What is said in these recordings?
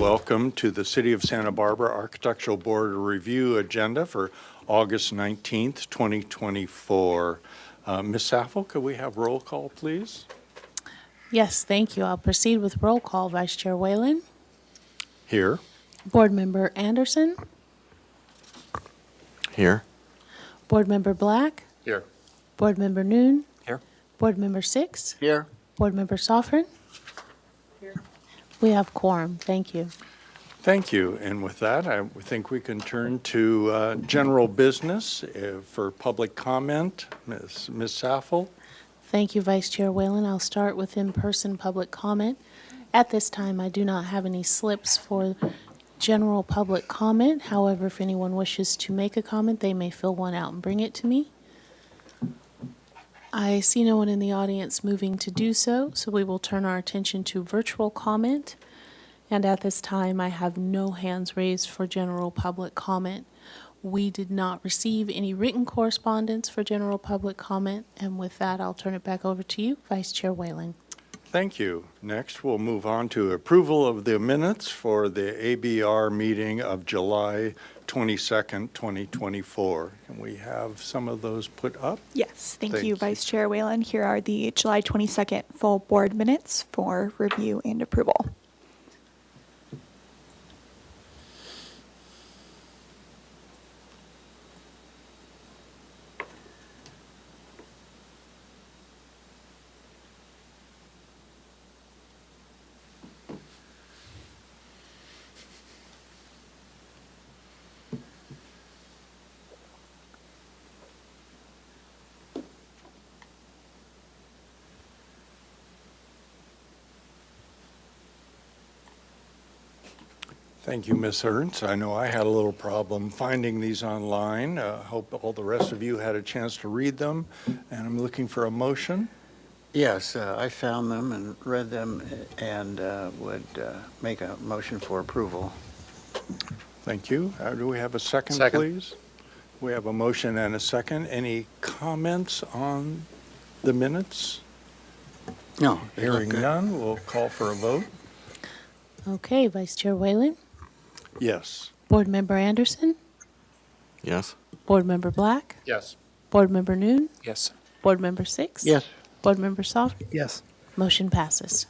welcome to the City of Santa Barbara Architectural Board Review agenda for August 19th, 2024. Ms. Saffel, could we have roll call, please? Yes, thank you. I'll proceed with roll call. Vice Chair Whalen. Here. Board Member Anderson. Here. Board Member Black. Here. Board Member Noon. Here. Board Member Six. Here. Board Member Soffren. Here. We have quorum. Thank you. Thank you. And with that, I think we can turn to general business for public comment. Ms. Saffel. Thank you, Vice Chair Whalen. I'll start with in-person public comment. At this time, I do not have any slips for general public comment. However, if anyone wishes to make a comment, they may fill one out and bring it to me. I see no one in the audience moving to do so, so we will turn our attention to virtual comment. And at this time, I have no hands raised for general public comment. We did not receive any written correspondence for general public comment. And with that, I'll turn it back over to you, Vice Chair Whalen. Thank you. Next, we'll move on to approval of the minutes for the ABR meeting of July 22nd, 2024. Can we have some of those put up? Yes, thank you, Vice Chair Whalen. Here are the July 22nd full board minutes for review and approval. Thank you, Ms. Ernst. I know I had a little problem finding these online. Hope all the rest of you had a chance to read them. And I'm looking for a motion. Yes, I found them and read them and would make a motion for approval. Thank you. Do we have a second, please? We have a motion and a second. Any comments on the minutes? No. they look Hearing good. none, we'll call for a vote. Okay, Vice Chair Whalen. Yes. Board Member Anderson. Yes. Board Member Black. Yes. Board Member Noon. Yes. Board Member Six. Yes. Board Member Soffren. Yes. Motion passes.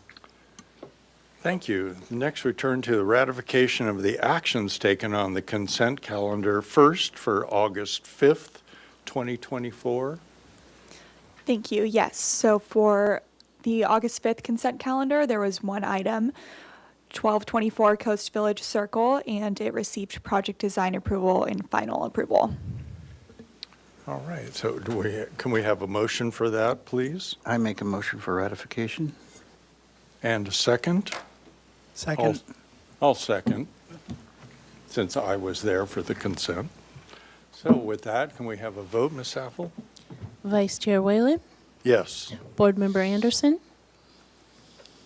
Thank you. Next, we turn to the ratification of the actions taken on the consent calendar first for August 5th, 2024. Thank you. Yes, so for the August 5th consent calendar, there was one item, 1224 Coast Village Circle, and it received project design approval and final approval. All right, so can we have a motion for that, please? I make a motion for ratification. And a second? Second. I'll second, since I was there for the consent. So with that, can we have a vote, Ms. Saffel? Vice Chair Whalen. Yes. Board Member Anderson.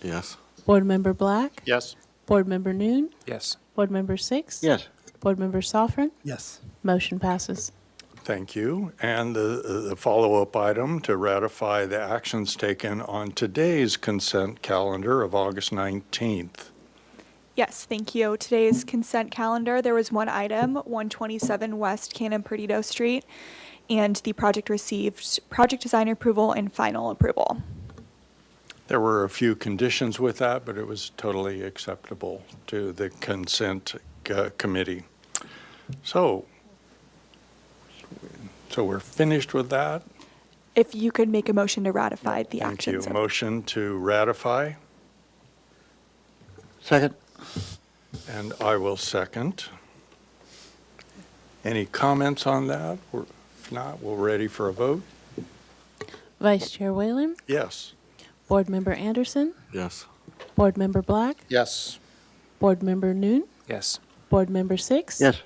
Yes. Board Member Black. Yes. Board Member Noon. Yes. Board Member Six. Yes. Board Member Soffren. Yes. Motion passes. Thank you. And the follow-up item to ratify the actions taken on today's consent calendar of August 19th. Yes, thank you. Today's consent calendar, there was one item, 127 West Cannon Perdido Street, and the project received project design approval and final approval. There were a few conditions with that, but it was totally acceptable to the consent committee. So we're finished with that. If you could make a motion to ratify the Thank you. actions. Motion to ratify, Second. and I will second. Any comments on that? If not, we're ready for a vote. Vice Chair Whalen. Yes. Board Member Anderson. Yes. Board Member Black. Yes. Board Member Noon. Yes. Board Member Six. Yes.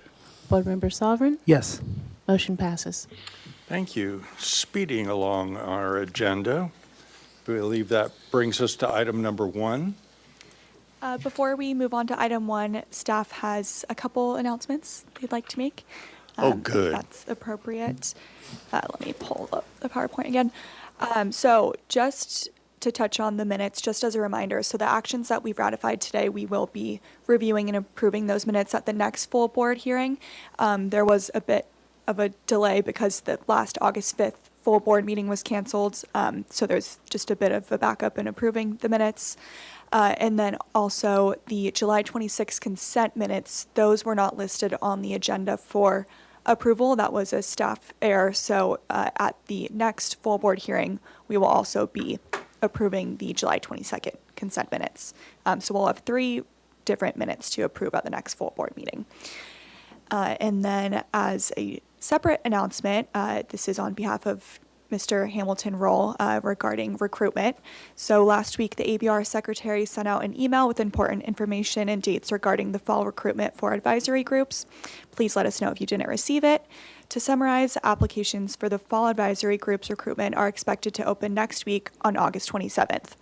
Board Member Sovereign. Yes. Motion passes. Thank you. Speeding along our agenda, I believe that brings us to item number 1. Before we move on to item 1, staff has a couple announcements they'd like to make. Oh, if good. That's appropriate. Let me pull up the PowerPoint again. So just to touch on the minutes, just as a reminder. So the actions that we've ratified today, we will be reviewing and approving those minutes at the next full board hearing. There was a bit of a delay because the last August 5th full board meeting was canceled. So there's just a bit of a backup in approving the minutes. And then also the July 26th consent minutes, those were not listed on the agenda for approval. That was a staff error. So at the next full board hearing, we will also be approving the July 22nd consent minutes. So we'll have 3 different minutes to approve at the next full board meeting. And then as a separate announcement, this is on behalf of Mr. Hamilton Roll regarding recruitment. So last week, the ABR secretary sent out an email with important information and dates regarding the fall recruitment for advisory groups. Please let us know if you didn't receive it. To summarize, applications for the fall advisory groups recruitment are expected to open next week on August 27th.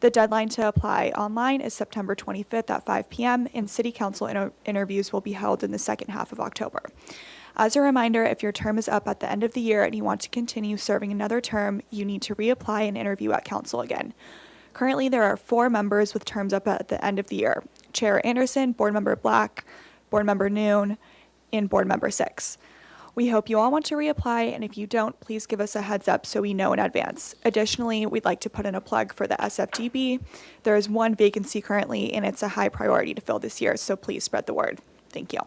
The deadline to apply online is September 25th at 5 p.m., and city council interviews will be held in the second half of October. As a reminder, if your term is up at the end of the year and you want to continue serving another term, you need to reapply and interview at council again. Currently, there are 4 members with terms up at the end of the year: Chair Anderson, Board Member Black, Board Member Noon, and Board Member 6. We hope you all want to reapply, and if you don't, please give us a heads up so we know in advance. Additionally, we'd like to put in a plug for the SFGB. There is 1 vacancy currently, and it's a high priority to fill this year, so please spread the word. Thank you.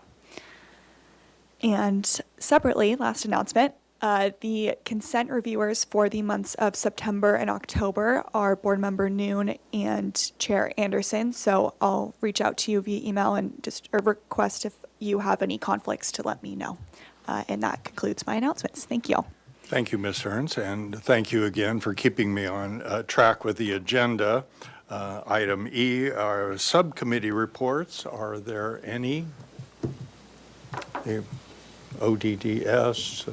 And separately, last announcement, the consent reviewers for the months of September and October are Board Member Noon and Chair Anderson. So I'll reach out to you via email and just request if you have any conflicts to let me know. And that concludes my announcements. Thank you. Thank you, Ms. Hearns, and thank you again for keeping me on track with the agenda. Item E, our subcommittee reports. Are there any? The ODDS.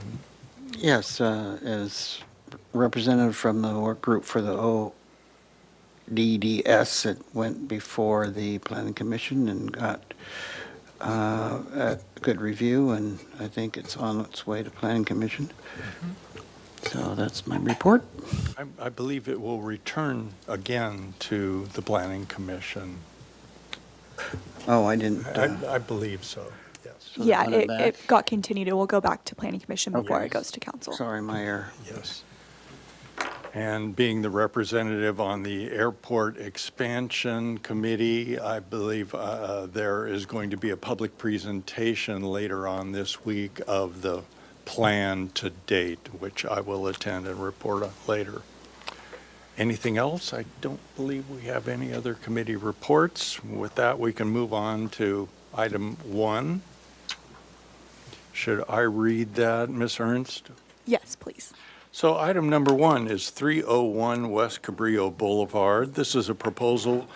Yes, as representative from the work group for the ODDS, it went before the Planning Commission and got a good review, and I think it's on its way to Planning Commission. So that's my report. I believe it will return again to the Planning Commission. Oh, I didn't. I believe so, yes. So they Yeah, want it back? it got continued. It will go back to Planning Commission before Okay. it goes to council. Sorry, my error. Yes. And being the representative on the Airport Expansion Committee, I believe there is going to be a public presentation later on this week of the plan to date, which I will attend and report on later. Anything else? I don't believe we have any other committee reports. With that, we can move on to item 1. Should I read that, Ms. Ernst? Yes, please. So item number 1 is 301 West Cabrillo Boulevard. This is a proposal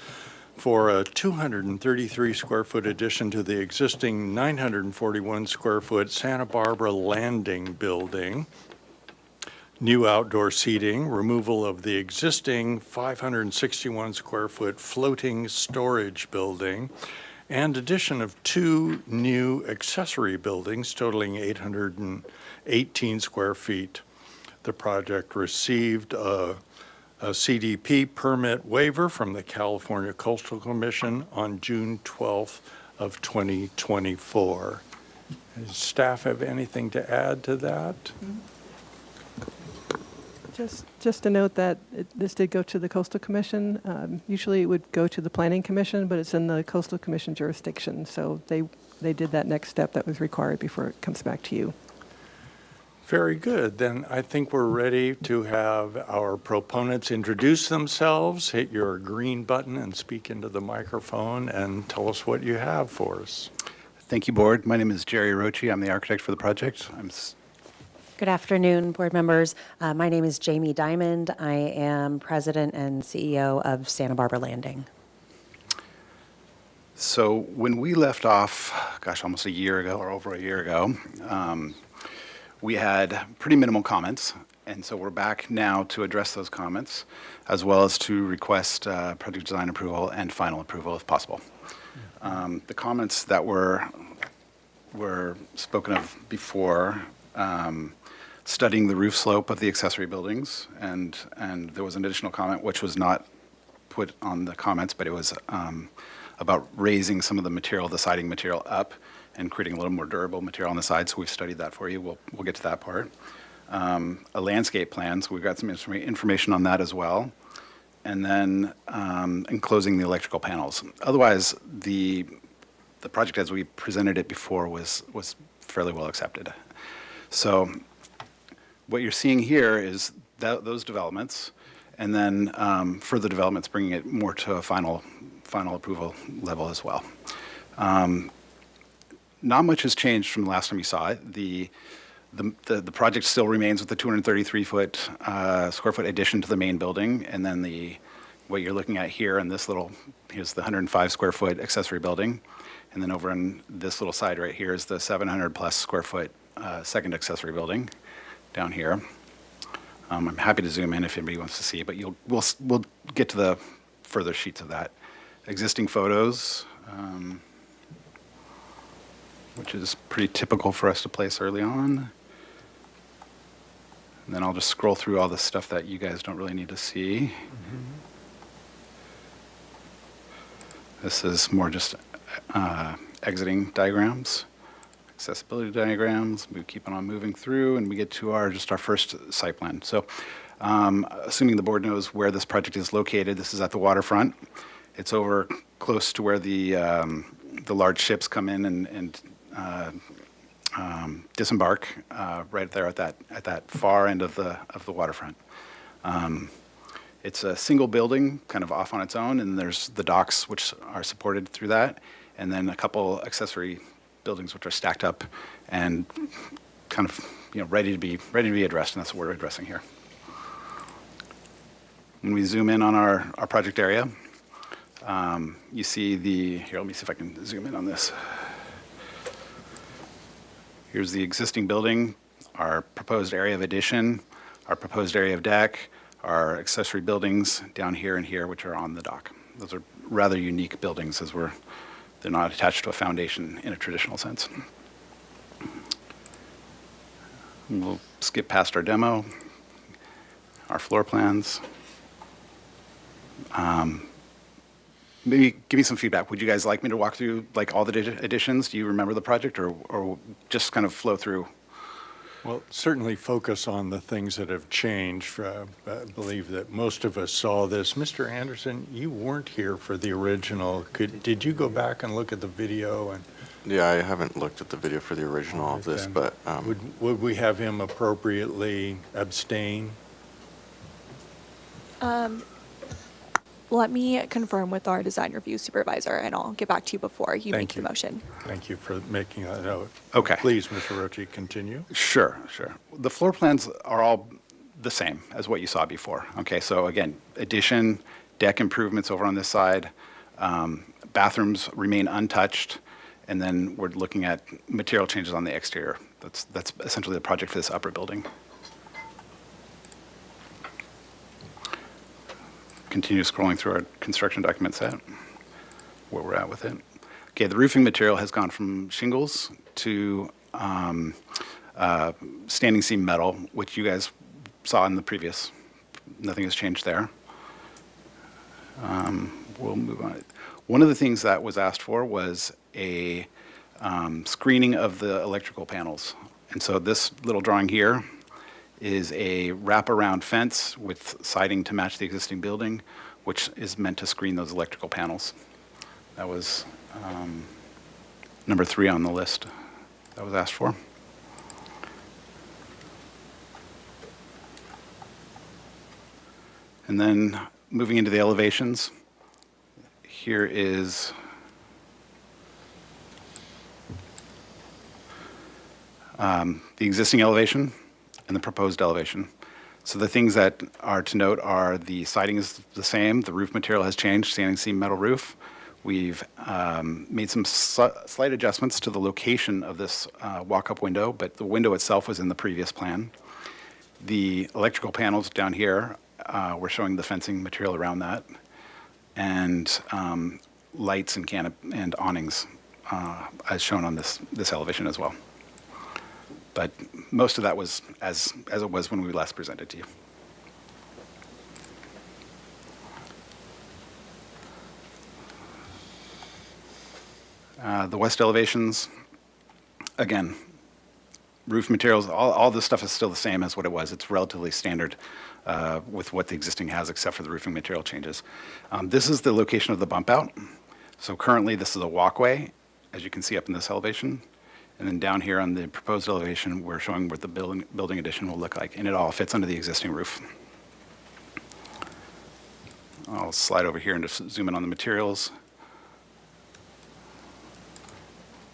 for a 233 square foot addition to the existing 941 square foot Santa Barbara Landing building. New outdoor seating, removal of the existing 561 square foot floating storage building, and addition of 2 new accessory buildings totaling 818 square feet. The project received a CDP permit waiver from the California Coastal Commission on June 12th of 2024. Does staff have anything to add to that? Just to note that this did go to the Coastal Commission. Usually it would go to the Planning Commission, but it's in the Coastal Commission jurisdiction. So they did that next step that was required before it comes back to you. Very good. Then I think we're ready to have our proponents introduce themselves, hit your green button and speak into the microphone and tell us what you have for us. Thank you, Board. My name is Jerry Rochi. I'm the architect for the project. Good afternoon, board members. My name is Jamie Diamond. I am president and CEO of Santa Barbara Landing. So when we left off, almost a year ago or over a year ago, we had pretty minimal comments. And so we're back now to address those comments, as well as to request project design approval and final approval if possible. The comments that were spoken of before, studying the roof slope of the accessory buildings, and there was an additional comment which was not put on the comments, but it was about raising some of the material, the siding material up and creating a little more durable material on the side. So we've studied that for you. We'll get to that part. A landscape plan, so we've got some information on that as well. And then enclosing the electrical panels. Otherwise, the project as we presented it before was fairly well accepted. So what you're seeing here is those developments, and then further developments bringing it more to a final approval level as well. Not much has changed from the last time you saw it. The project still remains with the 233 square foot addition to the main building, and then what you're looking at here in this here's the 105 square foot accessory building, and then over on this little side right here is the 700 plus square foot second accessory building down here. I'm happy to zoom in if anybody wants to see, but we'll get to the further sheets of that. Existing photos, which is pretty typical for us to place early on. And then I'll just scroll through all the stuff that you guys don't really need to see. This is more just exiting diagrams, accessibility diagrams. We keep on moving through, and we get to our first site plan. So, assuming the board knows where this project is located, this is at the waterfront. It's over close to where the large ships come in and disembark, right there at that far end of the waterfront. It's a single building, kind of off on its own, and there's the docks which are supported through that, and then a couple accessory buildings which are stacked up and kind of ready to be addressed, and that's what we're addressing here. When we zoom in on our project area, you see here, let me see if I can zoom in on this. Here's the existing building, our proposed area of addition, our proposed area of deck, our accessory buildings down here and here, which are on the dock. Those are rather unique buildings as they're not attached to a foundation in a traditional sense. We'll skip past our demo, our floor plans. Maybe give me some feedback. Would you guys like me to walk through all the additions? Do you remember the project, or just kind of flow through? Well, certainly focus on the things that have changed. I believe that most of us saw this. Mr. Anderson, you weren't here for the original. Did you go back and look at the video? Yeah, I haven't looked at the video for the original of this, Then but would we have him appropriately abstain? Let me confirm with our design review supervisor, and I'll get back to you before you make Thank you. the motion. Thank you for making that note. Okay. Please, Mr. Rochi, continue. Sure. The floor plans are all the same as what you saw before. Okay, so again, addition, deck improvements over on this side, bathrooms remain untouched, and then we're looking at material changes on the exterior. That's essentially the project for this upper building. Continue scrolling through our construction document set, where we're at with it. Okay, the roofing material has gone from shingles to standing seam metal, which you guys saw in the previous. Nothing has changed there. We'll move on. One of the things that was asked for was a screening of the electrical panels. And so this little drawing here is a wraparound fence with siding to match the existing building, which is meant to screen those electrical panels. That was number 3 on the list that was asked for. And then moving into the elevations, here is the existing elevation and the proposed elevation. So the things that are to note are the siding is the same, the roof material has changed, standing seam metal roof. We've made some slight adjustments to the location of this walk-up window, but the window itself was in the previous plan. The electrical panels down here, we're showing the fencing material around that, and lights and awnings as shown on this elevation as well. But most of that was as it was when we last presented to you. The west elevations, again, roof materials, all this stuff is still the same as what it was. It's relatively standard with what the existing has, except for the roofing material changes. This is the location of the bump out. So currently, this is a walkway, as you can see up in this elevation. And then down here on the proposed elevation, we're showing what the building addition will look like. And it all fits under the existing roof. I'll slide over here and just zoom in on the materials.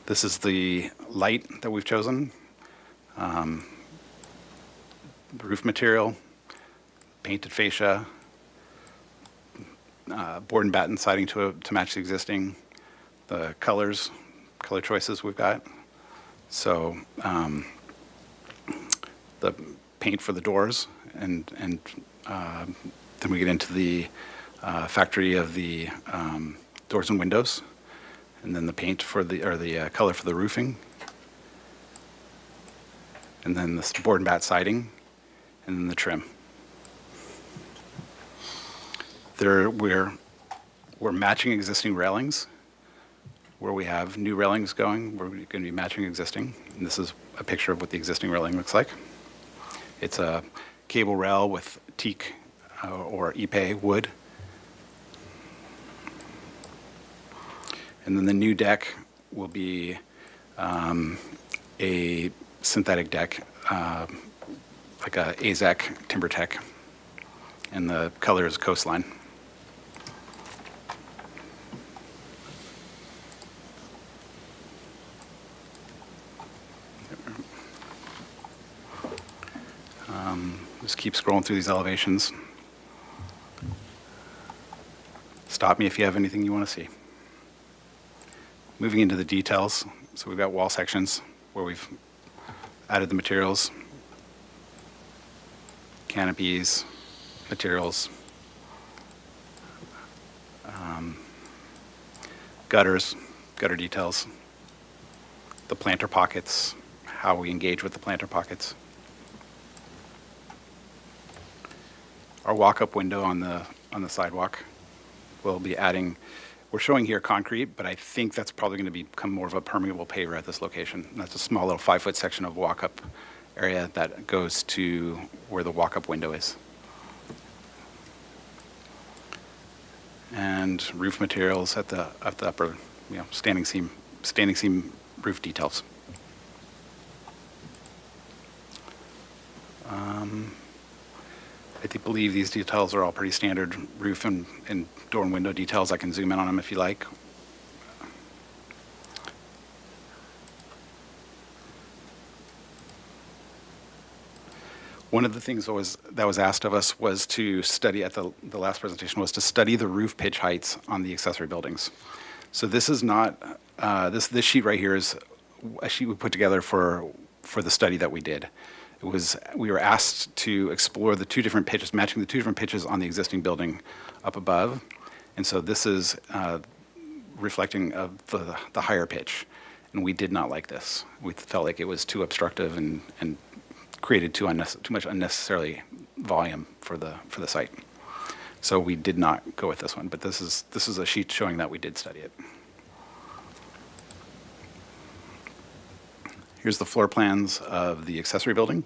This is the light that we've chosen. Roof material, painted fascia, board and batten siding to match the existing, the color choices we've got. So the paint for the doors, and then we get into the factory of the doors and windows, and then the paint for the color for the roofing, and then the board and bat siding, and then the trim. We're matching existing railings. Where we have new railings going, we're going to be matching existing. And this is a picture of what the existing railing looks like. It's a cable rail with teak or ipe wood. And then the new deck will be a synthetic deck, like a AZEC TimberTech, and the color is Coastline. Just keep scrolling through these elevations. Stop me if you have anything you want to see. Moving into the details, so we've got wall sections where we've added the materials, canopies, materials, gutter details, the planter pockets, how we engage with the planter pockets. Our walk-up window on the sidewalk will be adding, we're showing here concrete, but I think that's probably going to become more of a permeable paver at this location. And that's a small little 5-foot section of walk-up area that goes to where the walk-up window is. And roof materials at the upper, standing seam roof details. I believe these details are all pretty standard roof and door and window details. I can zoom in on them if you like. One of the things that was asked of us was to study, at the last presentation, was to study the roof pitch heights on the accessory buildings. So this is not, this sheet right here is a sheet we put together for the study that we did. We were asked to explore the two different pitches, matching the two different pitches on the existing building up above. And so this is reflecting of the higher pitch. And we did not like this. We felt like it was too obstructive and created too much unnecessarily volume for the site. So we did not go with this one, but this is a sheet showing that we did study it. Here's the floor plans of the accessory building.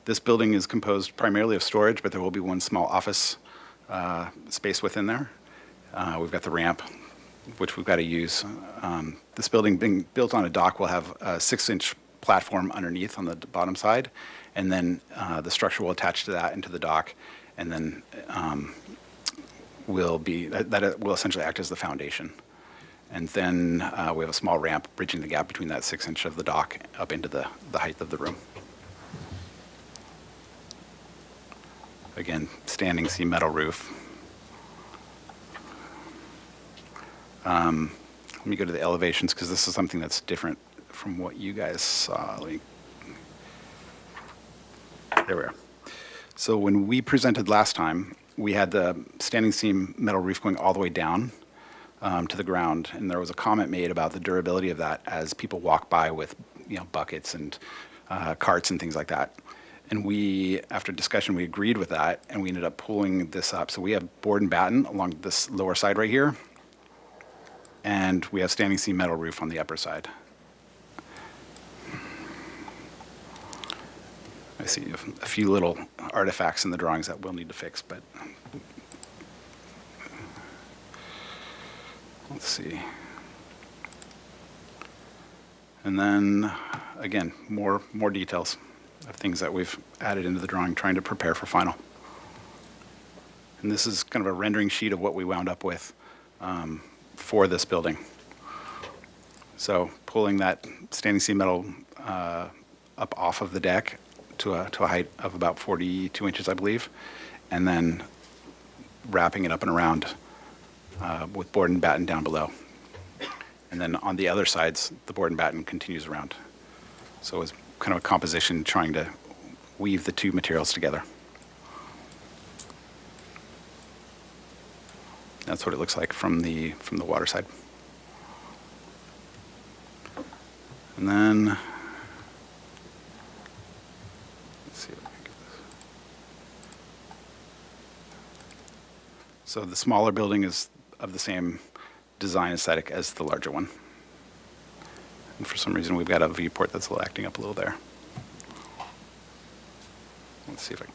This building is composed primarily of storage, but there will be one small office space within there. We've got the ramp, which we've got to use. This building being built on a dock will have a 6-inch platform underneath on the bottom side, and then the structure will attach to that into the dock, and then will essentially act as the foundation. And then we have a small ramp bridging the gap between that 6-inch of the dock up into the height of the room. Again, standing seam metal roof. Let me go to the elevations because this is something that's different from what you guys saw. There we are. So when we presented last time, we had the standing seam metal roof going all the way down to the ground, and there was a comment made about the durability of that as people walk by with buckets and carts and things like that. And we, after discussion, we agreed with that, and we ended up pulling this up. So we have board and batten along this lower side right here, and we have standing seam metal roof on the upper side. I see a few little artifacts in the drawings that we'll need to fix, but let's see. And then, again, more details of things that we've added into the drawing, trying to prepare for final. And this is kind of a rendering sheet of what we wound up with for this building. So pulling that standing seam metal up off of the deck to a height of about 42 inches, I believe, and then wrapping it up and around with board and batten down below. And then on the other sides, the board and batten continues around. So it's kind of a composition trying to weave the two materials together. That's what it looks like from the water side. And then, let's see if I can get this. So the smaller building is of the same design aesthetic as the larger one. And for some reason, we've got a viewport that's acting up a little there. Let's see if I can.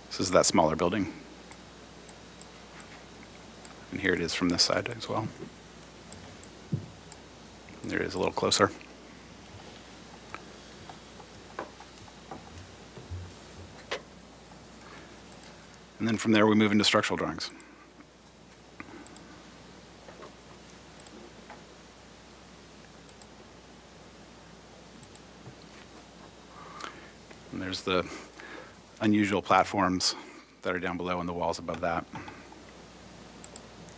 This is that smaller building. And here it is from this side as well. And there it is a little closer. And then from there, we move into structural drawings. And there's the unusual platforms that are down below and the walls above that.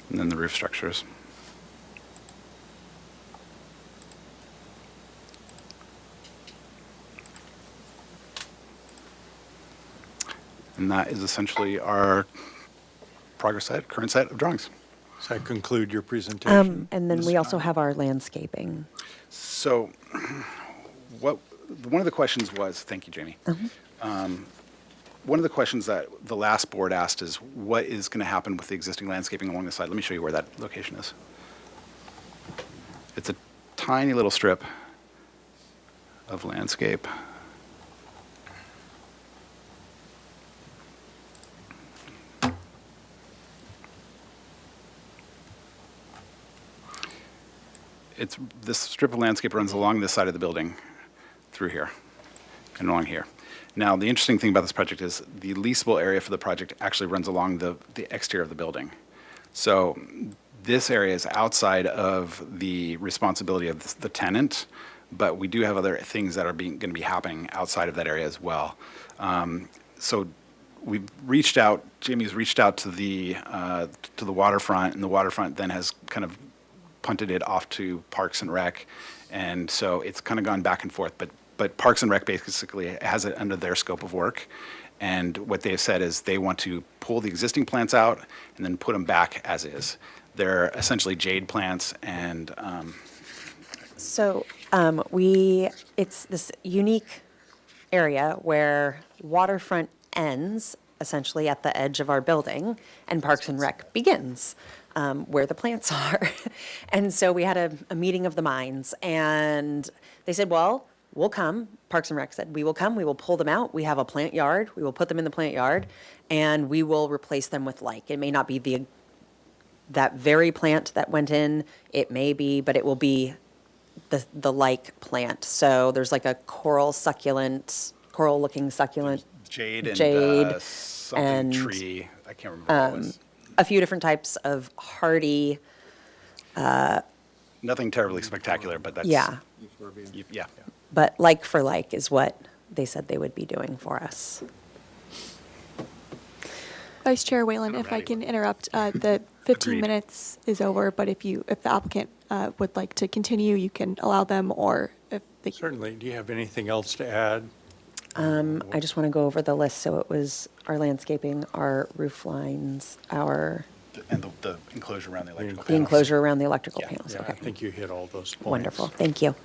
And then the roof structures. And that is essentially our progress set, current set of drawings. Does that conclude your presentation? And then we also have our landscaping. So one of the questions was, thank you, Jamie. One of the questions that the last board asked is, what is going to happen with the existing landscaping along the side? Let me show you where that location is. It's a tiny little strip of landscape. This strip of landscape runs along this side of the building, through here, and along here. Now, the interesting thing about this project is the leasable area for the project actually runs along the exterior of the building. So this area is outside of the responsibility of the tenant, but we do have other things that are going to be happening outside of that area as well. So we've reached out, Jamie's reached out to the waterfront, and the waterfront then has kind of punted it off to Parks and Rec, and so it's kind of gone back and forth, but Parks and Rec basically has it under their scope of work, and what they've said is they want to pull the existing plants out and then put them back as is. They're essentially jade plants, and So it's this unique area where waterfront ends essentially at the edge of our building and Parks and Rec begins. Where the plants are. And so we had a meeting of the minds, and they said, well, we'll come. Parks and Rec said, we will come, we will pull them out. We have a plant yard, we will put them in the plant yard, and we will replace them with like. It may not be that very plant that went in, it may be, but it will be the like plant. So there's like a coral looking succulent. jade and Jade something and, tree. I can't remember what it was. A few different types of hardy. Nothing terribly spectacular, but that's. Yeah. Yeah. But like for like is what they said they would be doing for us. Vice Chair Whalen, if I can interrupt, the 15 Agreed. minutes is over, but if the applicant would like to continue, you can allow them, or if they. Certainly. Do you have anything else to add? I just want to go over the list. So it was our landscaping, our roof lines, And the enclosure around the electrical the panels. enclosure around the electrical Yeah. panels. Yeah, I Okay. think you hit all those points. Wonderful. Thank you.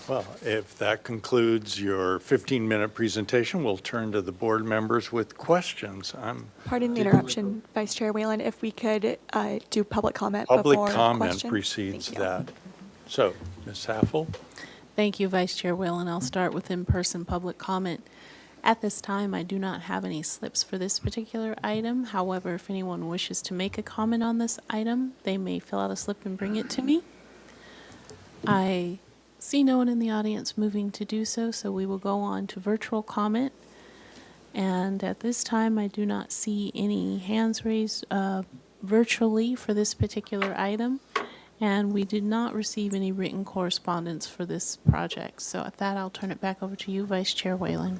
Well, if that concludes your 15-minute presentation, we'll turn to the board members with questions. Pardon the interruption, Vice Chair Whalen, if we could do public comment Public before comment questions. precedes Thank you. that. So, Ms. Haffel? Thank you, Vice Chair Whalen. I'll start with in-person public comment. At this time, I do not have any slips for this particular item. However, if anyone wishes to make a comment on this item, they may fill out a slip and bring it to me. I see no one in the audience moving to do so, so we will go on to virtual comment. And at this time, I do not see any hands raised virtually for this particular item. And we did not receive any written correspondence for this project. So at that, I'll turn it back over to you, Vice Chair Whalen.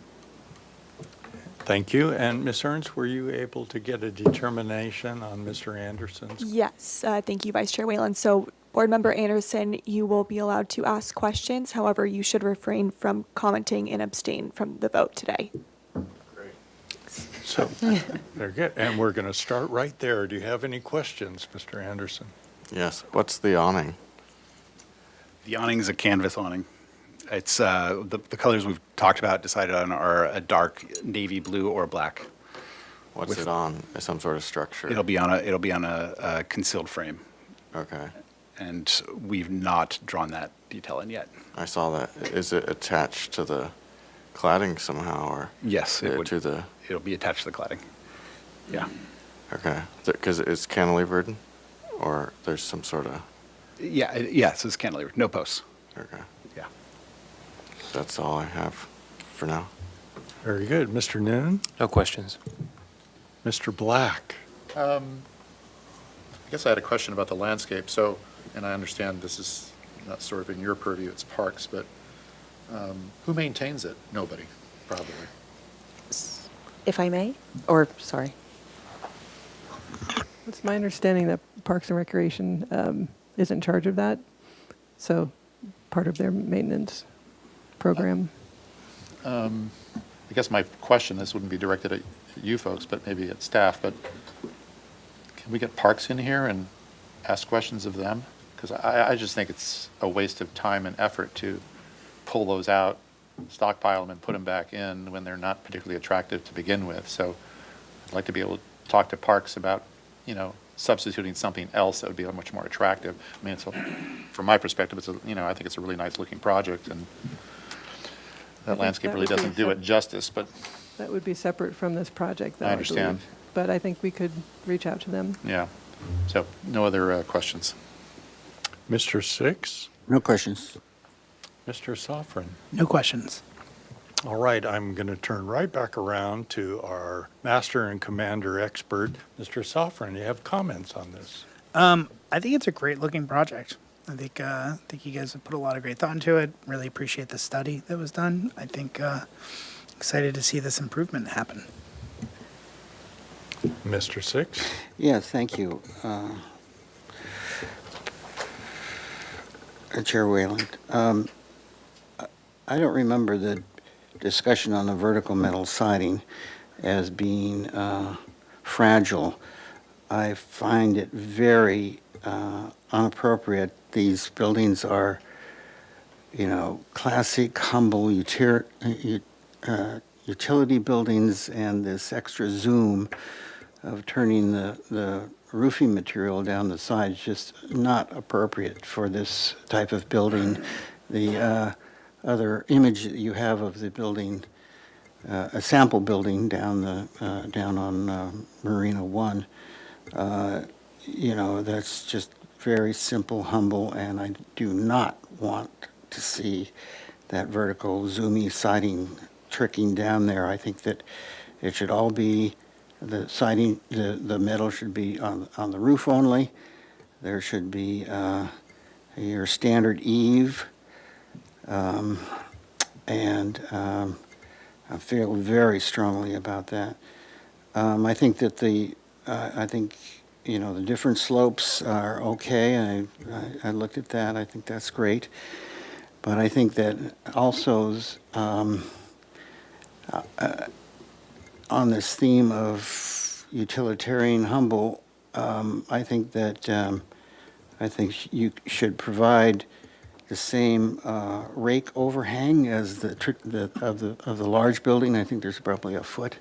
Thank you. And Ms. Ernst, were you able to get a determination on Mr. Anderson's? Yes, thank you, Vice Chair Whalen. So, Board Member Anderson, you will be allowed to ask questions. However, you should refrain from commenting and abstain from the vote today. So, very good. And we're going to start right there. Do you have any questions, Mr. Anderson? Yes. What's the awning? The awning's a canvas awning. It's the colors we've talked about, decided on, are a dark navy blue or black. What's With- it on? Some sort of structure? It'll be on a concealed frame, Okay. and we've not drawn that detail in yet. I saw that. Is it attached to the cladding somehow, or? Yes, it would. To the, It'll be attached to the cladding. Yeah. okay. Because it's cantilevered, or there's some sort of, Yeah, so it's cantilever, no posts. okay. Yeah. That's all I have for now. Very good. Mr. Noonan? No questions. Mr. Black? I guess I had a question about the landscape. So, and I understand this is not sort of in your purview, it's parks, but who maintains it? Nobody, probably. If I may, or, sorry. It's my understanding that Parks and Recreation is in charge of that, so part of their maintenance program. I guess my question, this wouldn't be directed at you folks, but maybe at staff, but can we get parks in here and ask questions of them? Because I just think it's a waste of time and effort to pull those out, stockpile them, and put them back in when they're not particularly attractive to begin with. So I'd like to be able to talk to parks about, substituting something else that would be much more attractive. I mean, from my perspective, I think it's a really nice looking project, and that landscape really doesn't do it justice, but That would be separate from this project, though, I I understand. believe. But I think we could reach out to them. yeah. So no other questions. Mr. Six? No questions. Mr. Sofrin? No questions. All right, I'm going to turn right back around to our master and commander expert, Mr. Sofrin. You have comments on this? I think it's a great looking project. I think you guys have put a lot of great thought into it. Really appreciate the study that was done. I think excited to see this improvement happen. Mr. Six? Yes, thank you. Chair Wayland. I don't remember the discussion on the vertical metal siding as being fragile. I find it very inappropriate. These buildings are, classic, humble utility buildings, and this extra zoom of turning the roofing material down the side is just not appropriate for this type of building. The other image that you have of the building, a sample building down on Marina One, that's just very simple, humble, and I do not want to see that vertical zoomy siding tricking down there. I think that it should all be, the siding, the metal should be on the roof only. There should be your standard eave, and I feel very strongly about that. I think that the different slopes are okay. I looked at that. I think that's great. But I think that also on this theme of utilitarian humble, I think you should provide the same rake overhang as of the large building. I think there's probably a foot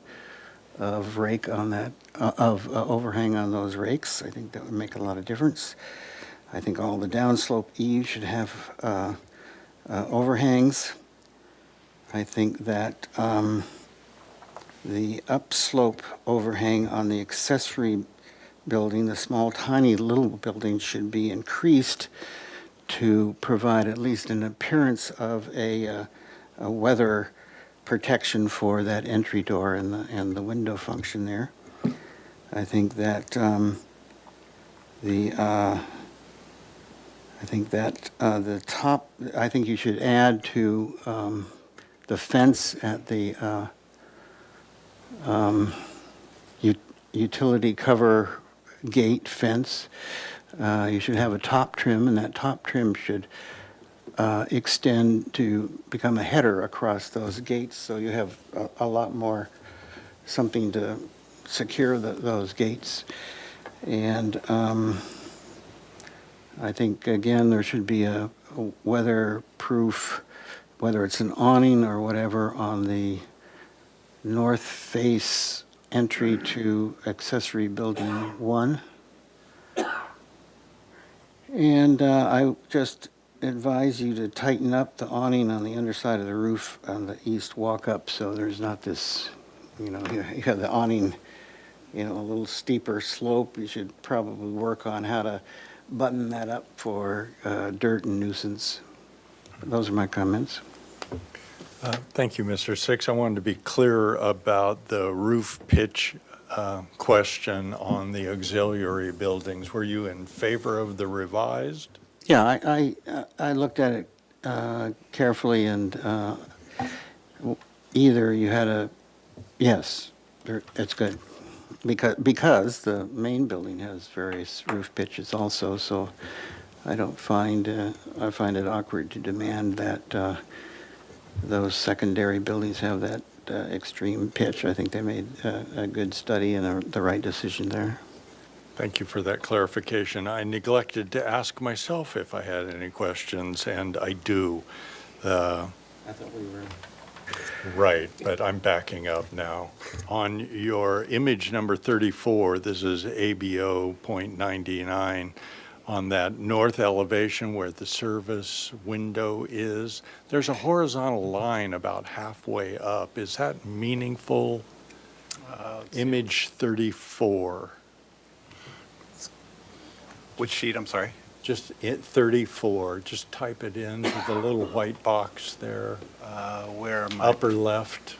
of rake on that, overhang on those rakes. I think that would make a lot of difference. I think all the downslope eaves should have overhangs. I think that the upslope overhang on the accessory building, the small, tiny little building, should be increased to provide at least an appearance of a weather protection for that entry door and the window function there. I think that the top, I think you should add to the fence at the utility cover gate fence. You should have a top trim, and that top trim should extend to become a header across those gates, so you have a lot more something to secure those gates. And I think, again, there should be a weatherproof, whether it's an awning or whatever, on the north face entry to accessory building 1. And I just advise you to tighten up the awning on the underside of the roof on the east walk-up, so there's not this, you have the awning, a little steeper slope. You should probably work on how to button that up for dirt and nuisance. Those are my comments. Thank you, Mr. Six. I wanted to be clear about the roof pitch question on the auxiliary buildings. Were you in favor of the revised? Yeah, I looked at it carefully, and either you had yes, it's good, because the main building has various roof pitches also, so I find it awkward to demand that those secondary buildings have that extreme pitch. I think they made a good study and the right decision there. Thank you for that clarification. I neglected to ask myself if I had any questions, and I do. I thought we were... Right, but I'm backing up now. On your image number 34, this is ABO .99, on that north elevation where the service window is, there's a horizontal line about halfway up. Is that meaningful? Image 34. Which sheet, I'm sorry? Just 34, just type it into the little white box there, Where am I? upper left.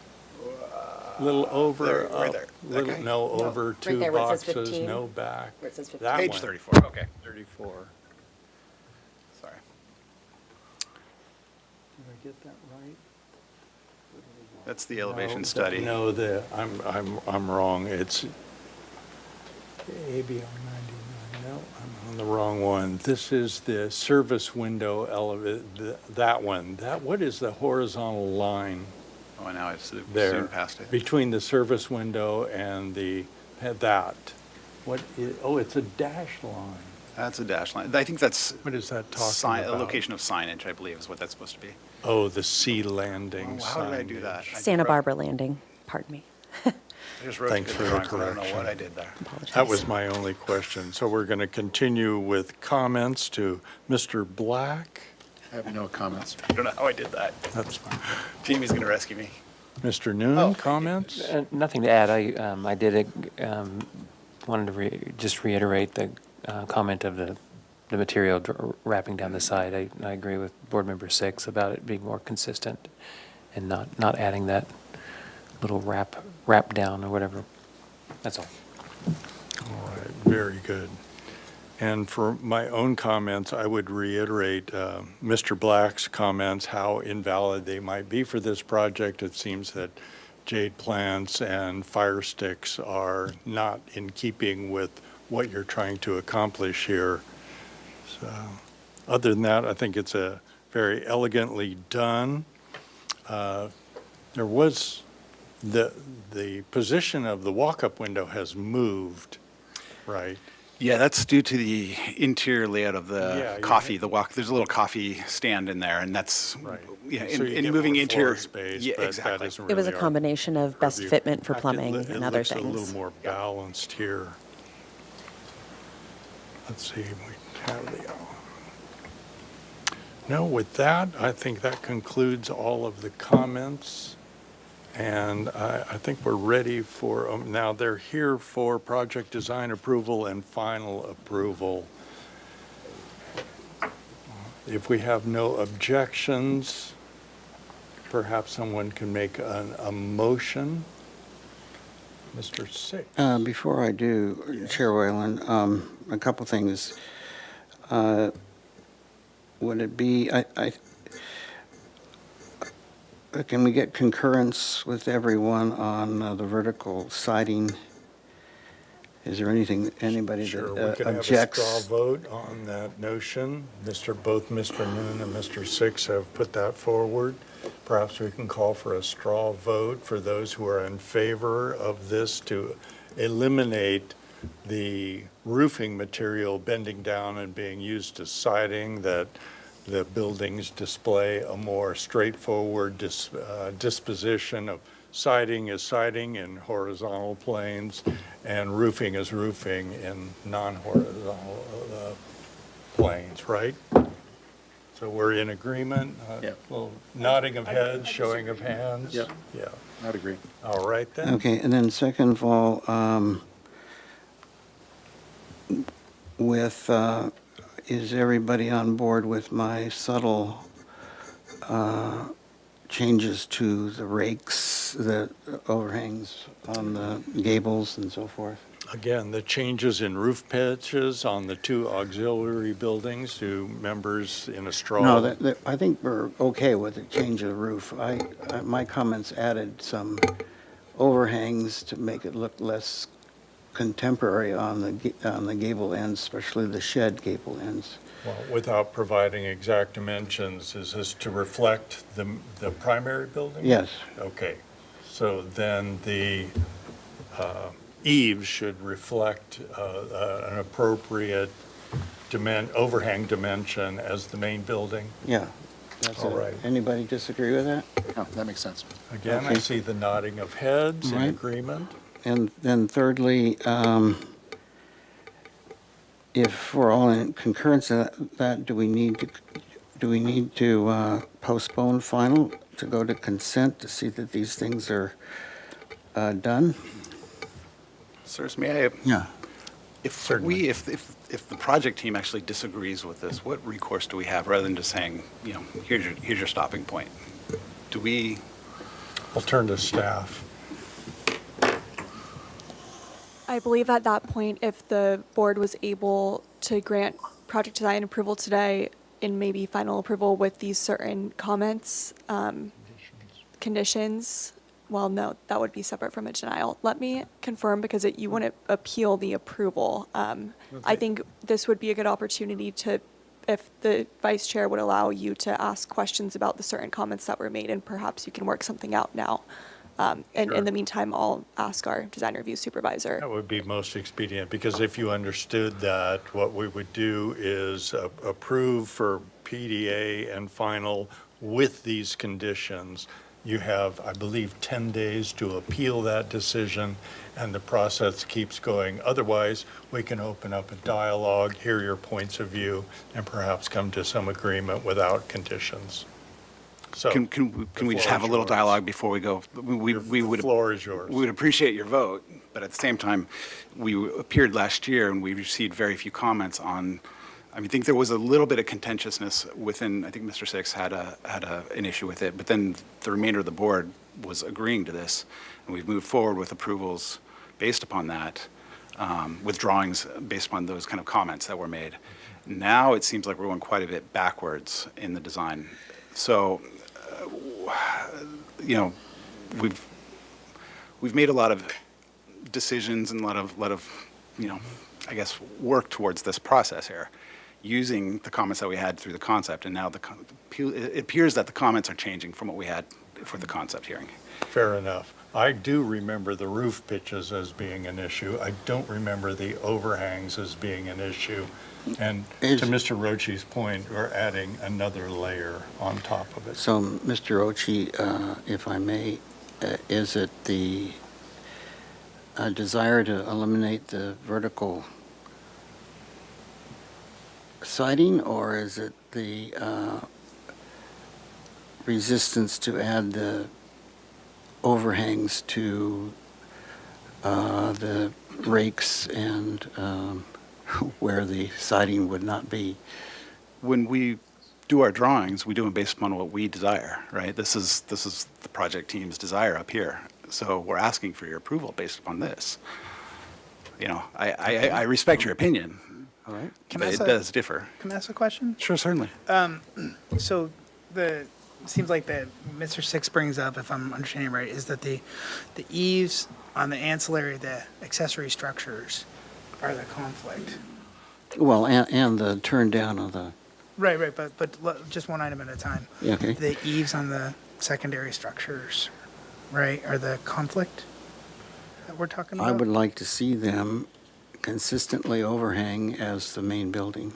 Little over, there, right up, there. little, Okay. no, over right two there where it says boxes, 15. no back. Where it says 15. That Page one. 34, okay. 34. Sorry. Did I get that right? That's the elevation No, study. No, I'm wrong. It's ABO 99. No, I'm on the wrong one. This is the service window that one. What is the horizontal line Oh, now I've there? zoomed past it. Between the service window and that. What is, it's a dash line. That's a dash line. I think that's What is that talking a about? location of signage, I believe, is what that's supposed to be. Oh, the sea landing Oh, how did I do that? signage. I Santa wrote- Barbara Landing, pardon me. I just wrote Thanks it for the wrong, so I don't know correction. what I did there. Apologize. That was my only question. So we're going to continue with comments to Mr. Black. I have no comments. I don't know how I did that. That's fine. Jamie's going to rescue me. Mr. Noon, comments? Nothing to add. I did wanted to just reiterate the comment of the material wrapping down the side. I agree with Board Member 6 about it being more consistent and not adding that little wrap down or whatever. That's all. All right, very good. And for my own comments, I would reiterate Mr. Black's comments, how invalid they might be for this project. It seems that jade plants and fire sticks are not in keeping with what you're trying to accomplish here. So, other than that, I think it's a very elegantly done. There was the position of the walk-up window has moved, right? Yeah, that's due to the interior layout of the Yeah, coffee, the walk, there's a little coffee stand in there, and that's, Right. yeah, So you in get moving more interior. floor space, Yeah, but that exactly. isn't It was a really our combination of best purview. fitment for In fact, plumbing it and other looks a little things. more balanced here. Let's see, we have the, no, with that, I think that concludes all of the comments. And I think we're ready for, now they're here for project design approval and final approval. If we have no objections, perhaps someone can make a motion. Mr. Six. Before I do, Chair Whalen, a couple things. Would it be, can we get concurrence with everyone on the vertical siding? Is there anything, anybody Sure, we that could have a objects? straw vote on that notion. Both Mr. Noon and Mr. Six have put that forward. Perhaps we can call for a straw vote for those who are in favor of this to eliminate the roofing material bending down and being used as siding, that the buildings display a more straightforward disposition of siding is siding in horizontal planes and roofing is roofing in non-horizontal planes, right? So we're in agreement? Yeah. Little nodding of heads, showing of hands? Yep. Yeah. I'd agree. All right then. Okay, and then second of all, is everybody on board with my subtle changes to the rakes, the overhangs on the gables and so forth? Again, the changes in roof pitches on the two auxiliary buildings to members in a straw. No, I think we're okay with the change of the roof. My comments added some overhangs to make it look less contemporary on the gable ends, especially the shed gable ends. Well, without providing exact dimensions, is this to reflect the primary building? Yes. Okay, so then the eaves should reflect an appropriate overhang dimension as the main building. Yeah. That's All it. right. Anybody disagree with that? Oh, that makes sense. Again, I Okay. see the nodding of heads in Right. agreement. And then thirdly, if we're all in concurrence of that, do we need to postpone final to go to consent to see that these things are done? Sirs, may I, Yeah. Certainly. if the project team actually disagrees with this, what recourse do we have rather than just saying, here's your stopping point? Do we, I'll turn to staff. I believe at that point, if the board was able to grant project design approval today and maybe final approval with these certain comments, conditions, well, no, that would be separate from a denial. Let me confirm because you want to appeal the approval. I think this would be a good opportunity to, if the vice chair would allow you to ask questions about the certain comments that were made, and perhaps you can work something out now. And Sure. in the meantime, I'll ask our design review supervisor. That would be most expedient, because if you understood that, what we would do is approve for PDA and final with these conditions. You have, I believe, 10 days to appeal that decision, and the process keeps going. Otherwise, we can open up a dialogue, hear your points of view, and perhaps come to some agreement without conditions. So, can we just floor have a is little yours. dialogue before we go? We The would. floor is yours. We would appreciate your vote, but at the same time, we appeared last year and we received very few comments on, I think there was a little bit of contentiousness within, I think Mr. Six had an issue with it, but then the remainder of the board was agreeing to this, and we've moved forward with approvals based upon that, with drawings based upon those kind of comments that were made. Now it seems like we're going quite a bit backwards in the design. So, we've made a lot of decisions and a lot of I guess, work towards this process here, using the comments that we had through the concept, and now it appears that the comments are changing from what we had for the concept hearing. Fair enough. I do remember the roof pitches as being an issue. I don't remember the overhangs as being an issue. And Is- to Mr. Rochi's point, we're adding another layer on top of it. So, Mr. Ochi, if I may, is it the desire to eliminate the vertical siding, or is it the resistance to add the overhangs to the rakes and where the siding would not be? When we do our drawings, we do them based upon what we desire, right? This is the project team's desire up here. So we're asking for your approval based upon this. You know, I respect your opinion, All right. but it does differ. Can I ask a question? Sure, certainly. So seems like that Mr. Six brings up, if I'm understanding right, is that the eaves on the ancillary, the accessory structures are the conflict. Well, and the turn down of the, Right, but just one item at a time. yeah, okay. The eaves on the secondary structures, right, are the conflict that we're talking about? I would like to see them consistently overhang as the main building.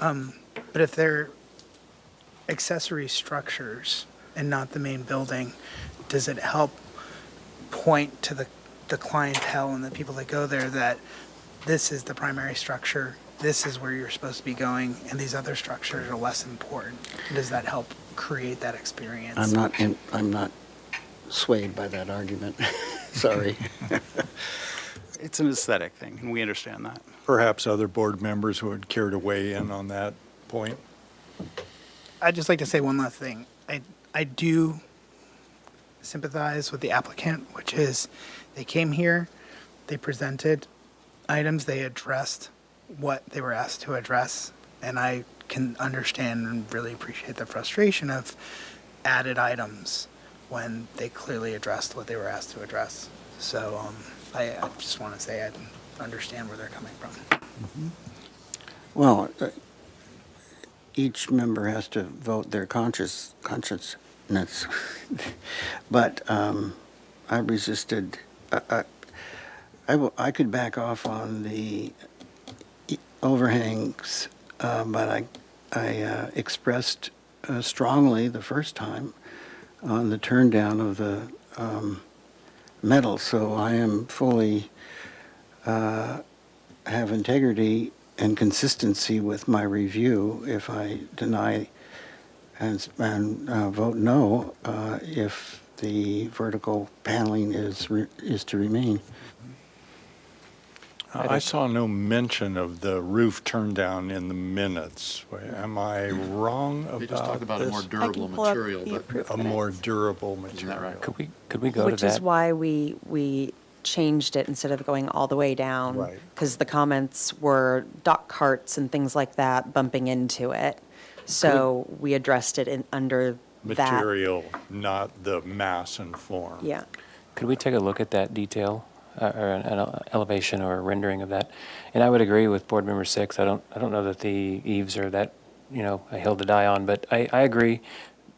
But if they're accessory structures and not the main building, does it help point to the clientele and the people that go there that this is the primary structure, this is where you're supposed to be going, and these other structures are less important? Does that help create that experience? I'm not swayed by that argument. Sorry. It's an aesthetic thing, and we understand that. Perhaps other board members would care to weigh in on that point. I'd just like to say one last thing. I do sympathize with the applicant, which is they came here, they presented items, they addressed what they were asked to address, and I can understand and really appreciate the frustration of added items when they clearly addressed what they were asked to address. So I just want to say I understand where they're coming from. Well, each member has to vote their consciousness. But I resisted. I could back off on the overhangs, but I expressed strongly the first time on the turn down of the metal. So I am fully have integrity and consistency with my review if I deny and vote no if the vertical paneling is to remain. I saw no mention of the roof turn down in the minutes. Am I wrong about We just talked about a more this? durable pull up material, the but approved A more minutes. durable isn't that material. right? Could we go to that? Which is why we changed it instead of going all the way down. Right. Because the comments were dock carts and things like that bumping into it. So we addressed it under that. Material, not the mass and form. Yeah. Could we take a look at that detail, or an elevation or a rendering of that? And I would agree with Board Member Six. I don't know that the eaves are that, a hill to die on, but I agree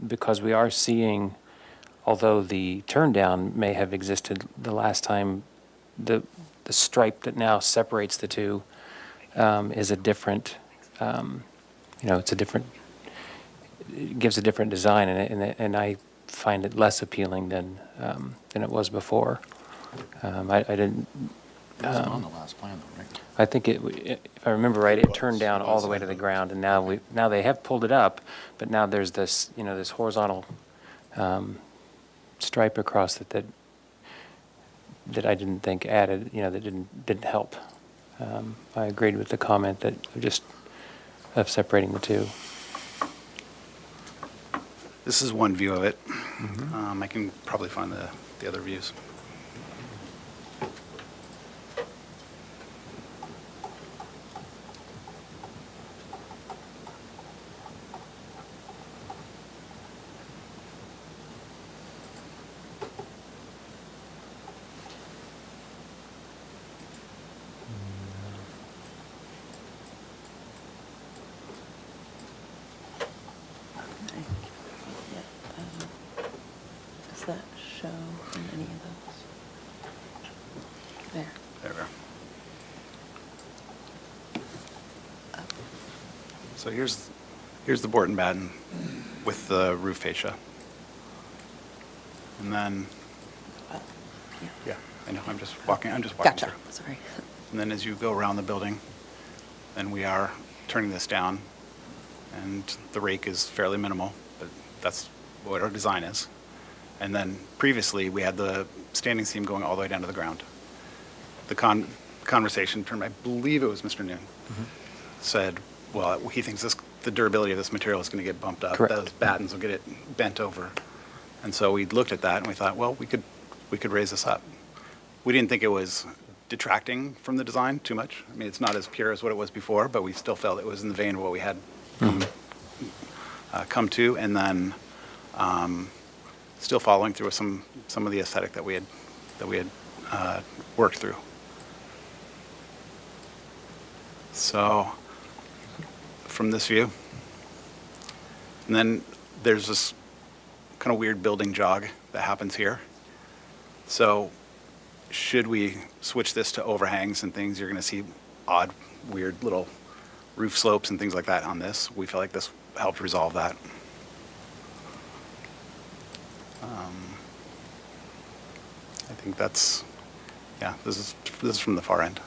because we are seeing, although the turn down may have existed the last time, the stripe that now separates the two is a different, it's a different, it gives a different design, and I find it less appealing than it was before. I didn't. It wasn't on the last plan, though, right? I think if I remember right, it turned down all the way to the ground, and now they have pulled it up, but now there's this, this horizontal stripe across it that I didn't think added, that didn't help. I agreed with the comment of separating the two. This is one view of it. I can probably find the other views. Does that show in any of those? So here's the board and batten with the roof fascia. And then, yeah, I know, I'm just walking Gotcha, through. sorry. And then as you go around the building, then we are turning this down, and the rake is fairly minimal, but that's what our design is. And then previously, we had the standing seam going all the way down to the ground. The conversation turned, I believe it was Mr. Noon, said, well, he thinks the durability of this material is going to get bumped up. Correct. Those battens will get it bent over. And so we looked at that and we thought, well, we could raise this up. We didn't think it was detracting from the design too much. I mean, it's not as pure as what it was before, but we still felt it was in the vein of what we had come to, and then still following through with some of the aesthetic that we had worked through. So from this view, and then there's this kind of weird building jog that happens here. So should we switch this to overhangs and things, you're going to see odd, weird little roof slopes and things like that on this. We feel like this helped resolve that. I think that's, yeah, this is from the far end.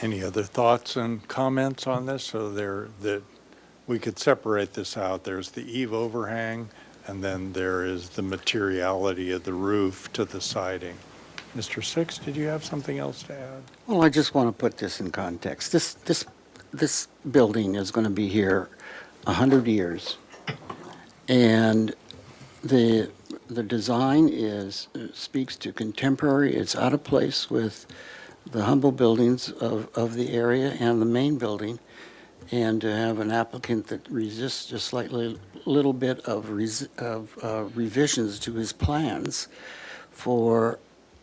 Any other thoughts and comments on this? So that we could separate this out. There's the eave overhang, and then there is the materiality of the roof to the siding. Mr. Six, did you have something else to add? Well, I just want to put this in context. This building is going to be here 100 years, and the design speaks to contemporary. It's out of place with the humble buildings of the area and the main building, and to have an applicant that resists just slightly little bit of revisions to his plans for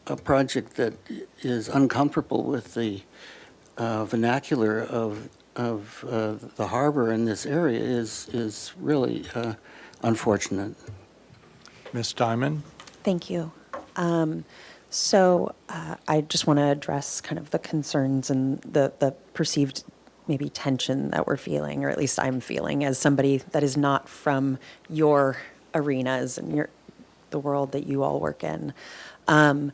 a project that is uncomfortable with the vernacular of the harbor in this area is really unfortunate. Ms. Diamond? Thank you. So I just want to address kind of the concerns and the perceived maybe tension that we're feeling, or at least I'm feeling as somebody that is not from your arenas and the world that you all work in. Mr.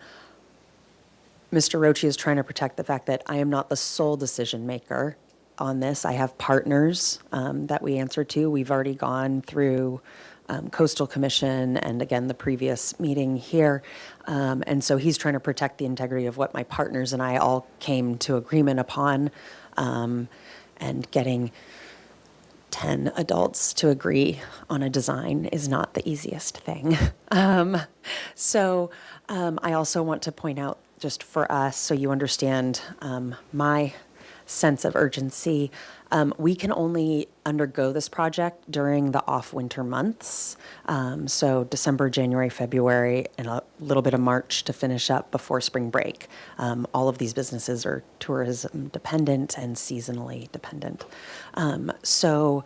Rochi is trying to protect the fact that I am not the sole decision maker on this. I have partners that we answer to. We've already gone through Coastal Commission and again the previous meeting here. And so he's trying to protect the integrity of what my partners and I all came to agreement upon. And getting 10 adults to agree on a design is not the easiest thing. So I also want to point out, just for us, so you understand my sense of urgency, we can only undergo this project during the off-winter months. So December, January, February, and a little bit of March to finish up before spring break. All of these businesses are tourism dependent and seasonally dependent. So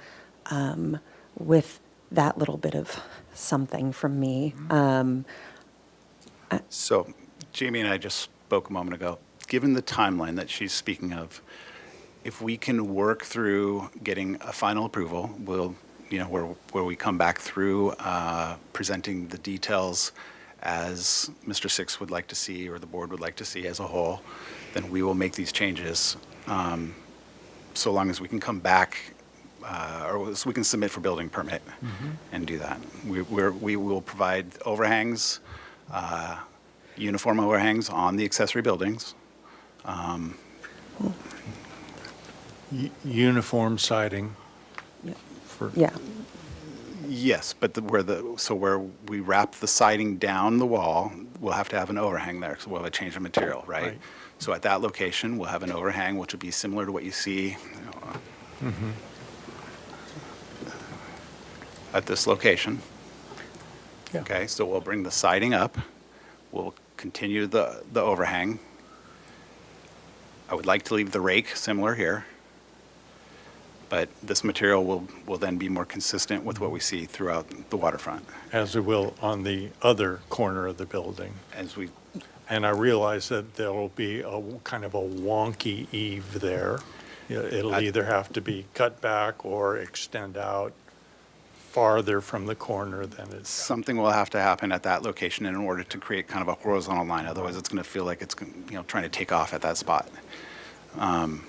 with that little bit of something from me, So Jamie and I just spoke a moment ago. Given the timeline that she's speaking of, if we can work through getting a final approval, we'll, where we come back through presenting the details as Mr. Six would like to see or the board would like to see as a whole, then we will make these changes so long as we can come back or so we can submit for building permit and do that. We will provide overhangs, uniform overhangs on the accessory buildings. Uniform siding. yeah. Yes, but where we wrap the siding down the wall, we'll have to have an overhang there, so we'll have a change of material, right? Right. So at that location, we'll have an overhang, which would be similar to what you see at this location. Yeah. Okay, so we'll bring the siding up, we'll continue the overhang. I would like to leave the rake similar here, but this material will then be more consistent with what we see throughout the waterfront. As it will on the other corner of the building. As we And I realize that there'll be a kind of a wonky eave there. It'll either have to be cut back or extend out farther from the corner than it's. Something will have to happen at that location in order to create kind of a horizontal line. Otherwise, it's going to feel like it's, trying to take off at that spot. But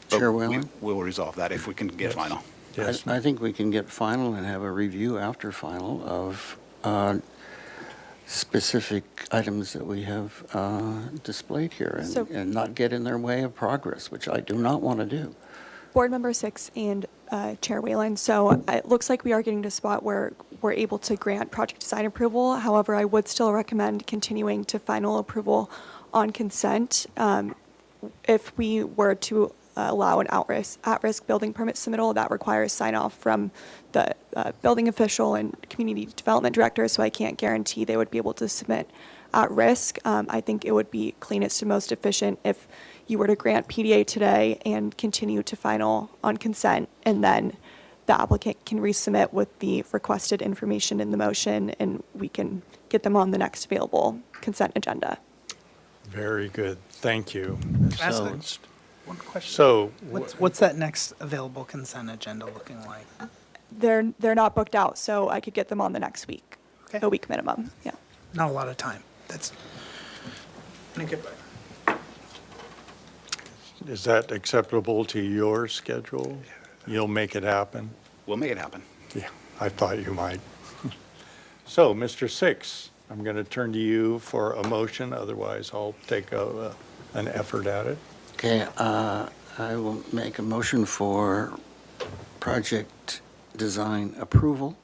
Chair Whalen? we'll resolve that if we can get Yes. final. Yes, I think we can get final and have a review after final of specific items that we have displayed here So- and not get in their way of progress, which I do not want to do. Board Member 6 and Chair Whalen, so it looks like we are getting to a spot where we're able to grant project design approval. However, I would still recommend continuing to final approval on consent. If we were to allow an at-risk building permit submittal, that requires sign-off from the building official and community development director, so I can't guarantee they would be able to submit at risk. I think it would be cleanest and most efficient if you were to grant PDA today and continue to final on consent, and then the applicant can resubmit with the requested information in the motion, and we can get them on the next available consent agenda. very good. Thank you, Ms. Ask Ernst. One question. So, What's that next available consent agenda looking like? They're not booked out, so I could get them on the next week, Okay. a week minimum, yeah. Not a lot of time. That's. is that acceptable to your schedule? You'll make it happen? We'll make it happen. Yeah, I thought you might. So, Mr. Six, I'm going to turn to you for a motion, otherwise I'll take an effort at it. Okay, I will make a motion for project design approval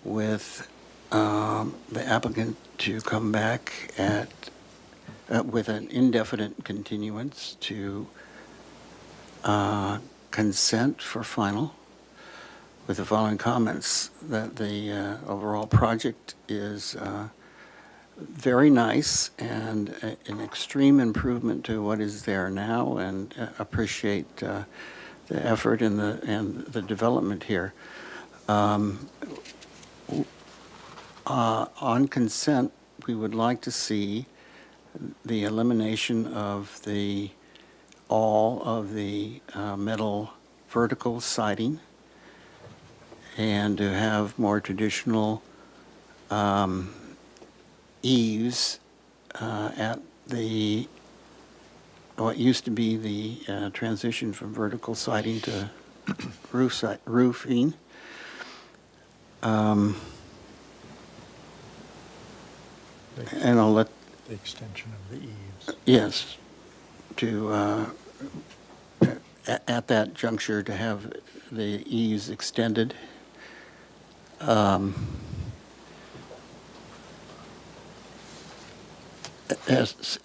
with the applicant to come back with an indefinite continuance to consent for final, with the following comments: that the overall project is very nice and an extreme improvement to what is there now, and appreciate the effort and the development here. On consent, we would like to see the elimination of all of the metal vertical siding, and to have more traditional eaves at what used to be the transition from vertical siding to roofing. And I'll let, The extension of the eaves. yes, to, at that juncture, to have the eaves extended.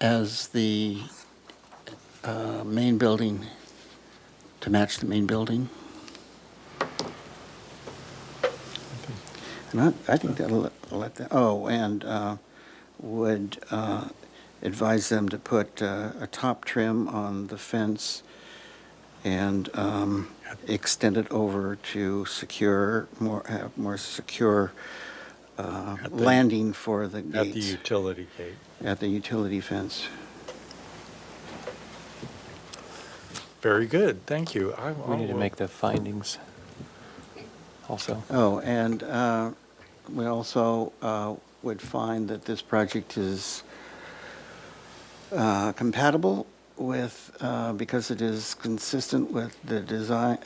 As the main building, to match the main building. And I think that'll let that, and would advise them to put a top trim on the fence and extend it over to have more secure landing for the gates. At the utility gate. At the utility fence. Very good, thank you. We need to make the findings also. Oh, and we also would find that this project is compatible with, because it is consistent with the design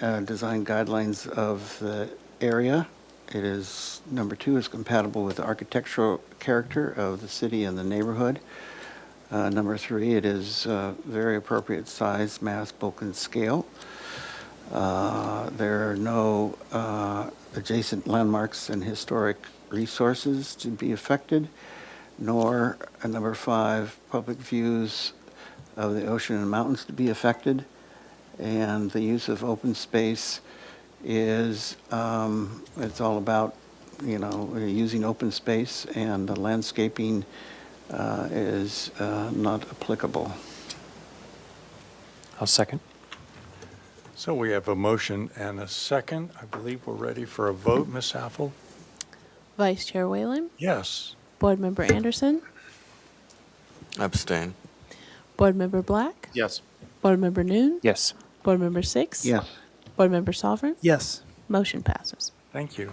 guidelines of the area. It is, number 2, is compatible with the architectural character of the city and the neighborhood. Number 3, it is very appropriate size, mass, bulk, and scale. There are no adjacent landmarks and historic resources to be affected, nor, number 5, public views of the ocean and mountains to be affected. And the use of open space is, it's all about, using open space, and the landscaping is not applicable. I'll second. So we have a motion and a second. I believe we're ready for a vote. Ms. Affel? Vice Chair Whalen, Yes. Board Member Anderson, Abstain. Board Member Black? Yes. Board Member Noon? Yes. Board Member Six? Yes. Board Member Sovereign? Yes. Motion passes. Thank you.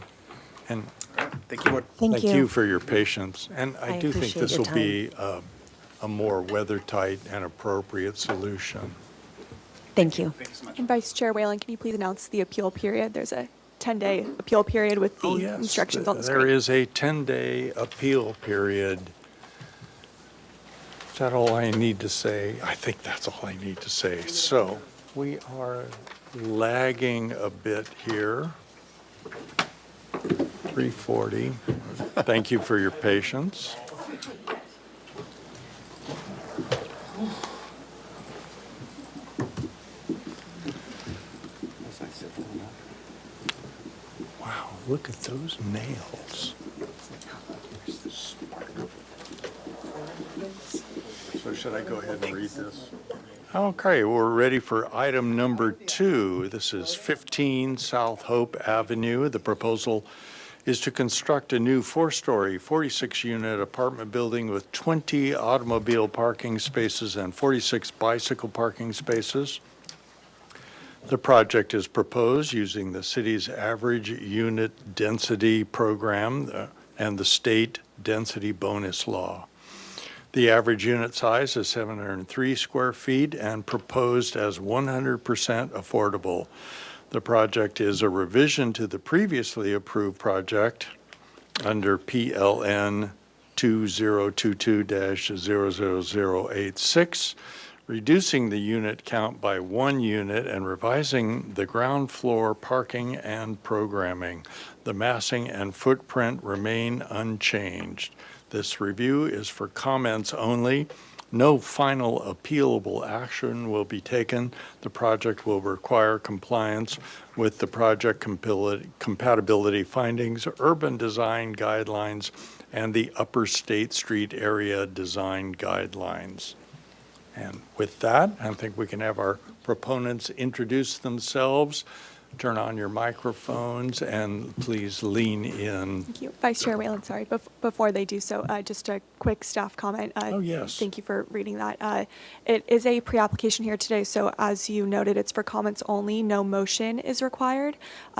And Thank you, Board. Thank you. thank you for your patience. And I I do think appreciate this your will be a more weather-tight and appropriate solution. Thank you. And Vice Chair Whalen, can you please announce the appeal period? There's a 10-day appeal period with the Oh, yes. instructions on the screen. There is a 10-day appeal period. Is that all I need to say? I think that's all I need to say. So we are lagging a bit here. 3:40. Thank you for your patience. Wow, look at those nails. So should I go ahead and read this? Okay, we're ready for item number 2. This is 15 South Hope Avenue. The proposal is to construct a new 4-story, 46-unit apartment building with 20 automobile parking spaces and 46 bicycle parking spaces. The project is proposed using the city's average unit density program and the state density bonus law. The average unit size is 703 square feet and proposed as 100% affordable. The project is a revision to the previously approved project under PLN 2022-00086, reducing the unit count by 1 unit and revising the ground floor parking and programming. The massing and footprint remain unchanged. This review is for comments only. No final appealable action will be taken. The project will require compliance with the project compatibility findings, urban design guidelines, and the Upper State Street area design guidelines. And with that, I think we can have our proponents introduce themselves. Turn on your microphones and please lean in. Thank you. Vice Chair Whalen, sorry, before they do so, just a quick staff comment. Oh, yes. Thank you for reading that. It is a pre-application here today, so as you noted, it's for comments only. No motion is required.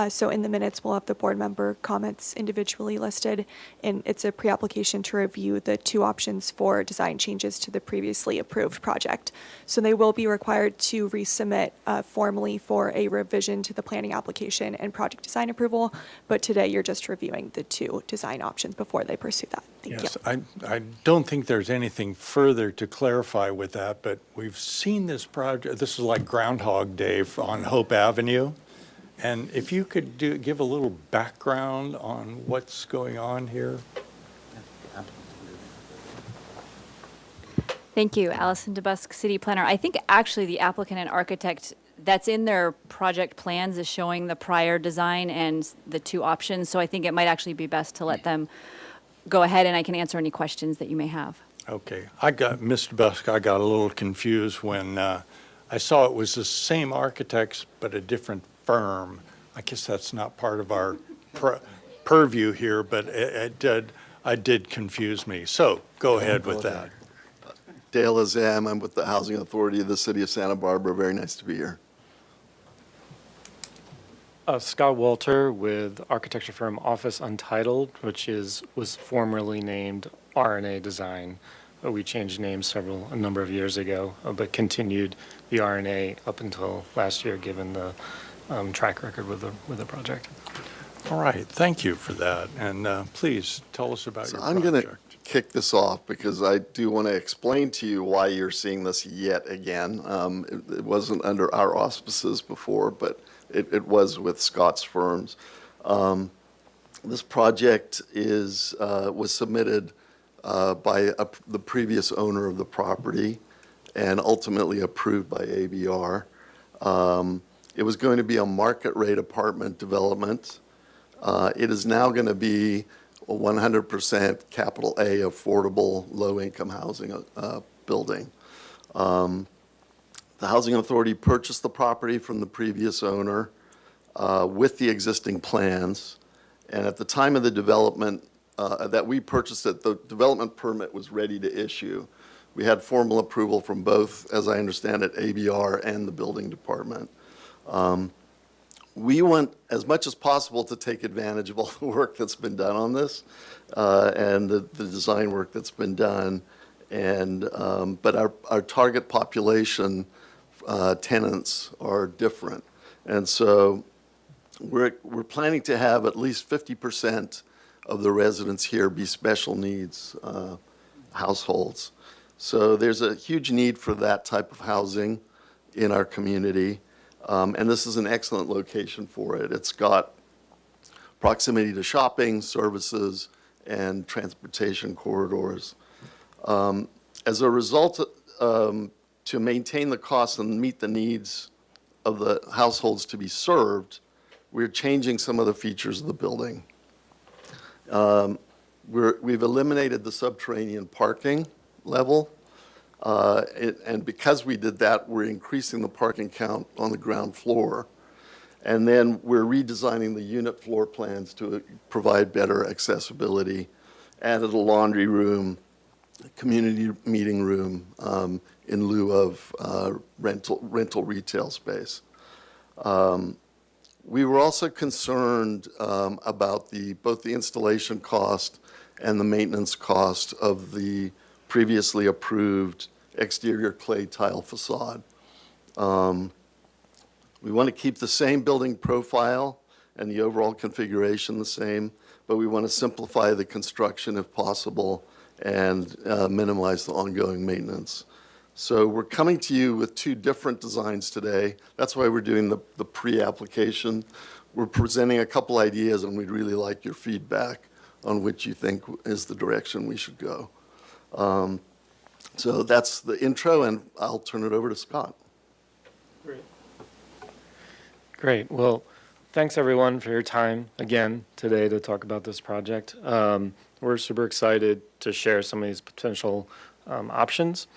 So in the minutes, we'll have the board member comments individually listed, and it's a pre-application to review the 2 options for design changes to the previously approved project. So they will be required to resubmit formally for a revision to the planning application and project design approval, but today you're just reviewing the 2 design options before they pursue that. Thank you. Yes, I don't think there's anything further to clarify with that, but we've seen this project, this is like Groundhog Day on Hope Avenue. And if you could give a little background on what's going on here. Thank you, Allison DeBusk, City Planner. I think actually the applicant and architect, that's in their project plans, is showing the prior design and the 2 options. So I think it might actually be best to let them go ahead, and I can answer any questions that you may have. Okay, Mr. Busk, I got a little confused when I saw it was the same architects but a different firm. I guess that's not part of our purview here, but it did confuse me. So go ahead with that. Dale Azam, I'm with the Housing Authority of the City of Santa Barbara. Very nice to be here. Scott Walter with architecture firm Office Untitled, which was formerly named RNA Design. We changed names a number of years ago, but continued the RNA up until last year, given the track record with the project. All right, thank you for that. And please tell us about your project. I'm going to kick this off because I do want to explain to you why you're seeing this yet again. It wasn't under our auspices before, but it was with Scott's firms. This project was submitted by the previous owner of the property and ultimately approved by ABR. It was going to be a market rate apartment development. It is now going to be a 100% capital A affordable low-income housing building. The Housing Authority purchased the property from the previous owner with the existing plans. And at the time of the development that we purchased it, the development permit was ready to issue. We had formal approval from both, as I understand it, ABR and the building department. We want, as much as possible, to take advantage of all the work that's been done on this and the design work that's been done. But our target population tenants are different. And so we're planning to have at least 50% of the residents here be special needs households. So there's a huge need for that type of housing in our community. And this is an excellent location for it. It's got proximity to shopping, services, and transportation corridors. As a result, to maintain the costs and meet the needs of the households to be served, we're changing some of the features of the building. We've eliminated the subterranean parking level. And because we did that, we're increasing the parking count on the ground floor. And then we're redesigning the unit floor plans to provide better accessibility, added a laundry room, community meeting room in lieu of rental retail space. We were also concerned about both the installation cost and the maintenance cost of the previously approved exterior clay tile facade. We want to keep the same building profile and the overall configuration the same, but we want to simplify the construction if possible and minimize the ongoing maintenance. So we're coming to you with two different designs today. That's why we're doing the pre-application. We're presenting a couple ideas, and we'd really like your feedback on which you think is the direction we should go. So that's the intro, and I'll turn it over to Scott. Great. Well, thanks everyone for your time again today to talk about this project. We're super excited to share some of these potential options.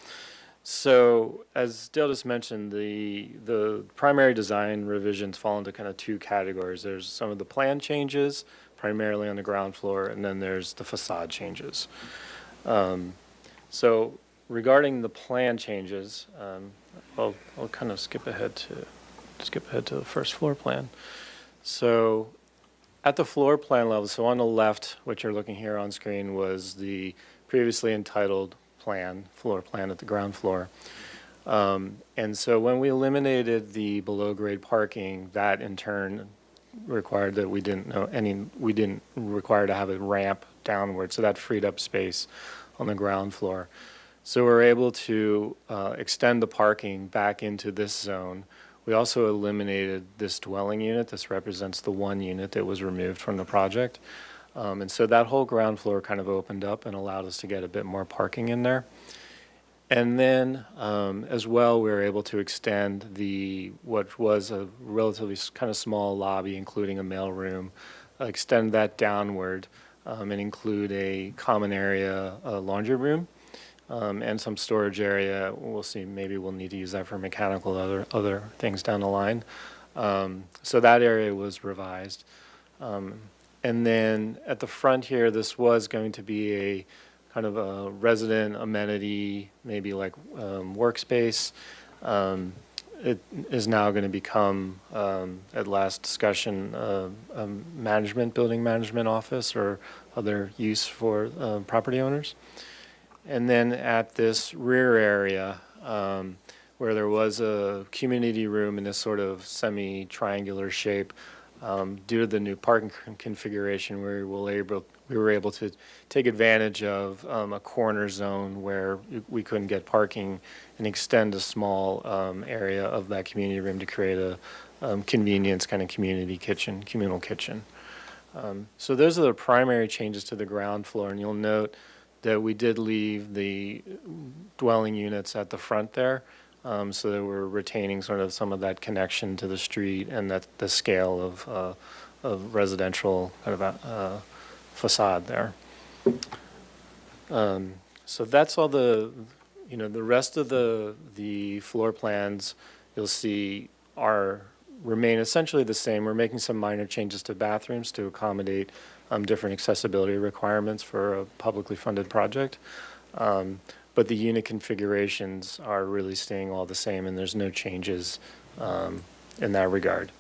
So as Dale just mentioned, the primary design revisions fall into kind of two categories. There's some of the plan changes, primarily on the ground floor, and then there's the facade changes. So regarding the plan changes, I'll kind of skip ahead to the first floor plan. So at the floor plan level, so on the left, what you're looking here on screen was the previously entitled floor plan at the ground floor. And so when we eliminated the below grade parking, that in turn required that we didn't require to have a ramp downward, so that freed up space on the ground floor. So we're able to extend the parking back into this zone. We also eliminated this dwelling unit. This represents the one unit that was removed from the project. And so that whole ground floor kind of opened up and allowed us to get a bit more parking in there. And then as well, we were able to extend what was a relatively kind of small lobby, including a mail room, extend that downward and include a common area, a laundry room, and some storage area. We'll see, maybe we'll need to use that for mechanical, other things down the line. So that area was revised. And then at the front here, this was going to be a kind of a resident amenity, maybe like workspace. It is now going to become, at last discussion, a building management office or other use for property owners. And then at this rear area, where there was a community room in this sort of semi-triangular shape, due to the new parking configuration, we were able to take advantage of a corner zone where we couldn't get parking and extend a small area of that community room to create a convenience kind of communal kitchen. So those are the primary changes to the ground floor, and you'll note that we did leave the dwelling units at the front there. So that we're retaining sort of some of that connection to the street and that the scale of residential kind of facade there. So that's all the rest of the floor plans you'll see remain essentially the same. We're making some minor changes to bathrooms to accommodate different accessibility requirements for a publicly funded project. but the unit configurations are really staying all the same, and there's no changes in that regard.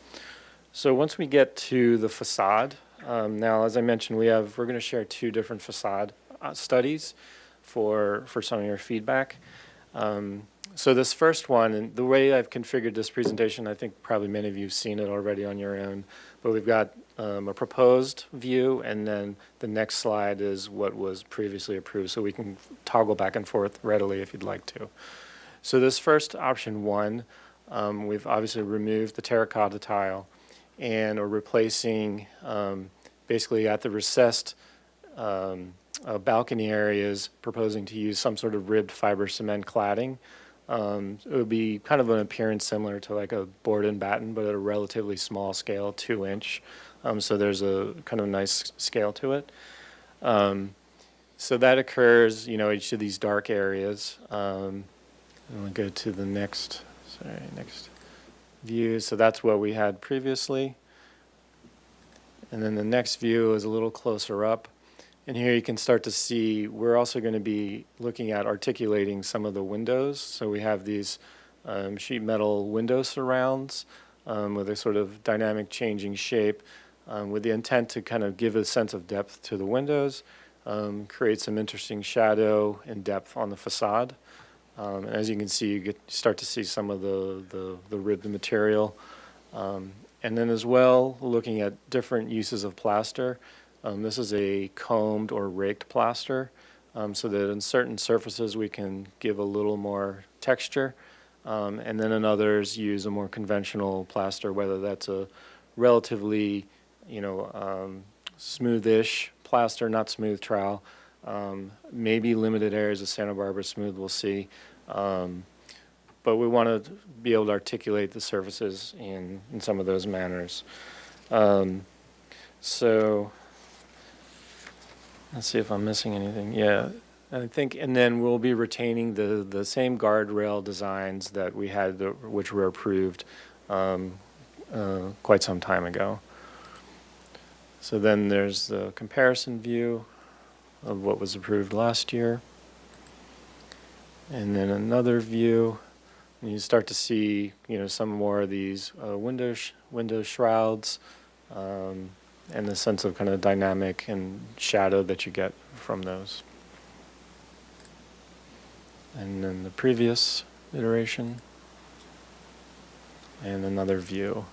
So once we get to the facade, now, as I mentioned, we're going to share 2 different facade studies for some of your feedback. So this first one, and the way I've configured this presentation, I think probably many of you have seen it already on your own, but we've got a proposed view, and then the next slide is what was previously approved, so we can toggle back and forth readily if you'd like to. So this first option 1, we've obviously removed the terracotta tile and are replacing basically at the recessed balcony areas, proposing to use some sort of ribbed fiber cement cladding. It would be kind of an appearance similar to like a board and batten, but at a relatively small scale, 2-inch. So there's a kind of nice scale to it. So that occurs, each of these dark areas. And we'll go to the next view. So that's what we had previously. And then the next view is a little closer up. And here you can start to see, we're also going to be looking at articulating some of the windows. So we have these sheet metal window surrounds with a sort of dynamic changing shape with the intent to kind of give a sense of depth to the windows, create some interesting shadow and depth on the facade. And as you can see, you start to see some of the ribbed material. And then as well, looking at different uses of plaster. This is a combed or raked plaster, so that in certain surfaces we can give a little more texture, and then in others use a more conventional plaster, whether that's a relatively, smoothish plaster, not smooth trowel, maybe limited areas of Santa Barbara smooth, we'll see. But we want to be able to articulate the surfaces in some of those manners. So let's see if I'm missing anything. Yeah, I think, and then we'll be retaining the same guardrail designs that we had, which were approved quite some time ago. So then there's the comparison view of what was approved last year. And then another view, and you start to see, some more of these window shrouds, and the sense of kind of dynamic and shadow that you get from those. And then the previous iteration, and another view.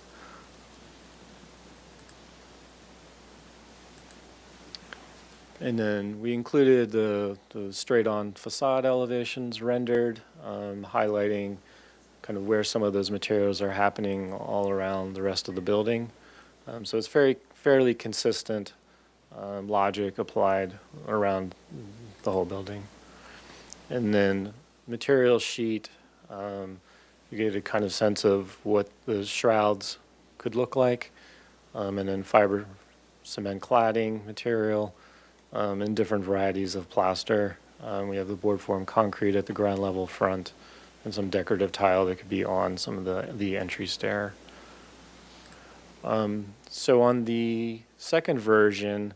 And then we included the straight-on facade elevations rendered, highlighting kind of where some of those materials are happening all around the rest of the building. So it's fairly consistent logic applied around the whole building. And then material sheet, you get a kind of sense of what the shrouds could look like, and then fiber cement cladding material, and different varieties of plaster. We have the board form concrete at the ground level front, and some decorative tile that could be on some of the entry stair. So on the second version,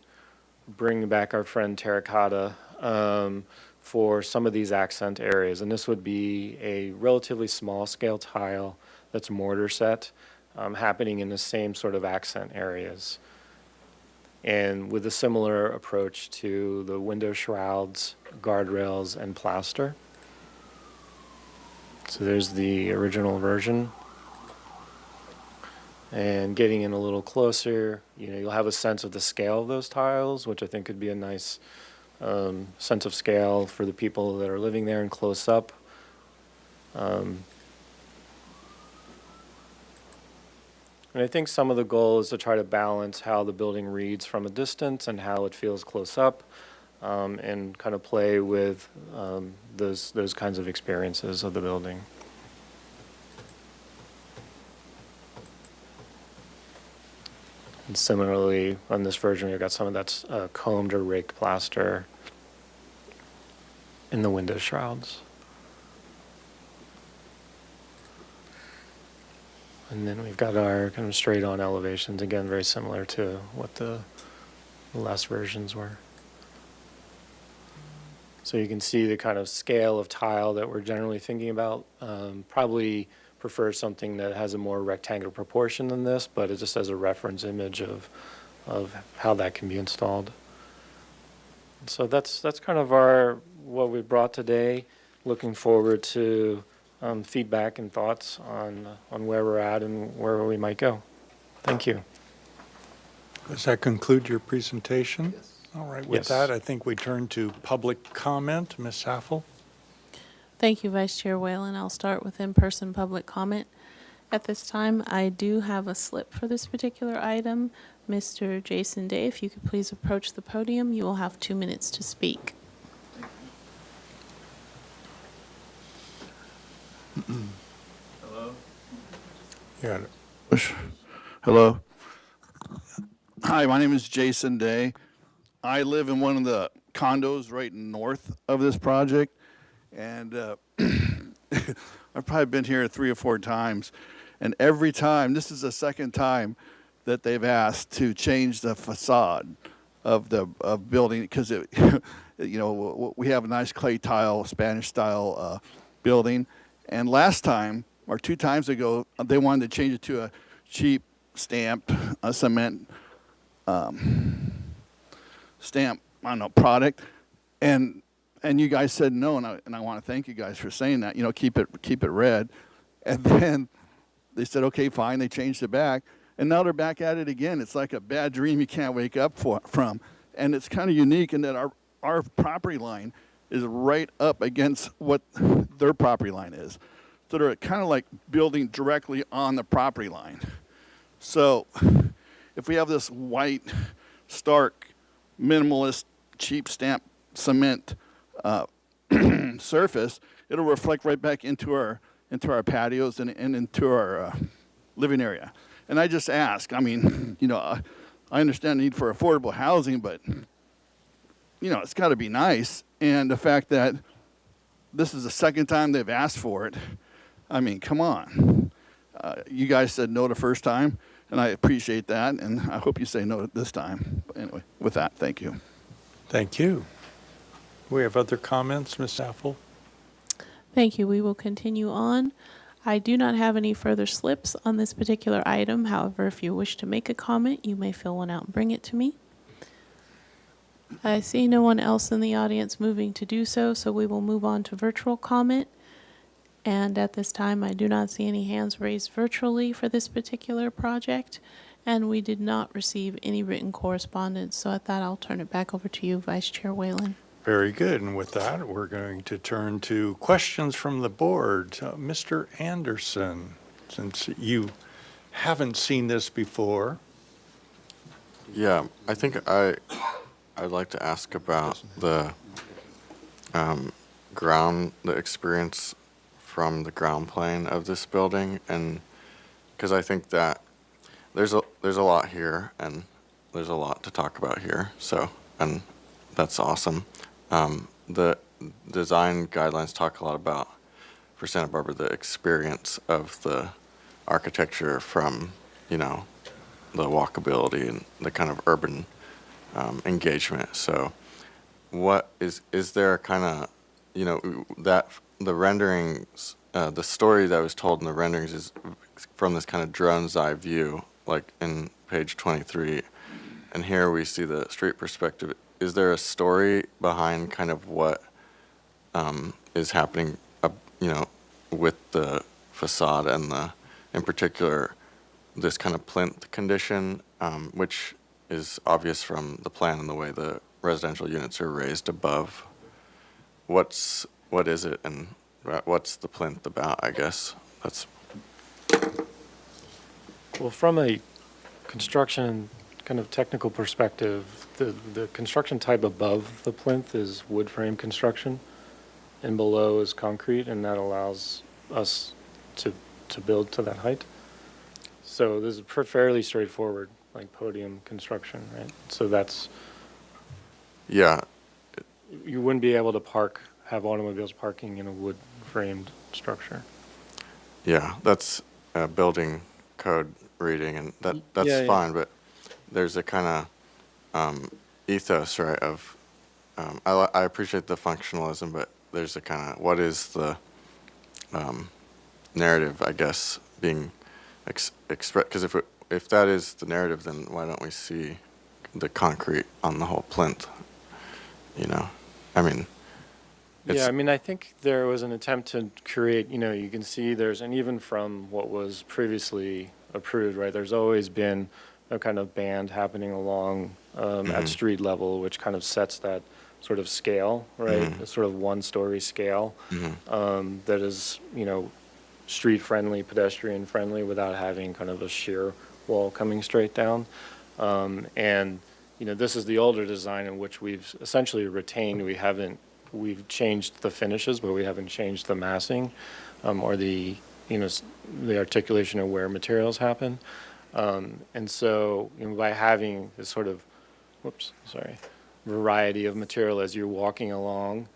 bring back our friend terracotta for some of these accent areas. And this would be a relatively small scale tile that's mortar set, happening in the same sort of accent areas. And with a similar approach to the window shrouds, guardrails, and plaster. So there's the original version. And getting in a little closer, you'll have a sense of the scale of those tiles, which I think could be a nice sense of scale for the people that are living there and close up. And I think some of the goal is to try to balance how the building reads from a distance and how it feels close up, and kind of play with those kinds of experiences of the building. And similarly, on this version, we've got some of that's combed or raked plaster in the window shrouds. And then we've got our kind of straight-on elevations, again, very similar to what the last versions were. So you can see the kind of scale of tile that we're generally thinking about. Probably prefer something that has a more rectangular proportion than this, but it's just as a reference image of how that can be installed. So that's kind of what we brought today. Looking forward to feedback and thoughts on where we're at and where we might go. Thank you. Does that conclude your presentation? Yes. All right, with Yes. that, I think we turn to public comment. Ms. Saffel? Thank you, Vice Chair Whalen. I'll start with in-person public comment. At this time, I do have a slip for this particular item. Mr. Jason Day, if you could please approach the podium, you will have 2 minutes to speak. Yeah. Hello. Hi, my name is Jason Day. I live in one of the condos right north of this project, and I've probably been here 3 or 4 times, and every time, this is the second time that they've asked to change the facade of the building, because we have a nice clay tile, Spanish style building, and last time, or 2 times ago, they wanted to change it to a cheap stamped cement stamp, I don't know, product, and you guys said no, and I want to thank you guys for saying that. Keep it red, and then they said okay, fine. They changed it back, and now they're back at it again. It's like a bad dream you can't wake up from, and it's kind of unique in that our property line is right up against what their property line is, so they're kind of like building directly on the property line. So if we have this white, stark, minimalist, cheap stamp cement surface, it'll reflect right back into our patios and into our living area. And I just ask, I mean, I understand the need for affordable housing, but it's got to be nice. And the fact that this is the second time they've asked for it, I mean, come on. You guys said no the first time, and I appreciate that, and I hope you say no this time. But anyway, with that, thank you. Thank you. We have other comments, Ms. Saffel? Thank you. We will continue on. I do not have any further slips on this particular item. However, if you wish to make a comment, you may fill one out and bring it to me. I see no one else in the audience moving to do so, so we will move on to virtual comment. And at this time, I do not see any hands raised virtually for this particular project, and we did not receive any written correspondence. So at that, I'll turn it back over to you, Vice Chair Whalen. Very good. And with that, we're going to turn to questions from the board. Mr. Anderson, since you haven't seen this before. Yeah, I think I'd like to ask about the the experience from the ground plane of this building, and because I think that there's a lot here, and there's a lot to talk about here. So, and that's awesome. The design guidelines talk a lot about, for Santa Barbara, the experience of the architecture from, the walkability and the kind of urban engagement. So what is there kind of, that the renderings, the story that was told in the renderings is from this kind of drone's eye view, like in page 23. And here we see the street perspective. Is there a story behind kind of what is happening, with the facade and in particular, this kind of plinth condition, which is obvious from the plan and the way the residential units are raised above? What is it, and what's the plinth about, I guess? Well, from a construction kind of technical perspective, the construction type above the plinth is wood frame construction, and below is concrete, and that allows us to build to that height. So this is fairly straightforward, like podium construction, right? So that's, Yeah. you wouldn't be able to have automobiles parking in a wood framed structure. Yeah, that's a building code reading, and that's Yeah, yeah. fine, but there's a kind of ethos, right, of I appreciate the functionalism, but there's a kind of, what is the narrative, I guess, being expressed? Because if that is the narrative, then why don't we see the concrete on the whole plinth? You know, I mean, Yeah, I mean, I think there was an attempt to create, you can see and even from what was previously approved, right, there's always been a kind of band happening along at street level, which kind of sets that sort of scale, right, a sort of one-story scale that is, street-friendly, pedestrian-friendly without having kind of a sheer wall coming straight down. And, this is the older design in which we've essentially retained, we've changed the finishes, but we haven't changed the massing or the articulation of where materials happen. And so by having this sort of, variety of material as you're walking along,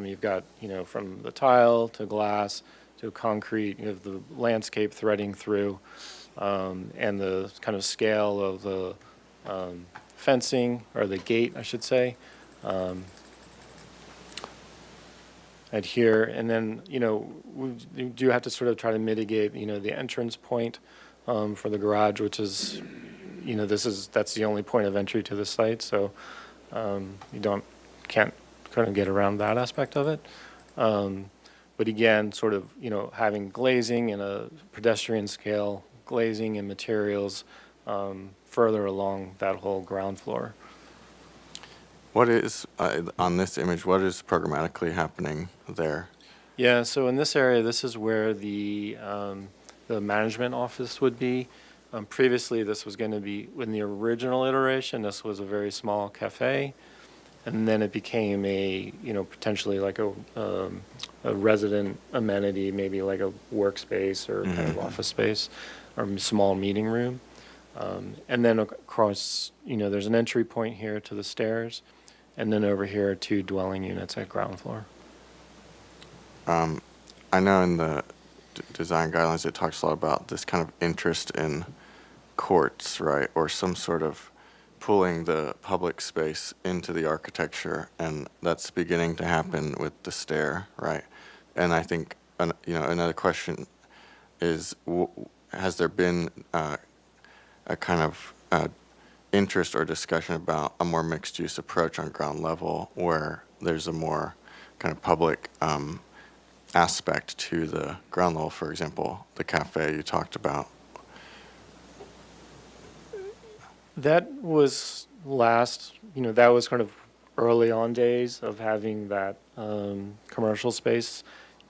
you've got, from the tile to glass to concrete, you have the landscape threading through, and the kind of scale of the fencing, or the gate, I should say, adhere. And then, we do have to sort of try to mitigate, the entrance point for the garage, which is, that's the only point of entry to the site. So you can't kind of get around that aspect of it. But again, sort of, having glazing and a pedestrian scale glazing and materials further along that whole ground floor. what is, on this image, what is programmatically happening there? Yeah, so in this area, this is where the management office would be. Previously, this was going to be, in the original iteration, this was a very small cafe, and then it became a, potentially like a resident amenity, maybe like a workspace or kind of office space or small meeting room. And then across, there's an entry point here to the stairs, and then over here are 2 dwelling units at ground floor. I know in the design guidelines it talks a lot about this kind of interest in courts, right, or some sort of pulling the public space into the architecture, and that's beginning to happen with the stair, right? And I think another question is, has there been a kind of interest or discussion about a more mixed-use approach on ground level, where there's a more kind of public aspect to the ground level? For example, the cafe you talked about. That was that was kind of early on days of having that commercial space.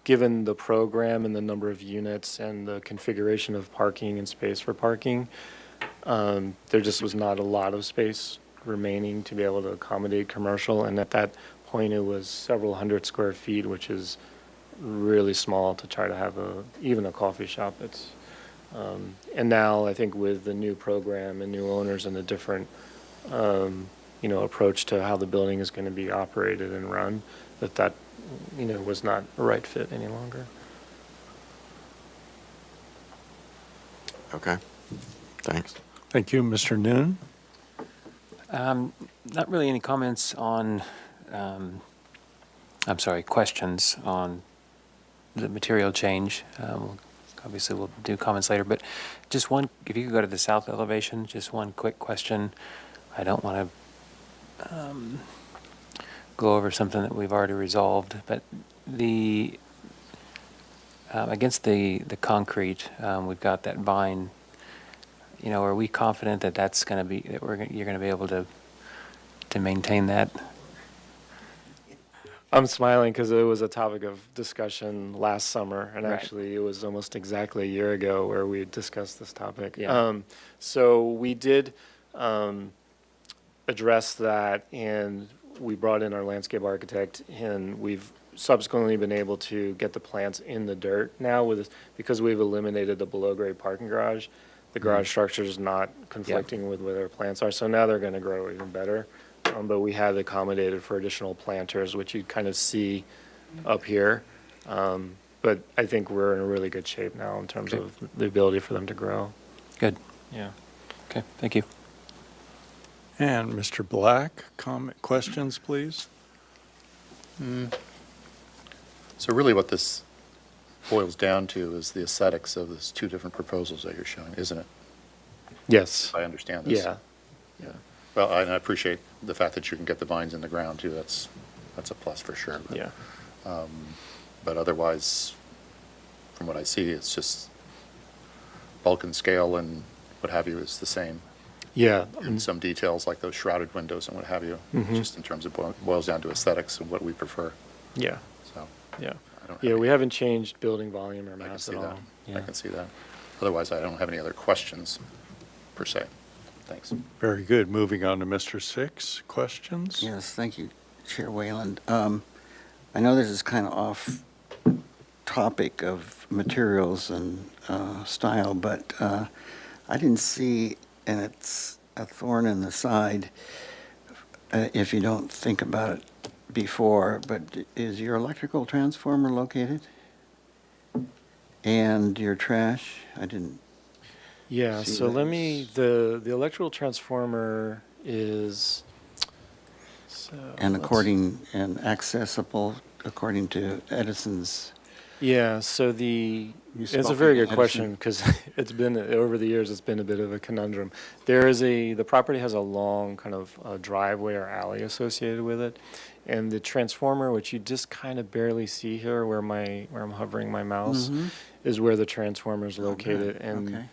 Given the program and the number of units and the configuration of parking and space for parking, there just was not a lot of space remaining to be able to accommodate commercial. And at that point, it was several hundred square feet, which is really small to try to have even a coffee shop. And now I think with the new program and new owners and a different, approach to how the building is going to be operated and run, that was not a right fit any longer. Okay, thanks. Thank you, Mr. Noon. Not really any comments on, questions on the material change. Obviously, we'll do comments later, but just one, if you could go to the south elevation, just one quick question. I don't want to go over something that we've already resolved, but against the concrete, we've got that vine. Are we confident that that's going to be, you're going to be able to maintain that? I'm smiling because it was a topic of discussion last summer, and Right. actually it was almost exactly a year ago where we discussed this topic. Yeah. So we did address that, and we brought in our landscape architect, and we've subsequently been able to get the plants in the dirt now because we've eliminated the below-grade parking garage. The garage structure is not conflicting with where our plants are, so now they're going to grow even better. But we have accommodated for additional planters, which you kind of see up here. But I think we're in a really good shape now in terms of the ability for them to grow. Good. Yeah. Okay, thank you. And Mr. Black, questions, please? So really what this boils down to is the aesthetics of those two different proposals that you're showing, isn't it? Yes. If I understand this. Yeah. Yeah. Well, and I appreciate the fact that you can get the vines in the ground too. That's a plus for sure. But, Yeah. But otherwise, from what I see, it's just bulk and scale and what have you is the same. Yeah. And some details like those shrouded windows and what have you, Mhm. just in terms of boils down to aesthetics and what we prefer. Yeah. So, Yeah. I don't have Yeah, any- we haven't changed building volume or I can mass see at that. all. I Yeah. can see that. Otherwise, I don't have any other questions per se. Thanks. Very good. Moving on to Mr. Six, questions? Yes, thank you, Chair Wayland. I know this is kind of off topic of materials and style, but I didn't see, and it's a thorn in the side if you don't think about it before, but is your electrical transformer located? And your trash? I didn't. Yeah, See so let those? me, the electrical transformer is, so. And let's- according, and accessible according to Edison's. Yeah, so it's a spoke very to good Edison. question because it's been, over the years, it's been a bit of a conundrum. The property has a long kind of driveway or alley associated with it. And the transformer, which you just kind of barely see here where I'm hovering my mouse, Mhm. is where the transformer is Oh, good. located. And Okay.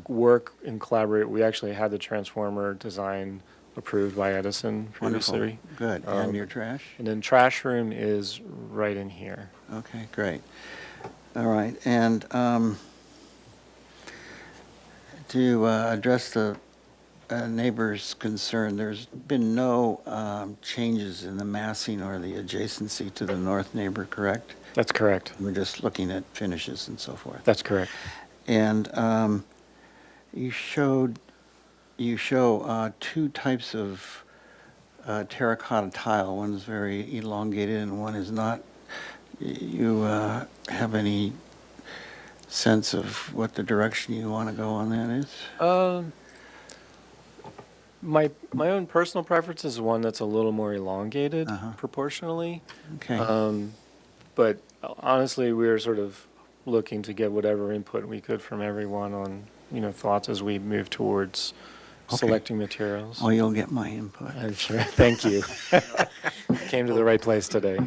work and collaborate, we actually had the transformer design approved by Edison Wonderful. previously. Good. And your trash? And then trash room is right in here. Okay, great. All right, and to address the neighbor's concern, there's been no changes in the massing or the adjacency to the north neighbor, correct? That's correct. We're just looking at finishes and so forth. That's correct. And you show two types of terracotta tile. One is very elongated and one is not. You have any sense of what the direction you want to go on that is? My own personal preference is one that's a little more elongated Uh-huh. proportionally. Okay. But honestly, we were sort of looking to get whatever input we could from everyone on, thoughts as we move towards Okay. selecting materials. Oh, you'll get my input. I'm sure. Thank you. Came to the right place today.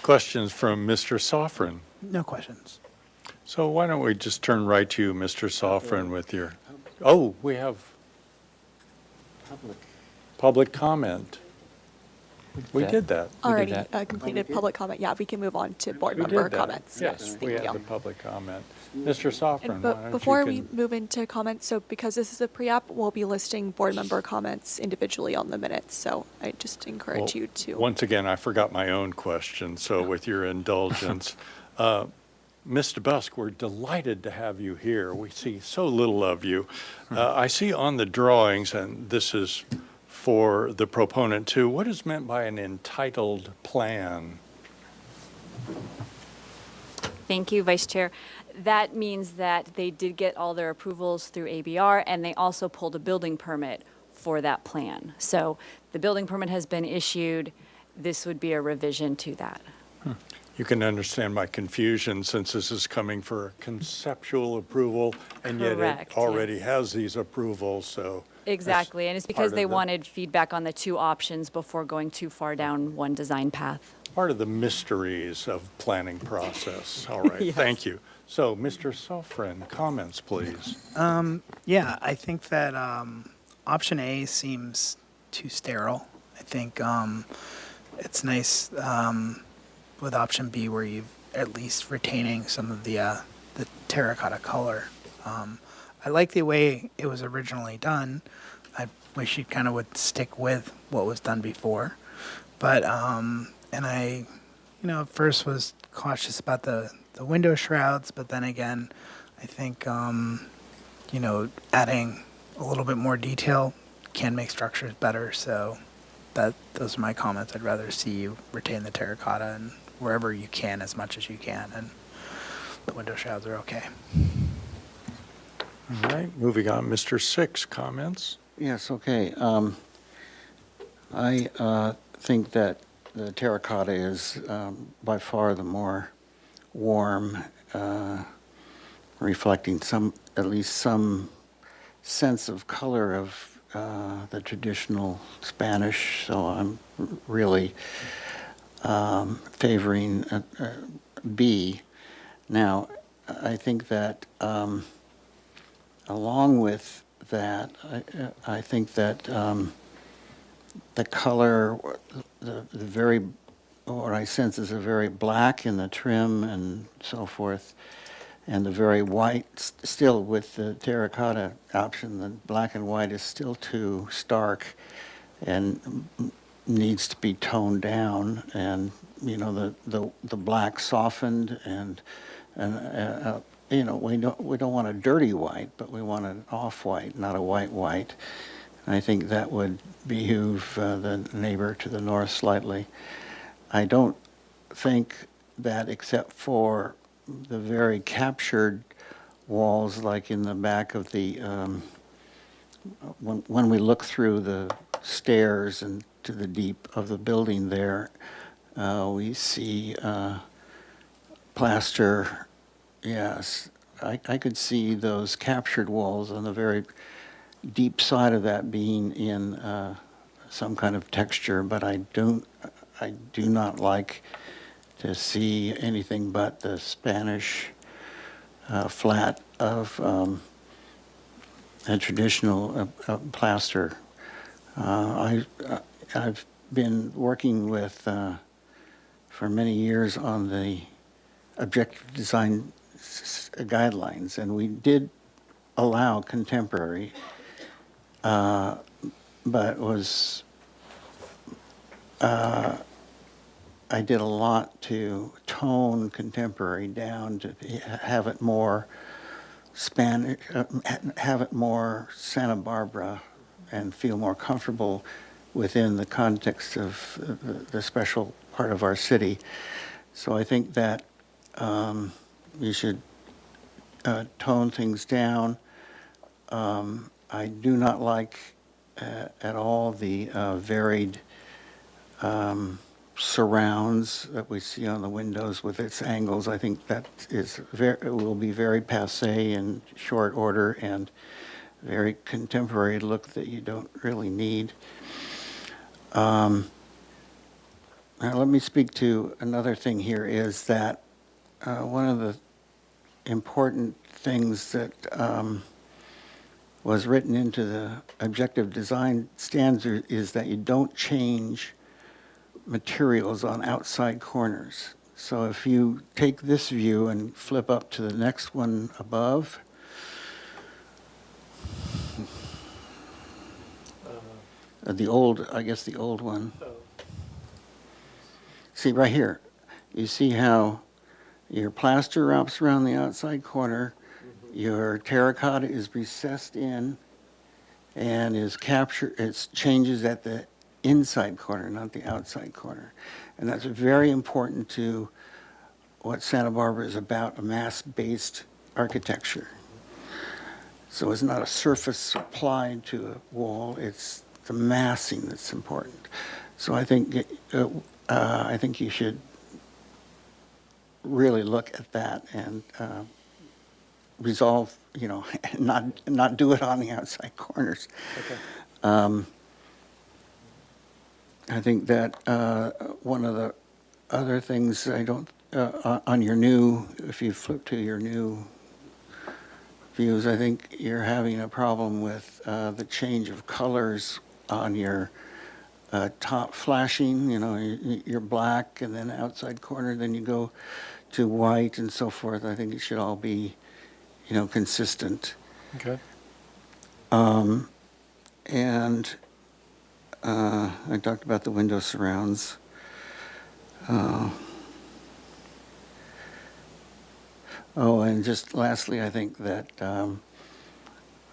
Questions from Mr. Soffren? No questions. So why don't we just turn right to you, Mr. Soffren, with your, oh, we have public comment. We that. did that. Already that. completed public comment. Yeah, we can move on to board We member did that. comments. Yes, we thank had the you. public comment. Mr. Soffren, And why but don't before you we can- move into comments, so because this is a pre-app, we'll be listing board member comments individually on the minutes. So I just encourage Well, you to. Once again, I forgot my own question, so with your indulgence. Mr. Busk, we're delighted to have you here. We see so little of you. I see on the drawings, and this is for the proponent too, what is meant by an entitled plan? Thank you, Vice Chair. That means that they did get all their approvals through ABR, and they also pulled a building permit for that plan. So the building permit has been issued. This would be a revision to that. You can understand my confusion since this is coming for conceptual approval, and yet Correct, it already yes. has these approvals, so. that's Exactly, and it's part because of they the- wanted feedback on the two options before going too far down one design path. Part of the mysteries of planning process. All right, Yes. thank you. So, Mr. Soffren, comments, please. Yeah, I think that option A seems too sterile. I think it's nice with option B where you've at least retaining some of the terracotta color. I like the way it was originally done. I wish you kind of would stick with what was done before. But, and I, at first was cautious about the window shrouds, but then again, I think, adding a little bit more detail can make structures better. So those are my comments. I'd rather see you retain the terracotta and wherever you can as much as you can. And the window shrouds are okay. All right, moving on, Mr. Six, comments? Yes, okay. I think that the terracotta is by far the more warm, reflecting at least some sense of color of the traditional Spanish. So I'm really favoring B. Now, I think that along with that, I think that the color, the very, what I sense is a very black in the trim and so forth, and the very white, still with the terracotta option, the black and white is still too stark and needs to be toned down, and the black softened, and we don't want a dirty white, but we want an off-white, not a white. I think that would behoove the neighbor to the north slightly. I don't think that, except for the very captured walls, like in the back of the, when we look through the stairs and to the deep of the building there, we see plaster. Yes, I could see those captured walls on the very deep side of that being in some kind of texture, but I do not like to see anything but the Spanish flat of a traditional plaster. I've been working with for many years on the objective design guidelines, and we did allow contemporary, but was I did a lot to tone contemporary down to have it more Spanish, have it more Santa Barbara, and feel more comfortable within the context of the special part of our city. So I think that you should tone things down. I do not like at all the varied surrounds that we see on the windows with its angles. I think that will be very passé in short order and very contemporary look that you don't really need. Now let me speak to another thing here, is that one of the important things that was written into the objective design standard is that you don't change materials on outside corners. So if you take this view and flip up to the next one above, the old one. See right here, you see how your plaster wraps around the outside corner, your terracotta is recessed in and is captured, it changes at the inside corner, not the outside corner. And that's very important to what Santa Barbara is about, a mass-based architecture. So it's not a surface applied to a wall, it's the massing that's important. So I think you should really look at that and resolve, not do it on the outside corners. Okay. I think that one of the other things on your new, if you flip to your new views, I think you're having a problem with the change of colors on your top flashing, your black and then outside corner, then you go to white and so forth. I think it should all be, consistent. Okay. And I talked about the window surrounds. And just lastly, I think that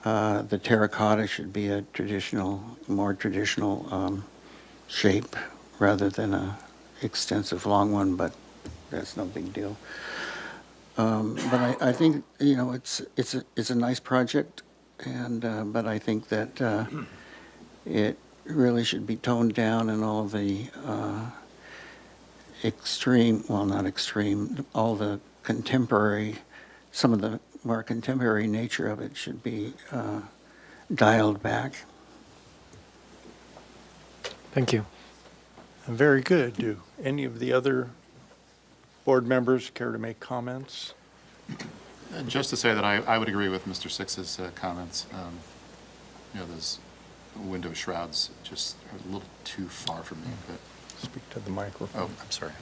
the terracotta should be a more traditional shape rather than a extensive long one, but that's no big deal. But I think it's a nice project, and but I think that it really should be toned down, and all the extreme, well, not extreme, all the contemporary, some of the more contemporary nature of it should be dialed back. Thank you. Very good. Do any of the other board members care to make comments? Just to say that I would agree with Mr. Six's comments. Those window shrouds just are a little too far from me, but. Speak to the microphone. Oh, I'm sorry.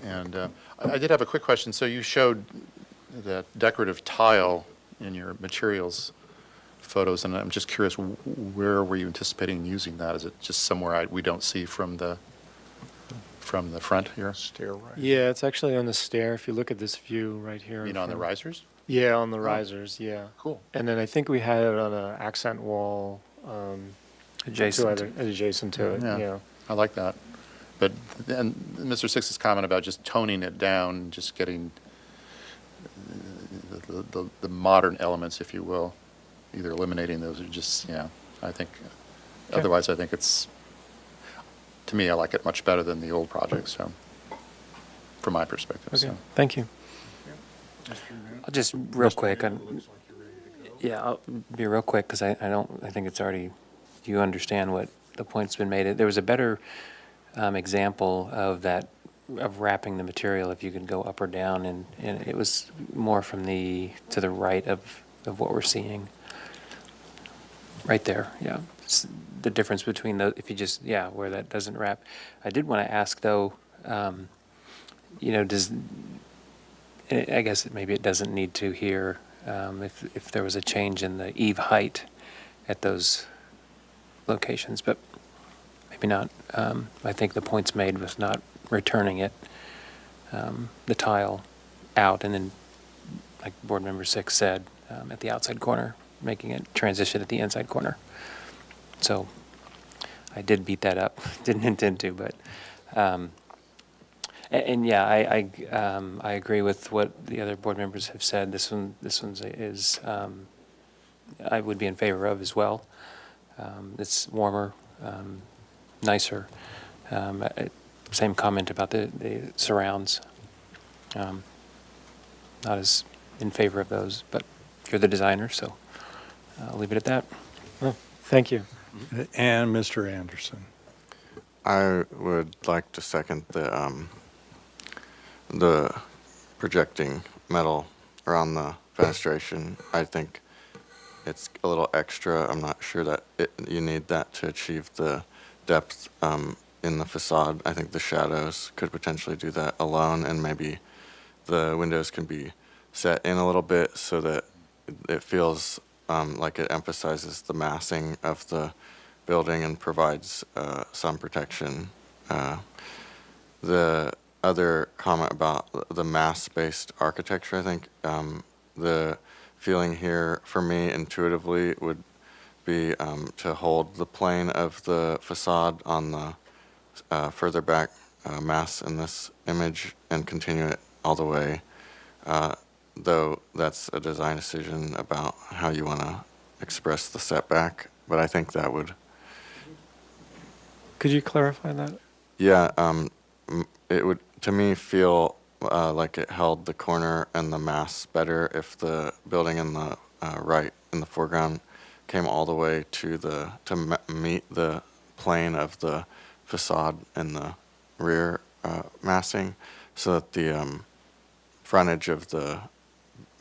And I did have a quick question. So you showed that decorative tile in your materials photos, and I'm just curious, where were you anticipating using that? Is it just somewhere we don't see from the front here? Stair right. Yeah, it's actually on the stair. If you look at this view right here. You mean on the risers? Yeah, on the risers, yeah. Cool. And then I think we had it on an accent wall. Adjacent. Adjacent to it, yeah. I like that. But, and Mr. Six's comment about just toning it down, just getting the modern elements, if you will, either eliminating those or just, I think, otherwise I think it's, to me, I like it much better than the old project, so, from my perspective. Okay, So. thank you. I'll just real quick. I'll be real quick because I think it's already, you understand what the point's been made. There was a better example of that, of wrapping the material if you could go up or down, and it was more from to the right of what we're seeing. Right there, yeah. It's the difference between those, if you just, where that doesn't wrap. I did want to ask though, I guess maybe it doesn't need to here, if there was a change in the eave height at those locations, but maybe not. I think the point's made with not returning it, the tile out, and then, like Board Member 6 said, at the outside corner, making it transition at the inside corner. So I did beat that up, didn't intend to, but, I agree with what the other board members have said. This one is, I would be in favor of as well. It's warmer, nicer. Same comment about the surrounds. Not as in favor of those, but you're the designer, so I'll leave it at that. Oh, thank you. And Mr. Anderson. I would like to second the projecting metal around the fenestration. I think it's a little extra. I'm not sure that you need that to achieve the depth in the facade. I think the shadows could potentially do that alone, and maybe the windows can be set in a little bit so that it feels like it emphasizes the massing of the building and provides some protection. The other comment about the mass-based architecture, I think the feeling here for me intuitively would be to hold the plane of the facade on the further back mass in this image and continue it all the way, though that's a design decision about how you want to express the setback, but I think that would. Could you clarify that? Yeah, it would, to me, feel like it held the corner and the mass better if the building in the right, in the foreground, came all the way to meet the plane of the facade in the rear massing, so that the frontage of the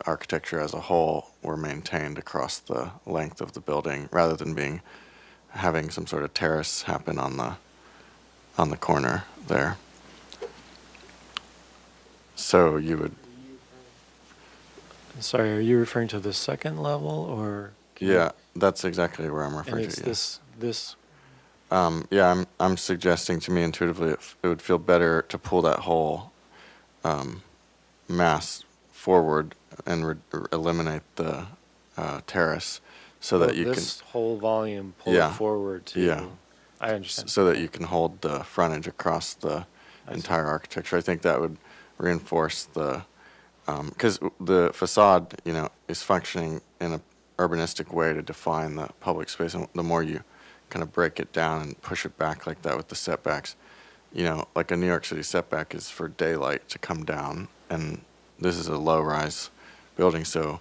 architecture as a whole were maintained across the length of the building, rather than having some sort of terrace happen on the corner there. So you would. Sorry, are you referring to the second level, or? Yeah, that's exactly where I'm And referring it's to. this. Yeah, I'm suggesting, to me intuitively, it would feel better to pull that whole mass forward and eliminate the terrace, so that you This whole volume pull Yeah. it forward to. Yeah. I understand. so that you can hold the frontage across the I see. entire architecture. I think that would reinforce because the facade, is functioning in an urbanistic way to define the public space, and the more you kind of break it down and push it back like that with the setbacks, you know, like a New York City setback is for daylight to come down, and this is a low-rise building, so,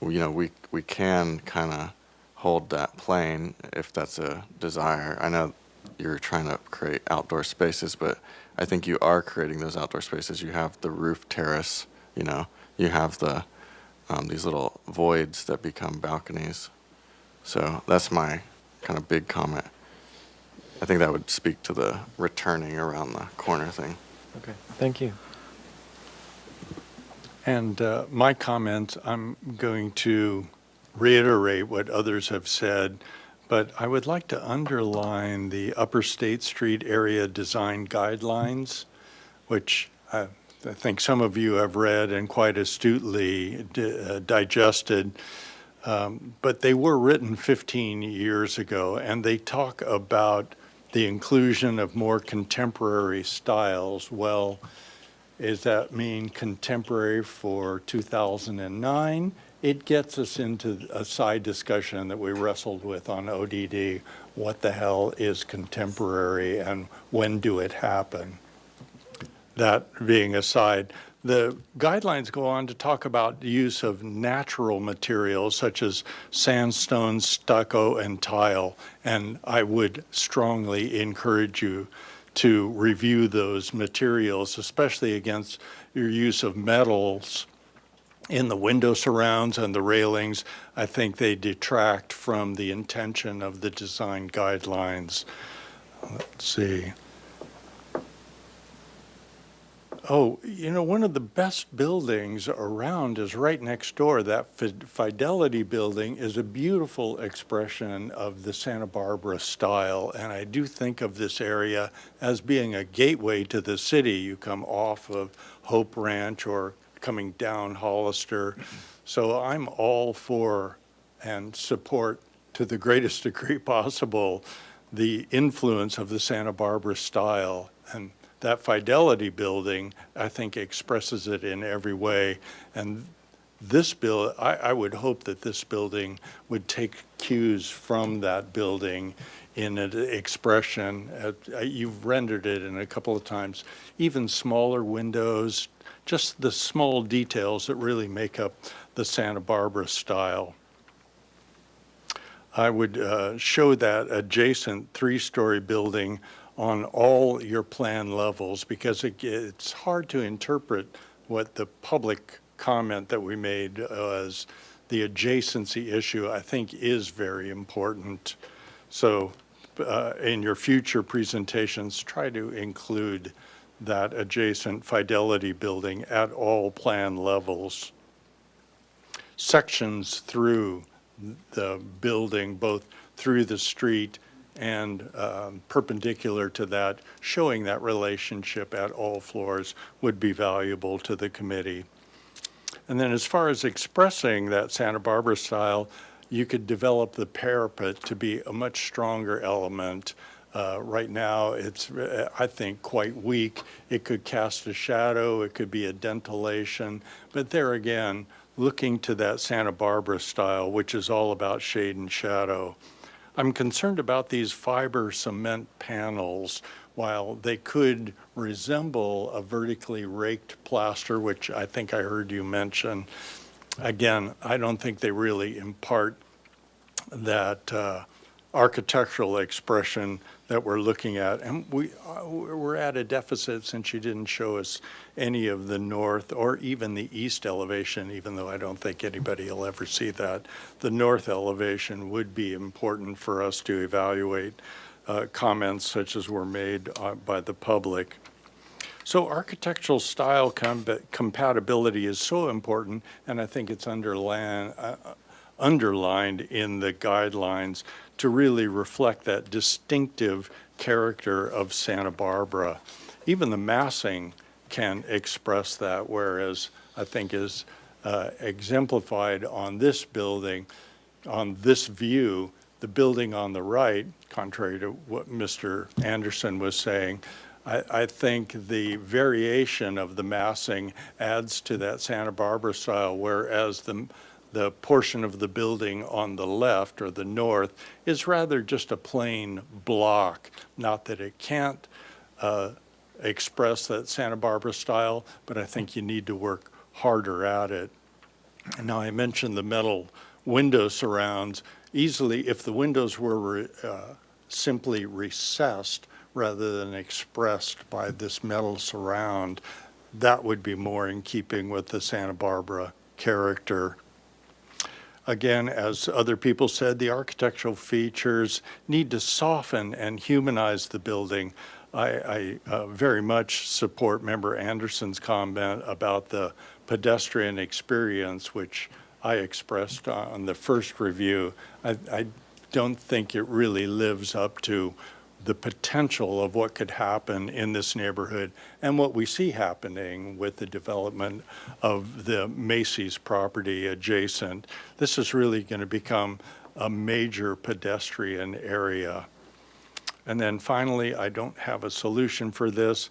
you know, we can kind of hold that plane if that's a desire. I know you're trying to create outdoor spaces, but I think you are creating those outdoor spaces. You have the roof terrace, you know, you have the these little voids that become balconies. So that's my kind of big comment. I think that would speak to the returning around the corner thing. Okay, thank you. And my comment, I'm going to reiterate what others have said, but I would like to underline the Upper State Street area design guidelines, which I think some of you have read and quite astutely digested. But they were written 15 years ago, and they talk about the inclusion of more contemporary styles. Well, does that mean contemporary for 2009? It gets us into a side discussion that we wrestled with on ODD. What the hell is contemporary and when do it happen? That being aside, the guidelines go on to talk about the use of natural materials such as sandstone, stucco, and tile. And I would strongly encourage you to review those materials, especially against your use of metals in the window surrounds and the railings. I think they detract from the intention of the design guidelines. Let's see. Oh, you know, one of the best buildings around is right next door. That Fidelity building is a beautiful expression of the Santa Barbara style. And I do think of this area as being a gateway to the city. You come off of Hope Ranch or coming down Hollister. So I'm all for and support to the greatest degree possible the influence of the Santa Barbara style. And that Fidelity building, I think, expresses it in every way. And this bill, I would hope that this building would take cues from that building in an expression. You've rendered it in a couple of times, even smaller windows, just the small details that really make up the Santa Barbara style. I would show that adjacent three-story building on all your plan levels, because it's hard to interpret what the public comment that we made as the adjacency issue, I think, is very important. So in your future presentations, try to include that adjacent Fidelity building at all plan levels. Sections through the building, both through the street and perpendicular to that, showing that relationship at all floors would be valuable to the committee. And then as far as expressing that Santa Barbara style, you could develop the parapet to be a much stronger element. Right now, it's, I think, quite weak. It could cast a shadow, it could be a dentillation, but there again, looking to that Santa Barbara style, which is all about shade and shadow. I'm concerned about these fiber cement panels. While they could resemble a vertically raked plaster, which I think I heard you mention, again, I don't think they really impart that architectural expression that we're looking at. And we're at a deficit since you didn't show us any of the north or even the east elevation, even though I don't think anybody will ever see that. The north elevation would be important for us to evaluate comments such as were made by the public. So architectural style compatibility is so important, and I think it's underlined in the guidelines to really reflect that distinctive character of Santa Barbara. Even the massing can express that, whereas I think is exemplified on this building, on this view, the building on the right, contrary to what Mr. Anderson was saying, I think the variation of the massing adds to that Santa Barbara style, whereas the portion of the building on the left or the north is rather just a plain block. Not that it can't express that Santa Barbara style, but I think you need to work harder at it. And now I mentioned the metal window surrounds. Easily, if the windows were simply recessed rather than expressed by this metal surround, that would be more in keeping with the Santa Barbara character. Again, as other people said, the architectural features need to soften and humanize the building. I very much support Member Anderson's comment about the pedestrian experience, which I expressed on the first review. I don't think it really lives up to the potential of what could happen in this neighborhood and what we see happening with the development of the Macy's property adjacent. This is really going to become a major pedestrian area. And then finally, I don't have a solution for this,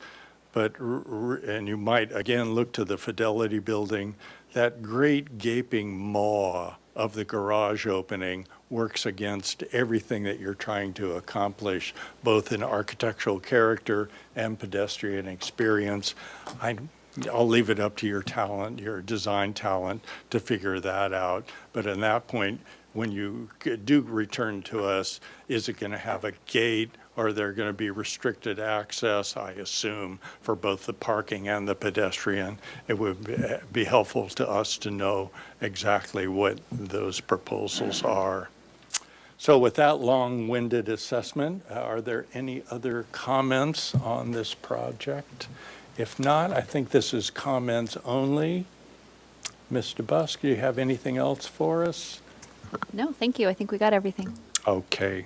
but, and you might again look to the Fidelity building, that great gaping maw of the garage opening works against everything that you're trying to accomplish, both in architectural character and pedestrian experience. I'll leave it up to your talent, your design talent, to figure that out. But at that point, when you do return to us, is it going to have a gate? Or are there going to be restricted access, I assume, for both the parking and the pedestrian? It would be helpful to us to know exactly what those proposals are. So with that long-winded assessment, are there any other comments on this project? If not, I think this is comments only. Mr. Busk, do you have anything else for us? No, thank you. I think we got everything. Okay.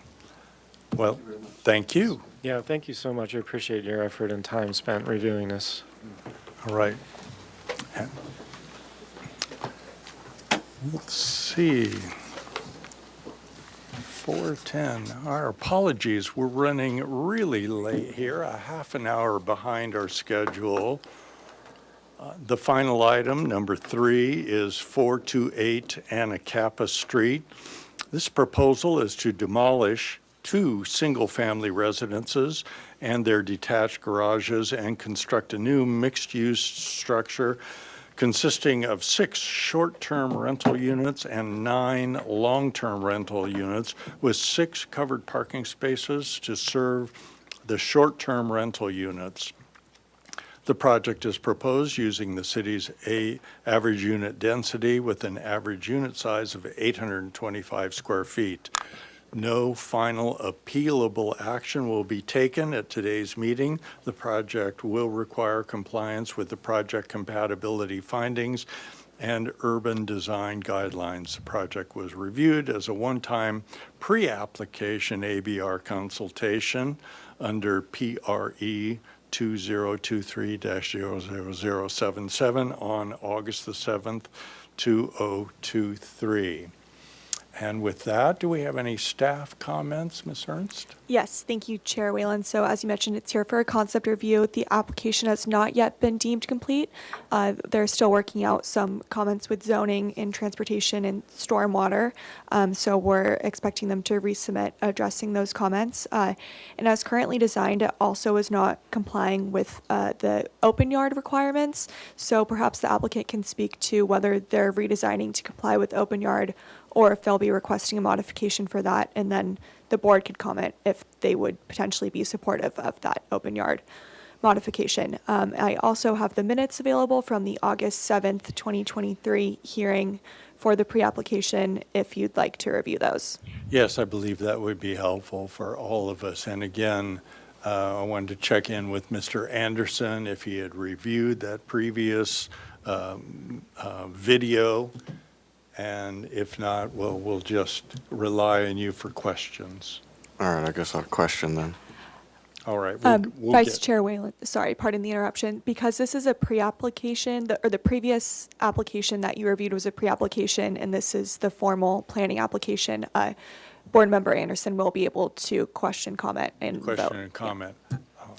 Well, thank you. Yeah, thank you so much. I appreciate your effort and time spent reviewing this. All right. Let's see. 4:10. Our apologies. We're running really late here, a half an hour behind our schedule. The final item, number 3, is 428 Anacapa Street. This proposal is to demolish 2 single-family residences and their detached garages and construct a new mixed-use structure consisting of 6 short-term rental units and 9 long-term rental units with 6 covered parking spaces to serve the short-term rental units. The project is proposed using the city's average unit density with an average unit size of 825 square feet. No final appealable action will be taken at today's meeting. The project will require compliance with the project compatibility findings and urban design guidelines. The project was reviewed as a one-time pre-application ABR consultation under PRE 2023-00077 on August the 7th, 2023. And with that, do we have any staff comments, Ms. Ernst? Yes, thank you, Chair Whalen. So as you mentioned, it's here for a concept review. The application has not yet been deemed complete. They're still working out some comments with zoning and transportation and stormwater. So we're expecting them to resubmit addressing those comments. And as currently designed, it also is not complying with the open yard requirements. So perhaps the applicant can speak to whether they're redesigning to comply with open yard or if they'll be requesting a modification for that, and then the board could comment if they would potentially be supportive of that open yard modification. I also have the minutes available from the August 7th, 2023 hearing for the pre-application if you'd like to review those. Yes, I believe that would be helpful for all of us. And again, I wanted to check in with Mr. Anderson if he had reviewed that previous video. And if not, well, we'll just rely on you for questions. All right, I guess I'll question then. All right. Vice Chair Whalen, sorry, pardon the interruption. Because this is a pre-application, or the previous application that you reviewed was a pre-application, and this is the formal planning application, Board Member Anderson will be able to question, comment, and vote. Question and comment.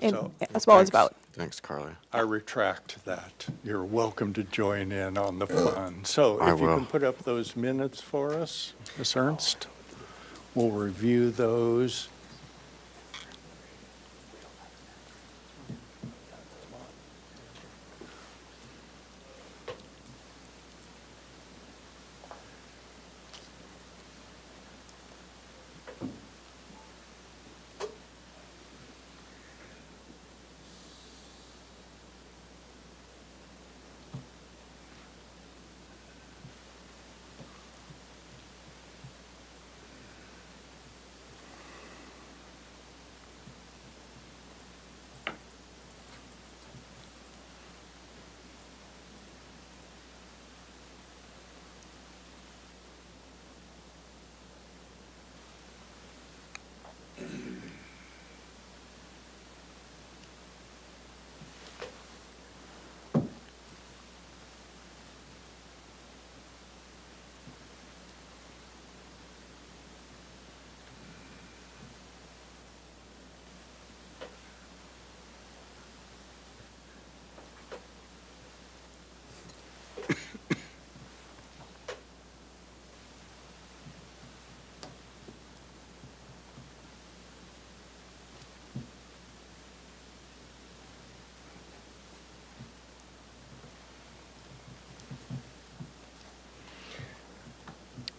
And, as well as vote. Thanks, Carly. I retract that. You're welcome to join in on the fun. So I if you will. can put up those minutes for us, Ms. Ernst, we'll review those.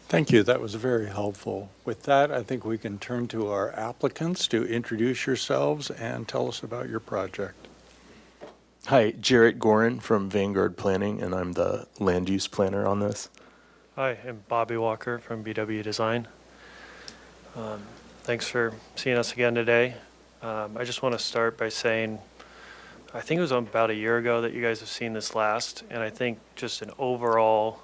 Thank you. That was very helpful. With that, I think we can turn to our applicants to introduce yourselves and tell us about your project. Hi, Jarrett Gorin from Vanguard Planning, and I'm the land use planner on this. Hi, I'm Bobby Walker from BW Design. Thanks for seeing us again today. I just want to start by saying, I think it was about a year ago that you guys have seen this last, and I think just an overall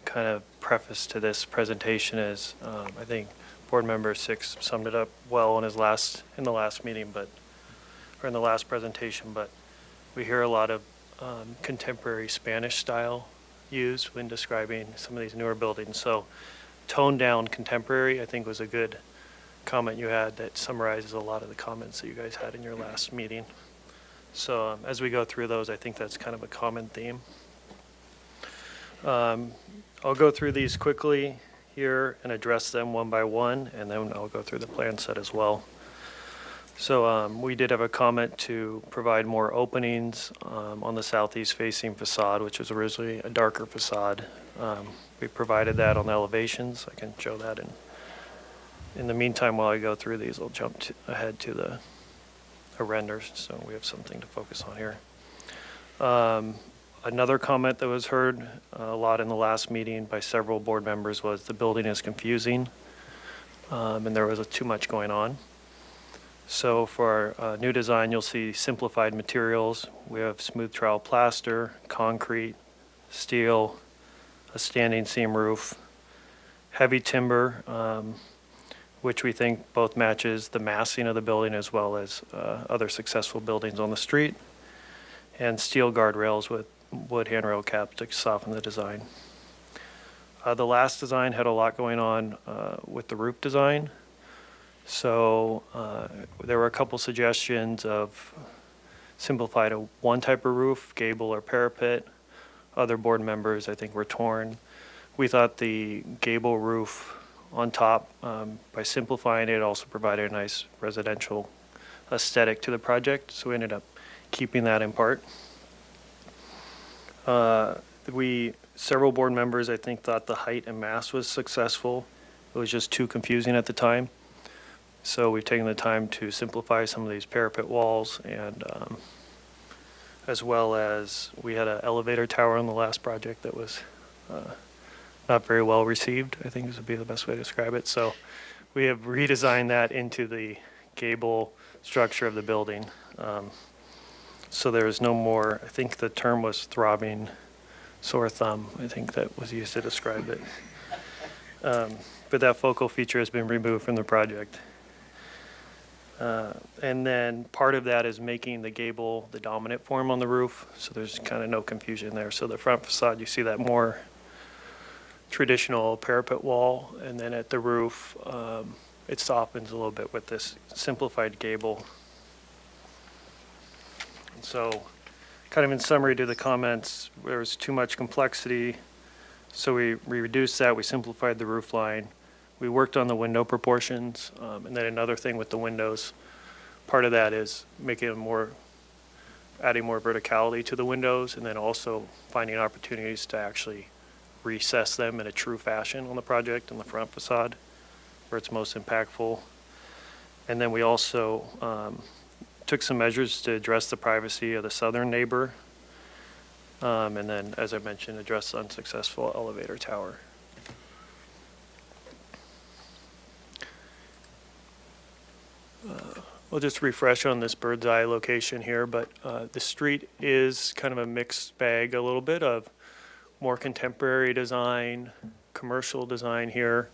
kind of preface to this presentation is, I think Board Member 6 summed it up well in the last meeting, or in the last presentation, but we hear a lot of contemporary Spanish style used when describing some of these newer buildings. So toned down contemporary, I think, was a good comment you had that summarizes a lot of the comments that you guys had in your last meeting. So as we go through those, I think that's kind of a common theme. I'll go through these quickly here and address them one by one, and then I'll go through the plan set as well. So we did have a comment to provide more openings on the southeast facing facade, which was originally a darker facade. We provided that on the elevations. I can show that in the meantime. While I go through these, I'll jump ahead to the renders, so we have something to focus on here. Another comment that was heard a lot in the last meeting by several board members was the building is confusing, and there was too much going on. So for our new design, you'll see simplified materials. We have smooth trowel plaster, concrete, steel, a standing seam roof, heavy timber, which we think both matches the massing of the building as well as other successful buildings on the street, and steel guardrails with wood handrail caps to soften the design. The last design had a lot going on with the roof design. So there were a couple suggestions of simplified to one type of roof, gable or parapet. Other board members, I think, were torn. We thought the gable roof on top, by simplifying it, also provided a nice residential aesthetic to the project. So we ended up keeping that in part. Several board members, I think, thought the height and mass was successful. It was just too confusing at the time. So we've taken the time to simplify some of these parapet walls, and as well as we had an elevator tower on the last project that was not very well received, I think this would be the best way to describe it. So we have redesigned that into the gable structure of the building. So there's no more, I think the term was throbbing sore thumb, I think that was used to describe it. But that focal feature has been removed from the project. And then part of that is making the gable the dominant form on the roof, so there's kind of no confusion there. So the front facade, you see that more traditional parapet wall, and then at the roof, it softens a little bit with this simplified gable. And so kind of in summary to the comments, there was too much complexity, so we reduced that, we simplified the roof line. We worked on the window proportions, and then another thing with the windows, part of that is making it adding more verticality to the windows, and then also finding opportunities to actually recess them in a true fashion on the project in the front facade where it's most impactful. And then we also took some measures to address the privacy of the southern neighbor, and then, as I mentioned, address the unsuccessful elevator tower. We'll just refresh on this bird's eye location here, but the street is kind of a mixed bag, a little bit of more contemporary design, commercial design here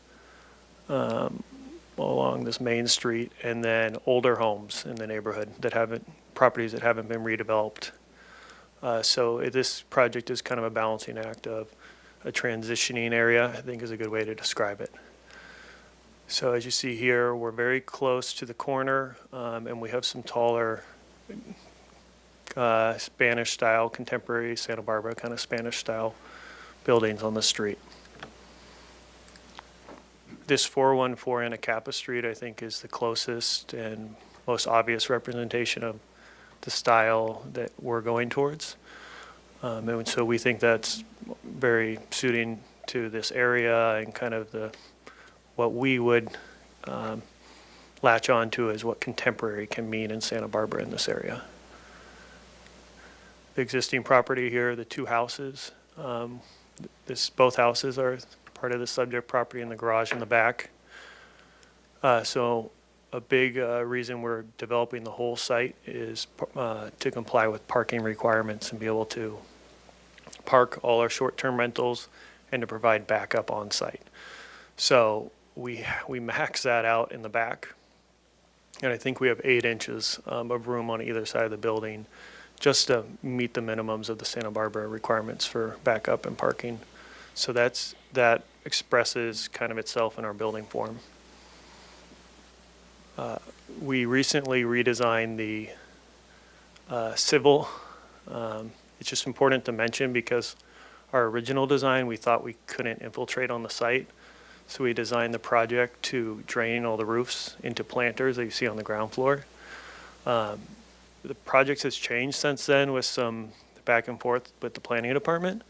along this main street, and then older homes in the neighborhood properties that haven't been redeveloped. So this project is kind of a balancing act of a transitioning area, I think is a good way to describe it. So as you see here, we're very close to the corner, and we have some taller Spanish-style, contemporary Santa Barbara kind of Spanish-style buildings on the street. This 414 Anacapa Street, I think, is the closest and most obvious representation of the style that we're going towards. And so we think that's very suiting to this area and kind of what we would latch on to as what contemporary can mean in Santa Barbara in this area. The existing property here, the two houses, both houses are part of the subject property in the garage in the back. So a big reason we're developing the whole site is to comply with parking requirements and be able to park all our short-term rentals and to provide backup on site. So we max that out in the back. And I think we have 8 inches of room on either side of the building just to meet the minimums of the Santa Barbara requirements for backup and parking. So that expresses kind of itself in our building form. We recently redesigned the civil. It's just important to mention because our original design, we thought we couldn't infiltrate on the site. So we designed the project to drain all the roofs into planters that you see on the ground floor. The project has changed since then with some back and forth with the planning department.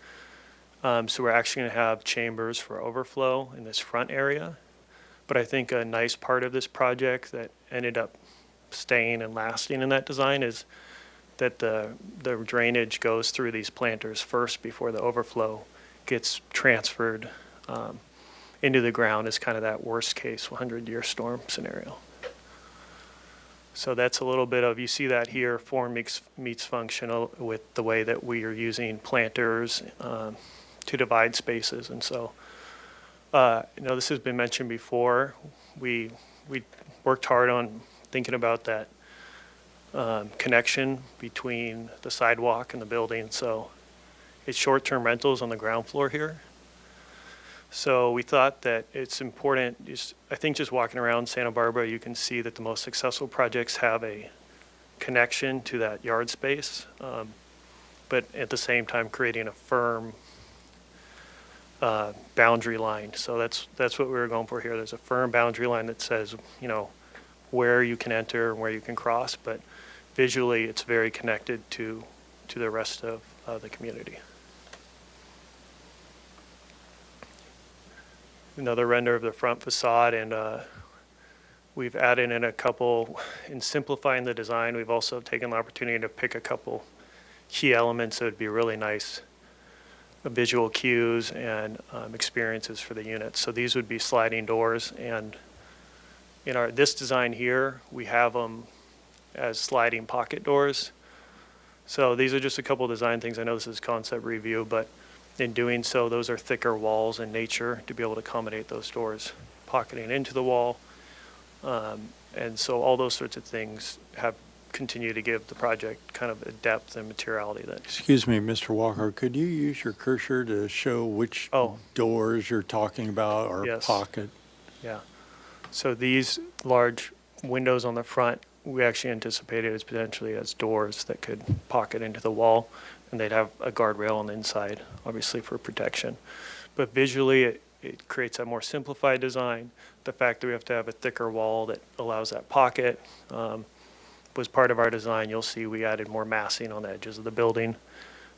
So we're actually going to have chambers for overflow in this front area. But I think a nice part of this project that ended up staying and lasting in that design is that the drainage goes through these planters first before the overflow gets transferred into the ground as kind of that worst case 100-year storm scenario. So that's a little bit of, you see that here, form meets functional with the way that we are using planters to divide spaces. And so, this has been mentioned before. We worked hard on thinking about that connection between the sidewalk and the building. So it's short-term rentals on the ground floor here. So we thought that it's important, I think just walking around Santa Barbara, you can see that the most successful projects have a connection to that yard space, but at the same time creating a firm boundary line. So that's what we were going for here. There's a firm boundary line that says, where you can enter and where you can cross, but visually it's very connected to the rest of the community. Another render of the front facade, and we've added in a couple, in simplifying the design, we've also taken the opportunity to pick a couple key elements that would be really nice visual cues and experiences for the units. So these would be sliding doors, and in this design here, we have them as sliding pocket doors. So these are just a couple design things. I know this is concept review, but in doing so, those are thicker walls in nature to be able to accommodate those doors pocketing into the wall. And so all those sorts of things have continued to give the project kind of a depth and materiality that. Excuse me, Mr. Walker, could you use your cursor to show which doors you're talking about or Yes. pocket? Yeah. So these large windows on the front, we actually anticipated as potentially as doors that could pocket into the wall, and they'd have a guardrail on the inside, obviously for protection. But visually, it creates a more simplified design. The fact that we have to have a thicker wall that allows that pocket was part of our design. You'll see we added more massing on the edges of the building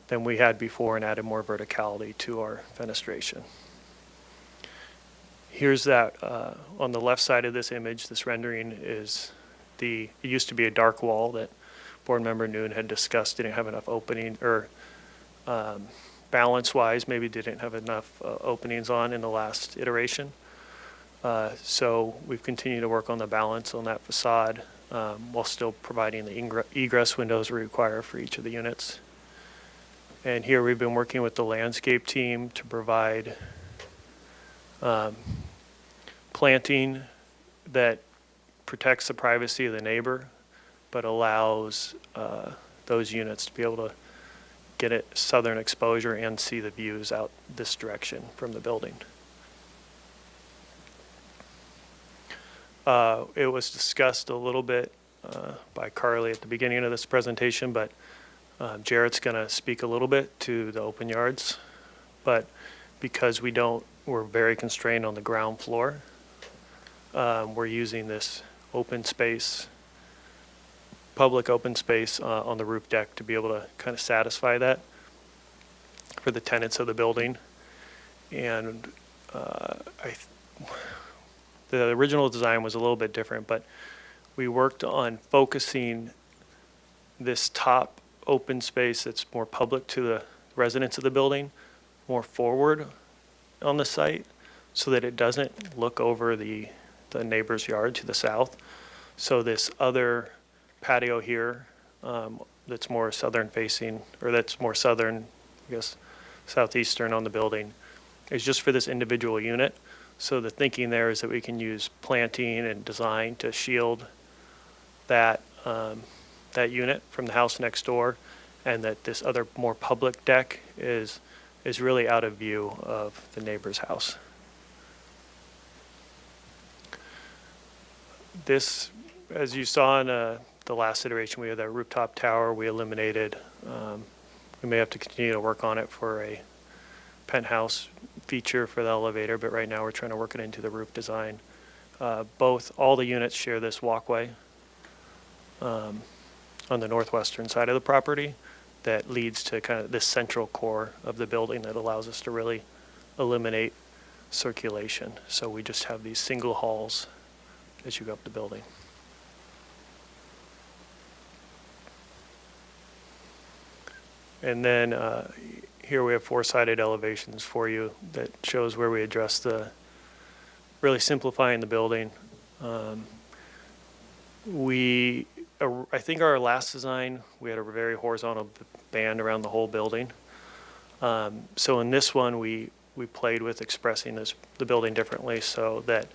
than we had before and added more verticality to our fenestration. Here's that, on the left side of this image, this rendering is it used to be a dark wall that Board Member Noon had discussed didn't have enough opening, or balance-wise, maybe didn't have enough openings on in the last iteration. So we've continued to work on the balance on that facade while still providing the egress windows we require for each of the units. And here we've been working with the landscape team to provide planting that protects the privacy of the neighbor, but allows those units to be able to get it southern exposure and see the views out this direction from the building. It was discussed a little bit by Carly at the beginning of this presentation, but Jarrett's going to speak a little bit to the open yards. But because we're very constrained on the ground floor, we're using this open space, public open space on the roof deck to be able to kind of satisfy that for the tenants of the building. And the original design was a little bit different, but we worked on focusing this top open space that's more public to the residents of the building more forward on the site so that it doesn't look over the neighbor's yard to the south. So this other patio here that's more southern facing, or that's more southern, I guess, southeastern on the building, is just for this individual unit. So the thinking there is that we can use planting and design to shield that that unit from the house next door, and that this other more public deck is really out of view of the neighbor's house. This, as you saw in the last iteration, we had that rooftop tower we eliminated. We may have to continue to work on it for a penthouse feature for the elevator, but right now we're trying to work it into the roof design. All the units share this walkway on the northwestern side of the property that leads to kind of this central core of the building that allows us to really eliminate circulation. So we just have these single halls as you go up the building. And then here we have four-sided elevations for you that shows where we address the, really simplifying the building. I think our last design, we had a very horizontal band around the whole building. So in this one, we played with expressing the building differently so that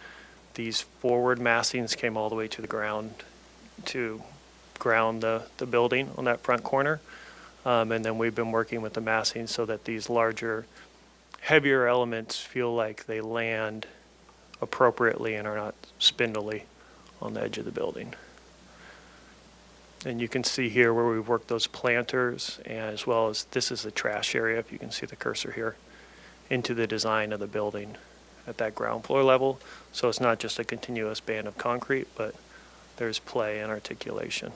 these forward massings came all the way to the ground to ground the building on that front corner. And then we've been working with the massing so that these larger, heavier elements feel like they land appropriately and are not spindly on the edge of the building. And you can see here where we've worked those planters, and as well as this is the trash area, if you can see the cursor here, into the design of the building at that ground floor level. So it's not just a continuous band of concrete, but there's play and articulation.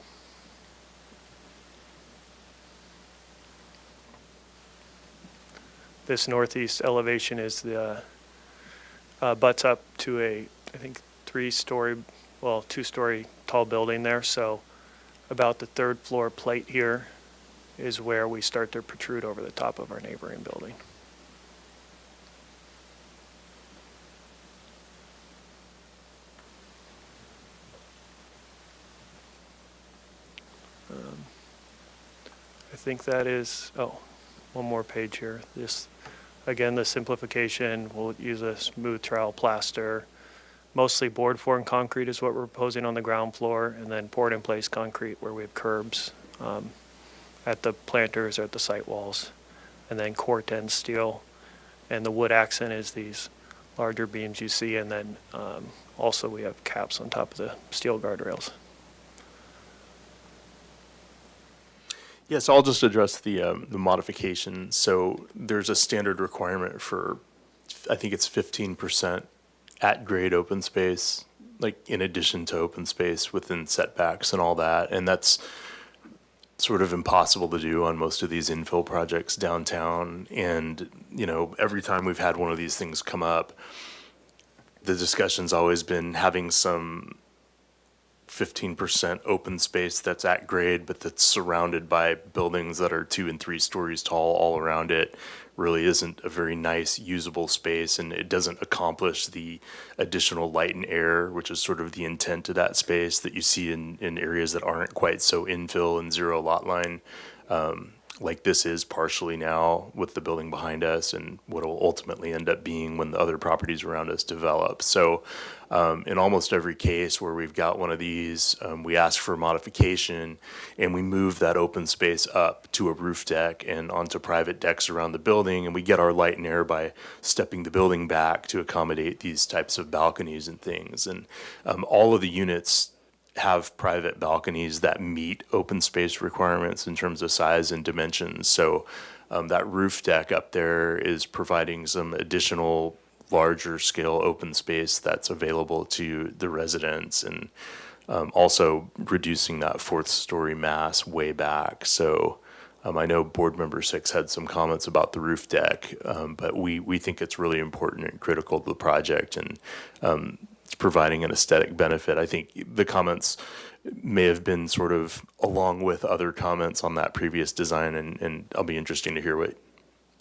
This northeast elevation is the butts up to a, I think, two-story tall building there. So about the third floor plate here is where we start to protrude over the top of our neighboring building. I think that is, one more page here. This, again, the simplification, we'll use a smooth trowel plaster. Mostly board form concrete is what we're proposing on the ground floor, and then poured in place concrete where we have curbs at the planters or at the site walls, and then corten steel. And the wood accent is these larger beams you see, and then also we have caps on top of the steel guardrails. Yes, I'll just address the modification. So there's a standard requirement for, I think it's 15% at-grade open space, like in addition to open space within setbacks and all that. And that's sort of impossible to do on most of these infill projects downtown. And, you know, every time we've had one of these things come up, the discussion's always been having some 15% open space that's at grade, but that's surrounded by buildings that are 2 and 3 stories tall all around it, really isn't a very nice usable space, and it doesn't accomplish the additional light and air, which is sort of the intent of that space that you see in areas that aren't quite so infill and zero lot line, like this is partially now with the building behind us and what will ultimately end up being when the other properties around us develop. So in almost every case where we've got one of these, we ask for modification and we move that open space up to a roof deck and onto private decks around the building, and we get our light and air by stepping the building back to accommodate these types of balconies and things. And all of the units have private balconies that meet open space requirements in terms of size and dimensions. So that roof deck up there is providing some additional larger scale open space that's available to the residents, and also reducing that 4th story mass way back. So I know Board Member 6 had some comments about the roof deck, but we think it's really important and critical to the project, and it's providing an aesthetic benefit. I think the comments may have been sort of along with other comments on that previous design, and I'll be interesting to hear what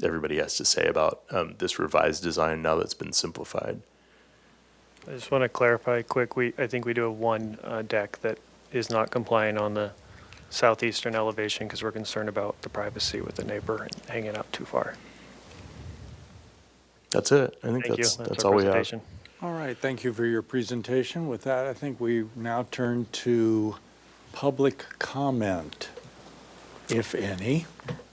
everybody has to say about this revised design now that's been simplified. I just want to clarify quick, I think we do have one deck that is not compliant on the southeastern elevation because we're concerned about the privacy with the neighbor and hanging out too far. That's it. I think Thank you. that's our all we have. presentation. All right, thank you for your presentation. With that, I think we now turn to public comment, if any.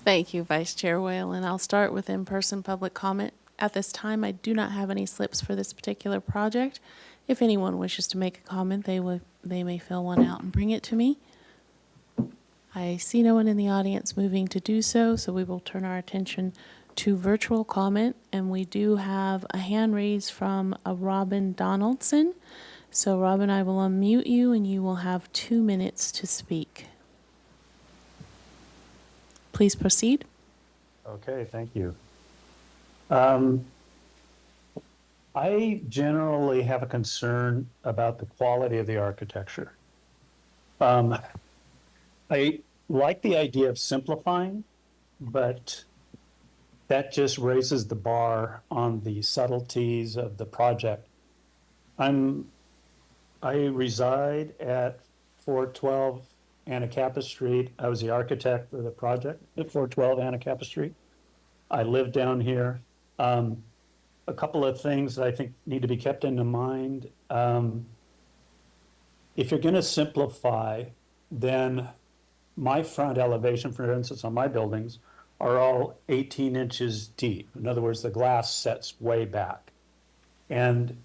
Thank you, Vice Chair Whalen. I'll start with in-person public comment. At this time, I do not have any slips for this particular project. If anyone wishes to make a comment, they may fill one out and bring it to me. I see no one in the audience moving to do so, so we will turn our attention to virtual comment, and we do have a hand raised from a Robin Donaldson. So Robin, I will unmute you and you will have 2 minutes to speak. Please proceed. Okay, thank you. I generally have a concern about the quality of the architecture. I like the idea of simplifying, but that just raises the bar on the subtleties of the project. I reside at 412 Anacapa Street. I was the architect for the project at 412 Anacapa Street. I live down here. A couple of things that I think need to be kept in mind. If you're going to simplify, then my front elevation, for instance, on my buildings, are all 18 inches deep. In other words, the glass sets way back. And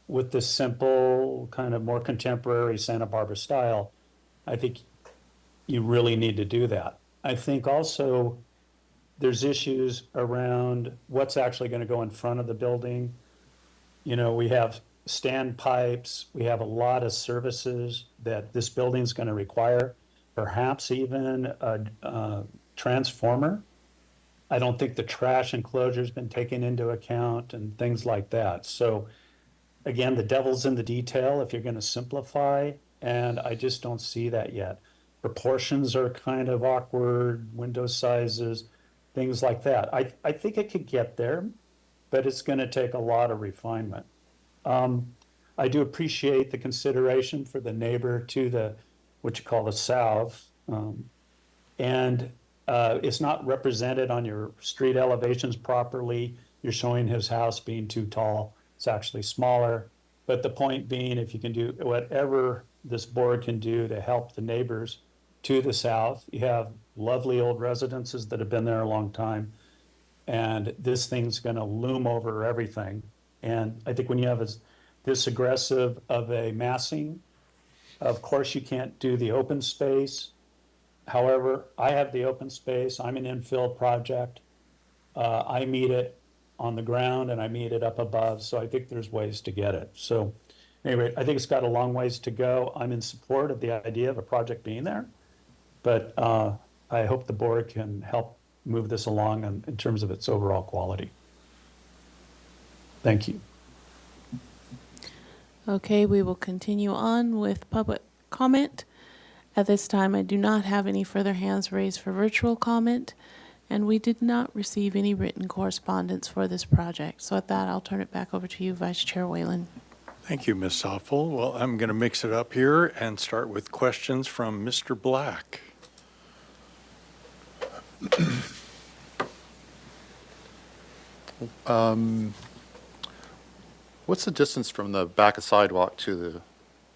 with this simple, kind of more contemporary Santa Barbara style, I think you really need to do that. I think also there's issues around what's actually going to go in front of the building. You know, we have standpipes, we have a lot of services that this building's going to require, perhaps even a transformer. I don't think the trash enclosure's been taken into account and things like that. So again, the devil's in the detail if you're going to simplify, and I just don't see that yet. Proportions are kind of awkward, window sizes, things like that. I think it could get there, but it's going to take a lot of refinement. I do appreciate the consideration for the neighbor to the, what you call the south, and it's not represented on your street elevations properly. You're showing his house being too tall. It's actually smaller. But the point being, if you can do whatever this board can do to help the neighbors to the south, you have lovely old residences that have been there a long time. And this thing's going to loom over everything. And I think when you have this aggressive of a massing, of course you can't do the open space. However, I have the open space. I'm an infill project. I meet it on the ground and I meet it up above. So I think there's ways to get it. So anyway, I think it's got a long ways to go. I'm in support of the idea of a project being there, but I hope the board can help move this along in terms of its overall quality. Thank you. Okay, we will continue on with public comment. At this time, I do not have any further hands raised for virtual comment, and we did not receive any written correspondence for this project. So at that, I'll turn it back over to you, Vice Chair Whalen. Thank you, Ms. Softful. Well, I'm going to mix it up here and start with questions from Mr. Black. What's the distance from the back of sidewalk to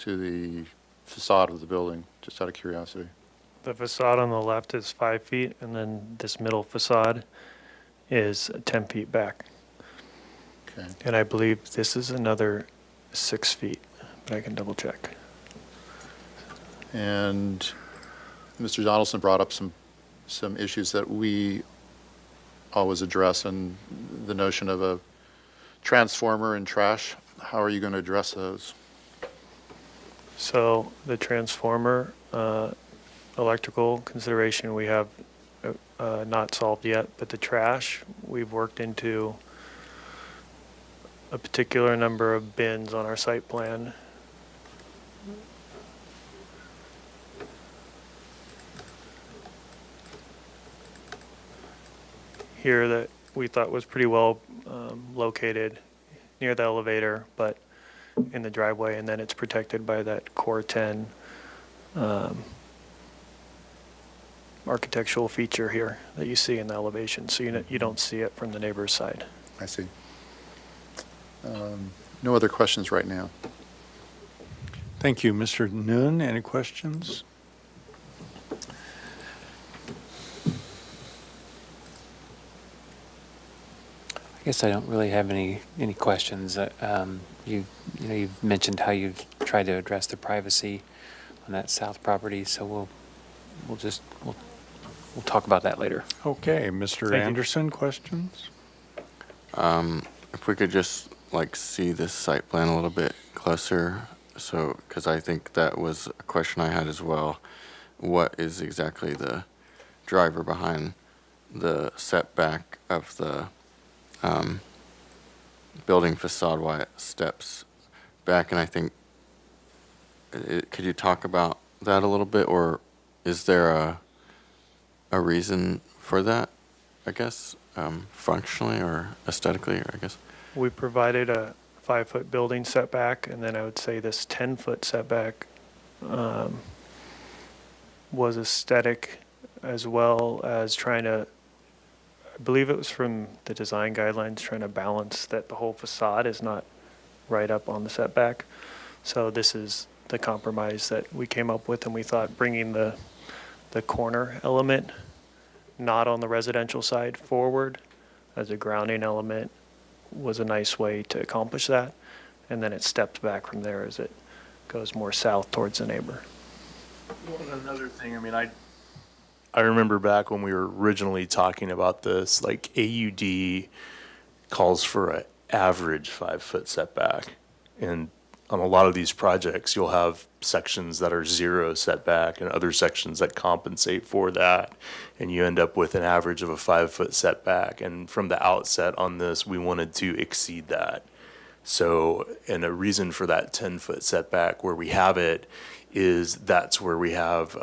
the facade of the building, just out of curiosity? The facade on the left is 5 feet, and then this middle facade is 10 feet back. Okay. And I believe this is another 6 feet, but I can double check. And Mr. Donaldson brought up some issues that we always address, and the notion of a transformer and trash. How are you going to address those? So the transformer, electrical consideration, we have not solved yet, but the trash, we've worked into a particular number of bins on our site plan. Here that we thought was pretty well located near the elevator, but in the driveway, and then it's protected by that core 10 architectural feature here that you see in the elevation, so you don't see it from the neighbor's side. I see. No other questions right now. Thank you, Mr. Noon. Any questions? I guess I don't really have any questions. You've mentioned how you've tried to address the privacy on that south property, so we'll talk about that later. Okay, Mr. Thank you. Anderson, questions? If we could just like see this site plan a little bit closer, so, because I think that was a question I had as well. What is exactly the driver behind the setback of the building facade, why it steps back? And I think, could you talk about that a little bit, or is there a reason for that, I guess, functionally or aesthetically, I guess? We provided a 5-foot building setback, and then I would say this 10-foot setback was aesthetic, as well as trying to, I believe it was from the design guidelines, trying to balance that the whole facade is not right up on the setback. So this is the compromise that we came up with, and we thought bringing the corner element not on the residential side forward as a grounding element was a nice way to accomplish that. And then it steps back from there as it goes more south towards the neighbor. Well, another thing, I mean, I remember back when we were originally talking about this, like AUD calls for an average 5-foot setback. And on a lot of these projects, you'll have sections that are 0 setback and other sections that compensate for that. And you end up with an average of a 5-foot setback. And from the outset on this, we wanted to exceed that. So, and a reason for that 10-foot setback where we have it is that's where we have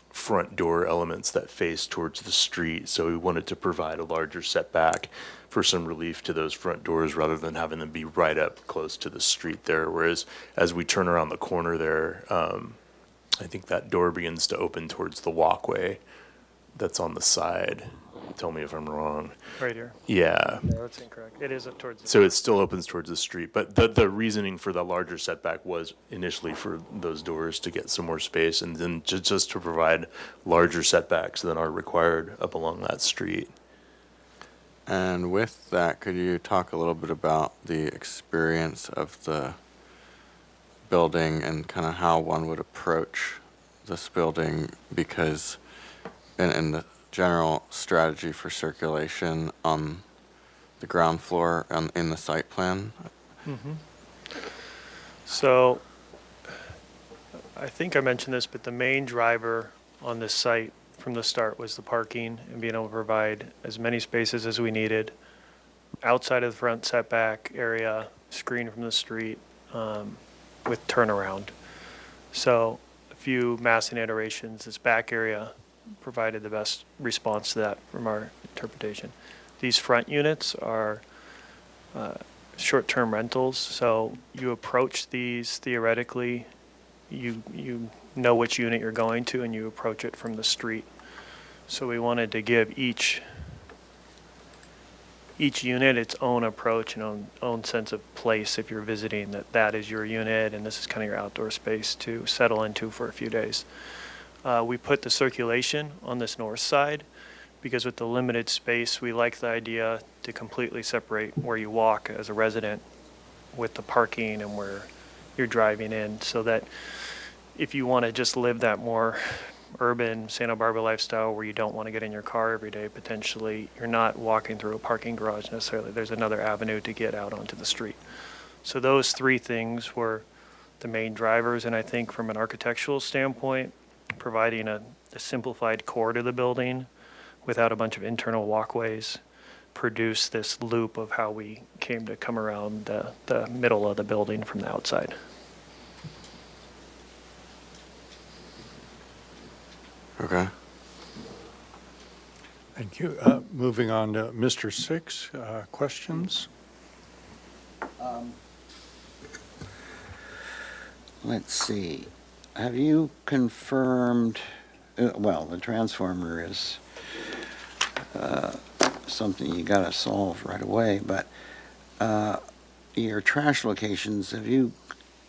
front door elements that face towards the street. So we wanted to provide a larger setback for some relief to those front doors rather than having them be right up close to the street there. Whereas as we turn around the corner there, I think that door begins to open towards the walkway that's on the side. Tell me if I'm wrong. Right here. Yeah. No, that's incorrect. It is up towards the So it still opens towards the street, but the reasoning for the larger setback was initially for those doors to get some more space, and then just to provide larger setbacks than are required up along that street. And with that, could you talk a little bit about the experience of the building and kind of how one would approach this building? Because in the general strategy for circulation on the ground floor and in the site plan? Mm-hmm. So I think I mentioned this, but the main driver on this site from the start was the parking and being able to provide as many spaces as we needed outside of the front setback area, screened from the street, with turnaround. So a few massing iterations, this back area provided the best response to that from our interpretation. These front units are short-term rentals, so you approach these theoretically, you know which unit you're going to, and you approach it from the street. So we wanted to give each unit its own approach and own sense of place if you're visiting, that is your unit and this is kind of your outdoor space to settle into for a few days. We put the circulation on this north side because with the limited space, we like the idea to completely separate where you walk as a resident with the parking and where you're driving in, so that if you want to just live that more urban Santa Barbara lifestyle where you don't want to get in your car every day, potentially, you're not walking through a parking garage necessarily. There's another avenue to get out onto the street. So those three things were the main drivers, and I think from an architectural standpoint, providing a simplified core to the building without a bunch of internal walkways, produce this loop of how we came to come around the middle of the building from the outside. Okay. Thank you. Moving on to Mr. Six, questions? Let's see. Have you confirmed, well, the transformer is something you got to solve right away, but your trash locations, have you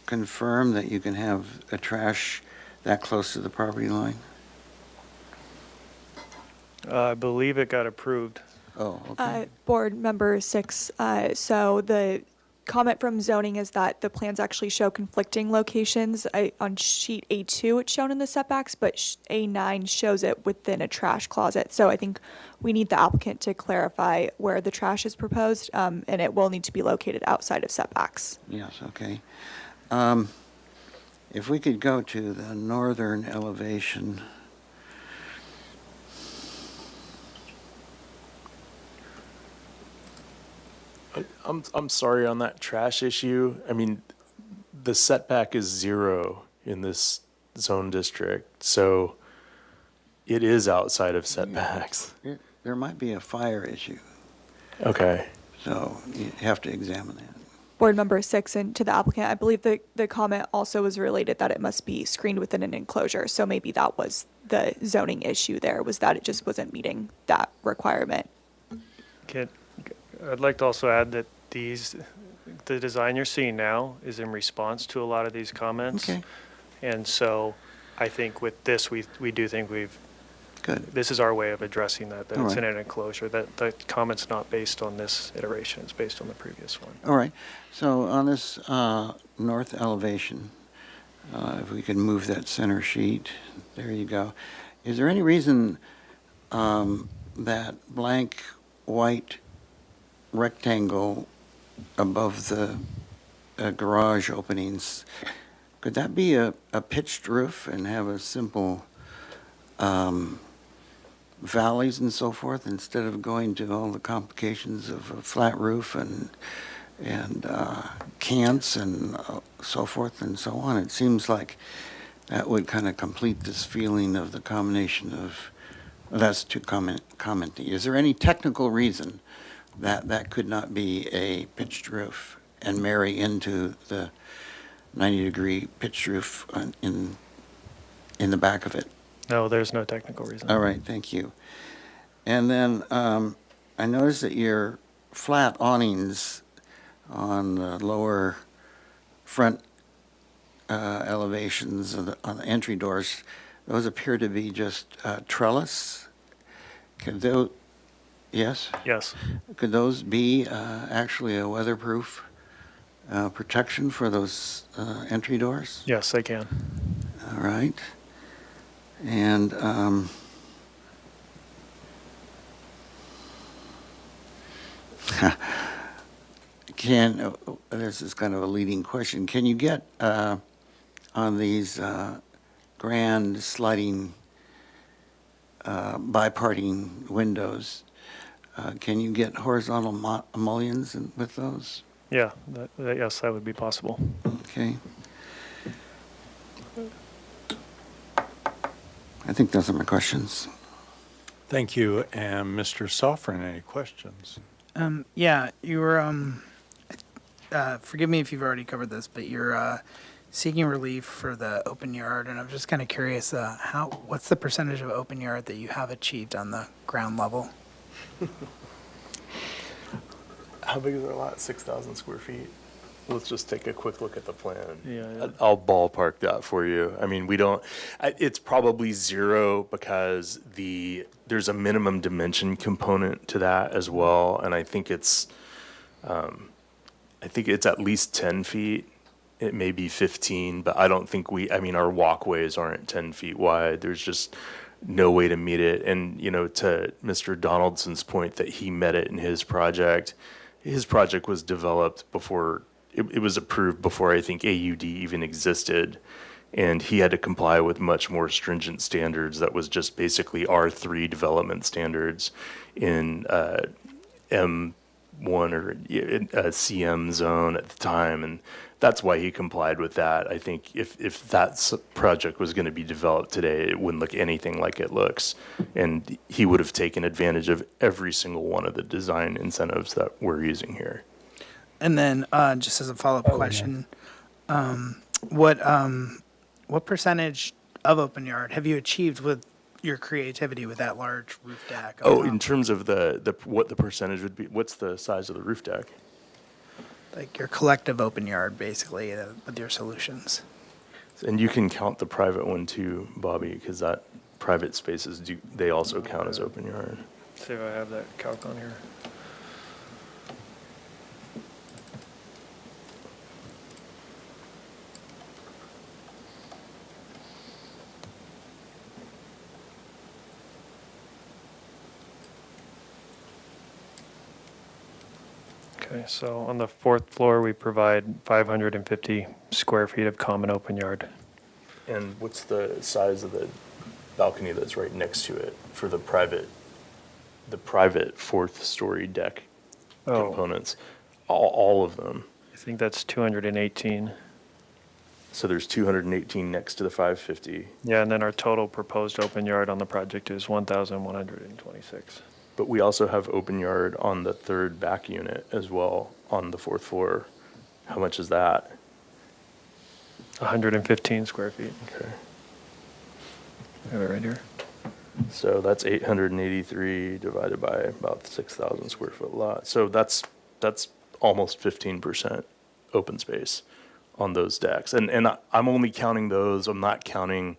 confirmed that you can have a trash that close to the property line? I believe it got approved. Oh, okay. Board Member 6, so the comment from zoning is that the plans actually show conflicting locations. On sheet A2, it's shown in the setbacks, but A9 shows it within a trash closet. So I think we need the applicant to clarify where the trash is proposed, and it will need to be located outside of setbacks. Yes, okay. If we could go to the northern elevation. I'm sorry on that trash issue. I mean, the setback is 0 in this zone district, so it is outside of setbacks. There might be a fire issue, Okay. so you have to examine that. Board Member 6, and to the applicant, I believe the comment also was related that it must be screened within an enclosure. So maybe that was the zoning issue there, was that it just wasn't meeting that requirement. I'd like to also add that the design you're seeing now is in response to a lot of these comments. Okay. And so I think with this, we do think this is our way of addressing that All it's right. in an enclosure, that the comment's not based on this iteration, it's based on the previous one. All right, so on this north elevation, if we could move that center sheet, there you go. Is there any reason that blank white rectangle above the garage openings, could that be a pitched roof and have a simple valleys and so forth, instead of going to all the complications of a flat roof and cants and so forth and so on? It seems like that would kind of complete this feeling of the combination of, well, that's too commenting. Is there any technical reason that that could not be a pitched roof and marry into the 90-degree pitched roof in the back of it? No, there's no technical reason. All right, thank you. And then I noticed that your flat awnings on the lower front elevations on the entry doors, those appear to be just trellis. Could those, yes? Yes. Could those be actually a weatherproof protection for those entry doors? Yes, they can. All right. And this is kind of a leading question, can you get on these grand sliding biparting windows, can you get horizontal mullions with those? Yeah, yes, that would be possible. Okay. I think those are my questions. Thank you. And Mr. Soffren, any questions? Yeah, you were, forgive me if you've already covered this, but you're seeking relief for the open yard, and I'm just kind of curious, what's the percentage of open yard that you have achieved on the ground level? How big is our lot? 6,000 square feet? Let's just take a quick look at the plan. Yeah. I'll ballpark that for you. I mean, it's probably 0 because there's a minimum dimension component to that as well. And I think it's at least 10 feet. It may be 15, but I don't think our walkways aren't 10 feet wide. There's just no way to meet it. And, to Mr. Donaldson's point that he met it in his project was developed before, it was approved before I think AUD even existed. And he had to comply with much more stringent standards that was just basically R3 development standards in M1 or a CM zone at the time. And that's why he complied with that. I think if that project was going to be developed today, it wouldn't look anything like it looks. And he would have taken advantage of every single one of the design incentives that we're using here. And then, just as a follow-up question, what percentage of open yard have you achieved with your creativity with that large roof deck? Oh, in terms of what the percentage would be, what's the size of the roof deck? Like your collective open yard, basically, with your solutions. And you can count the private one too, Bobby, because that private spaces they also count as open yard. See if I have that calc on here. Okay, so on the 4th floor, we provide 550 square feet of common open yard. And what's the size of the balcony that's right next to it for the private 4th story deck components? All of them. I think that's 218. So there's 218 next to the 550. Yeah, and then our total proposed open yard on the project is 1,126. But we also have open yard on the 3rd back unit as well on the 4th floor. How much is that? 115 square feet. Okay. I have it right here. So that's 883 divided by about 6,000 square foot lot. So that's almost 15% open space on those decks. And I'm only counting those. I'm not counting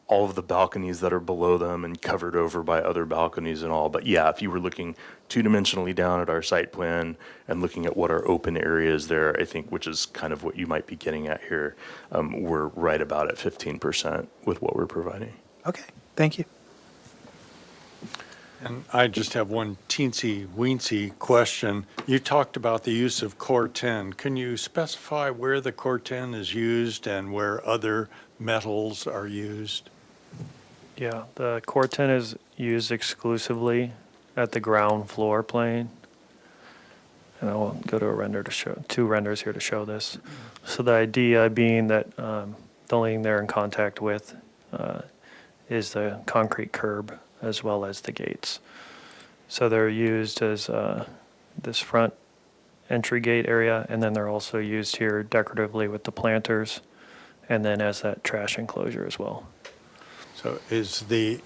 all of the balconies that are below them and covered over by other balconies and all. But yeah, if you were looking two-dimensionally down at our site plan and looking at what our open area is there, I think, which is kind of what you might be getting at here, we're right about at 15% with what we're providing. Okay, thank you. And I just have one teensy-weensy question. You talked about the use of Core 10. Can you specify where the Core 10 is used and where other metals are used? Yeah, the Core 10 is used exclusively at the ground floor plane. And I will go to a render to show, 2 renders here to show this. So the idea being that the only thing they're in contact with is the concrete curb as well as the gates. So they're used as this front entry gate area, and then they're also used here decoratively with the planters, and then as that trash enclosure as well. So does the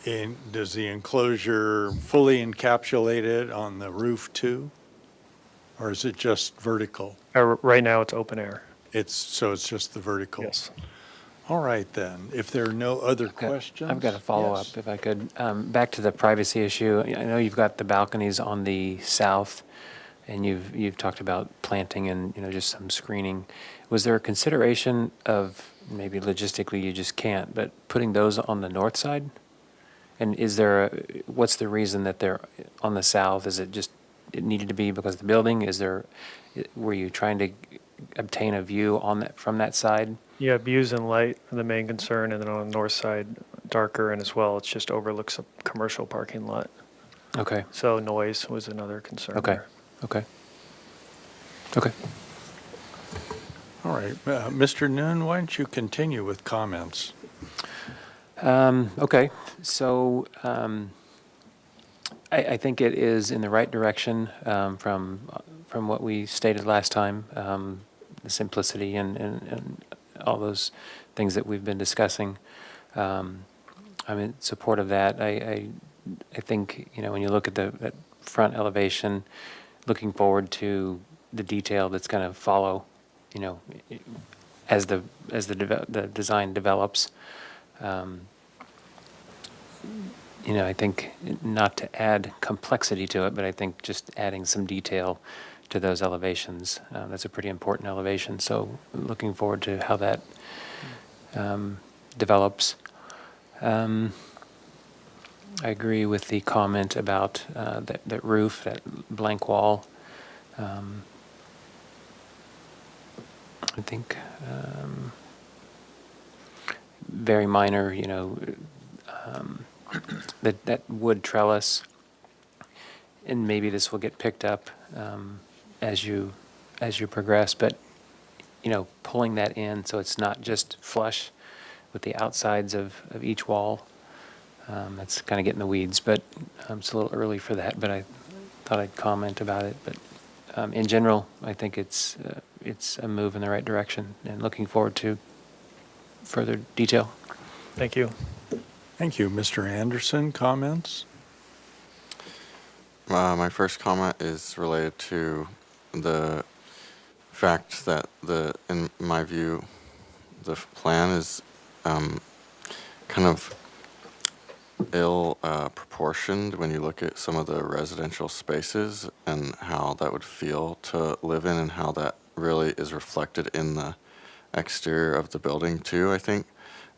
enclosure fully encapsulated on the roof too? Or is it just vertical? Right now, it's open air. So it's just the vertical? Yes. All right, then. If there are no other questions? I've got a follow-up, Yes. if I could. Back to the privacy issue. I know you've got the balconies on the south, and you've talked about planting and, just some screening. Was there a consideration of, maybe logistically you just can't, but putting those on the north side? And what's the reason that they're on the south? Is it just, it needed to be because of the building? Were you trying to obtain a view from that side? Yeah, views and light are the main concern, and then on the north side, darker, and as well, it just overlooks a commercial parking lot. Okay. So noise was another concern. Okay. there. Okay. Okay. All right. Mr. Noon, why don't you continue with comments? Okay. So I think it is in the right direction from what we stated last time, the simplicity and all those things that we've been discussing. I'm in support of that. I think, when you look at that front elevation, looking forward to the detail that's going to follow, as the design develops. I think not to add complexity to it, but I think just adding some detail to those elevations. That's a pretty important elevation. So looking forward to how that develops. I agree with the comment about that roof, that blank wall. I think, very minor, that wood trellis. And maybe this will get picked up as you progress, but pulling that in so it's not just flush with the outsides of each wall. That's kind of getting the weeds, but it's a little early for that. But I thought I'd comment about it. But in general, I think it's a move in the right direction, and looking forward to further detail. Thank you. Thank you. Mr. Anderson, comments? My first comment is related to the fact that in my view, the plan is kind of ill proportioned when you look at some of the residential spaces and how that would feel to live in, and how that really is reflected in the exterior of the building too, I think.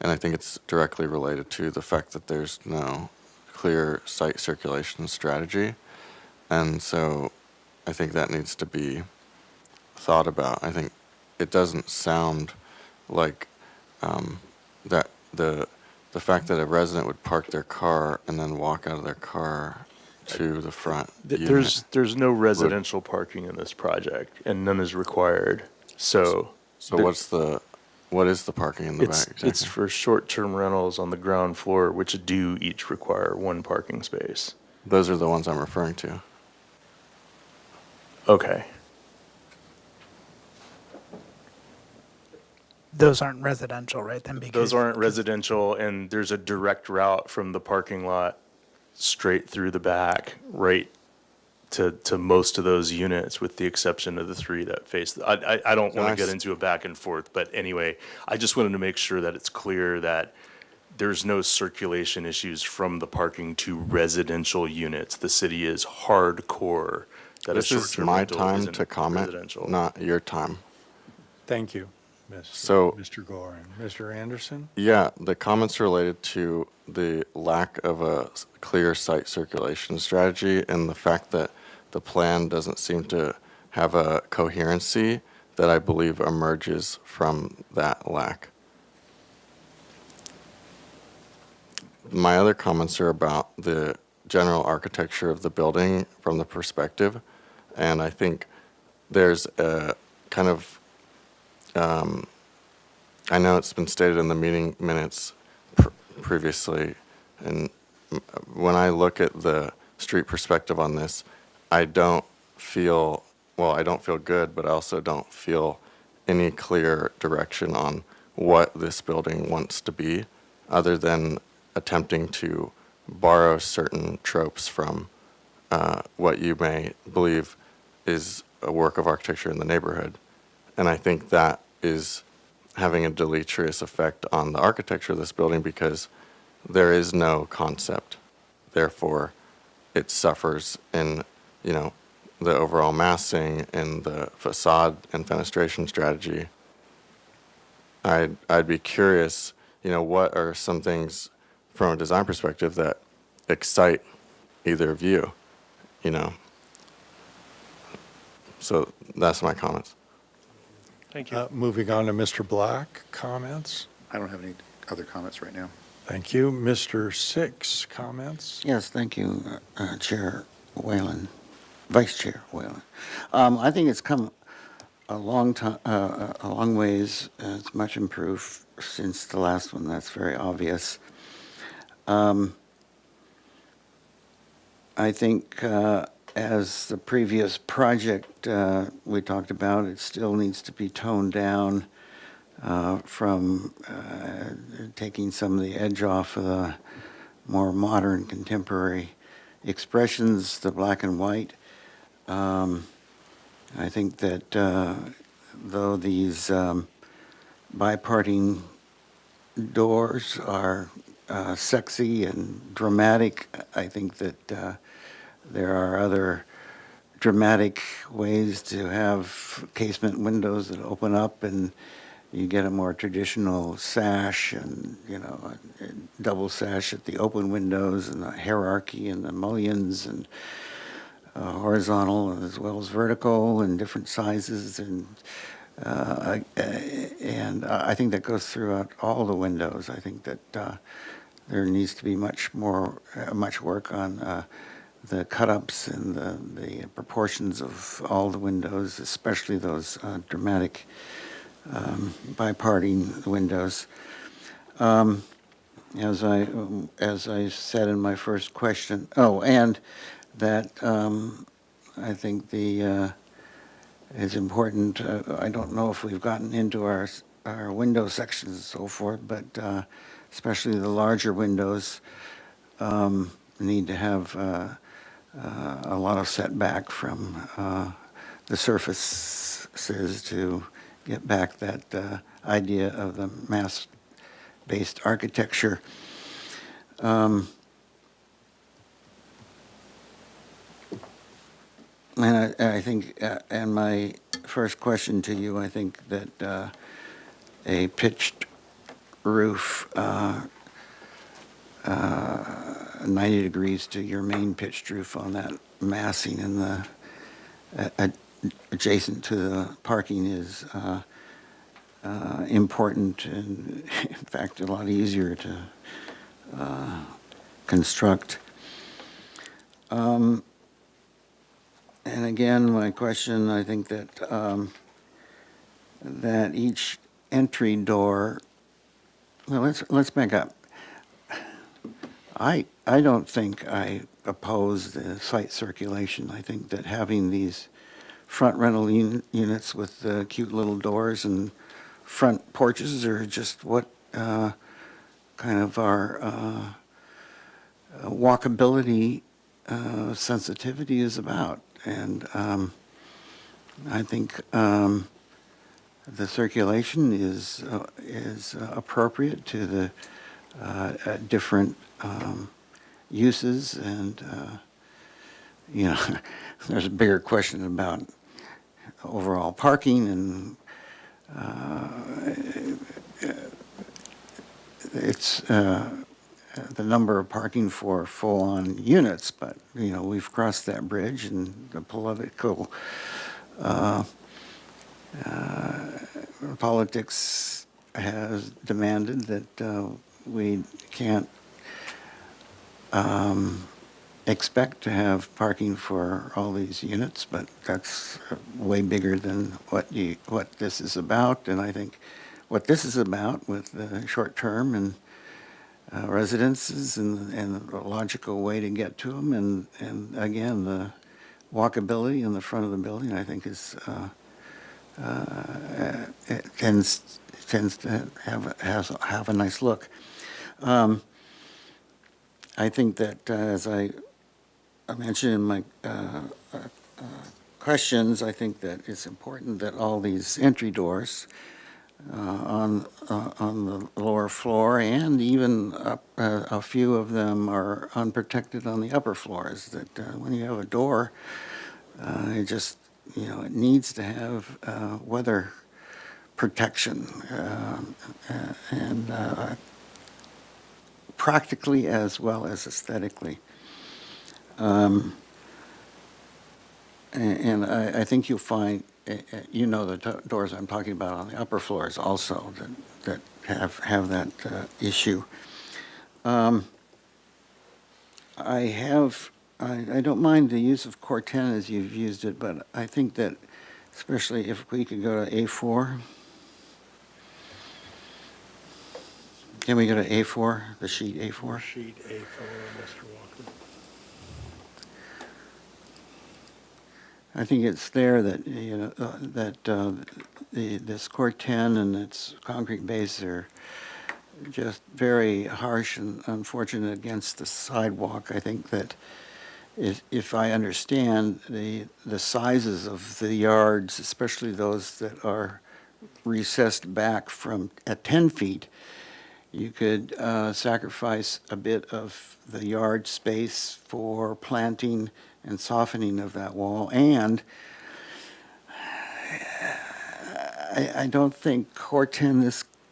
And I think it's directly related to the fact that there's no clear site circulation strategy. And so I think that needs to be thought about. I think it doesn't sound like that the fact that a resident would park their car and then walk out of their car to the front unit. There's no residential parking in this project, and none is required. So what is the parking in the back? Exactly? It's for short-term rentals on the ground floor, which do each require one parking space. Those are the ones I'm referring to. Okay. Those aren't residential, right? Then because Those aren't residential, and there's a direct route from the parking lot straight through the back, right to most of those units, with the exception of the three that face. I don't want to get into a back and forth, but anyway, I just wanted to make sure that it's clear that there's no circulation issues from the parking to residential units. The city is hardcore that This a is short-term my rental time isn't to comment, residential. not your time. Thank you, So- Mr. Gorin. Mr. Anderson? Yeah, the comments related to the lack of a clear site circulation strategy and the fact that the plan doesn't seem to have a coherency that I believe emerges from that lack. My other comments are about the general architecture of the building from the perspective, and I think there's a kind of I know it's been stated in the meeting minutes previously, and when I look at the street perspective on this, I don't feel good, but I also don't feel any clear direction on what this building wants to be, other than attempting to borrow certain tropes from what you may believe is a work of architecture in the neighborhood. And I think that is having a deleterious effect on the architecture of this building because there is no concept. Therefore, it suffers in, the overall massing and the facade and fenestration strategy. I'd be curious, what are some things from a design perspective that excite either of you, So that's my comments. Thank you. Moving on to Mr. Black, comments? I don't have any other comments right now. Thank you. Mr. Six, comments? Yes, thank you, Chair Whalen, Vice Chair Whalen. I think it's come a long time, a long ways. It's much improved since the last one. That's very obvious. I think, as the previous project we talked about, it still needs to be toned down from taking some of the edge off of the more modern contemporary expressions, the black and white. I think that though these biparting doors are sexy and dramatic, I think that there are other dramatic ways to have casement windows that open up and you get a more traditional sash and, a double sash at the open windows and the hierarchy and the mullions and horizontal as well as vertical and different sizes. And And I think that goes throughout all the windows. I think that there needs to be much work on the cut-ups and the proportions of all the windows, especially those dramatic biparting windows. As I said in my first question, and that I think it's important. I don't know if we've gotten into our window sections and so forth, but especially the larger windows need to have a lot of setback from the surfaces to get back that idea of the mass-based architecture. And I think, and my first question to you, I think that a pitched roof, 90 degrees to your main pitched roof on that massing in the adjacent to the parking is important, and in fact a lot easier to construct. And again, my question, I think that that each entry door, well, let's back up. I don't think I oppose the site circulation. I think that having these front rental units with the cute little doors and front porches are just what kind of our walkability sensitivity is about. And I think the circulation is appropriate to the different uses, and there's a bigger question about overall parking, and it's the number of parking for full-on units, but we've crossed that bridge, and the political politics has demanded that we can't expect to have parking for all these units, but that's way bigger than what this is about. And I think what this is about with the short-term and residences and a logical way to get to them, and again, the walkability in the front of the building, I think is it tends to have a nice look. I think that as I mentioned in my questions, I think that it's important that all these entry doors on the lower floor, and even a few of them are unprotected on the upper floors, that when you have a door, it just, it needs to have weather protection, and practically as well as aesthetically. And I think you'll find, the doors I'm talking about on the upper floors also that have that issue. I don't mind the use of Core 10 as you've used it, but I think that especially if we could go to A4. Can we go to A4, the sheet A4? Sheet A4, Mr. Walker. I think it's there that, this Core 10 and its concrete base are just very harsh and unfortunate against the sidewalk. I think that if I understand the sizes of the yards, especially those that are recessed back from at 10 feet, you could sacrifice a bit of the yard space for planting and softening of that wall. And I don't think Core 10,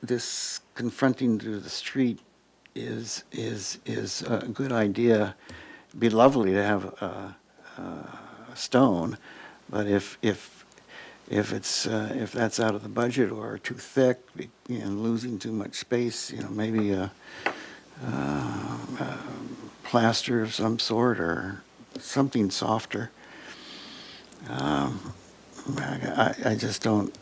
this confronting to the street is a good idea. It'd be lovely to have a stone, but if if that's out of the budget or too thick, losing too much space, maybe a plaster of some sort or something softer. I just don't,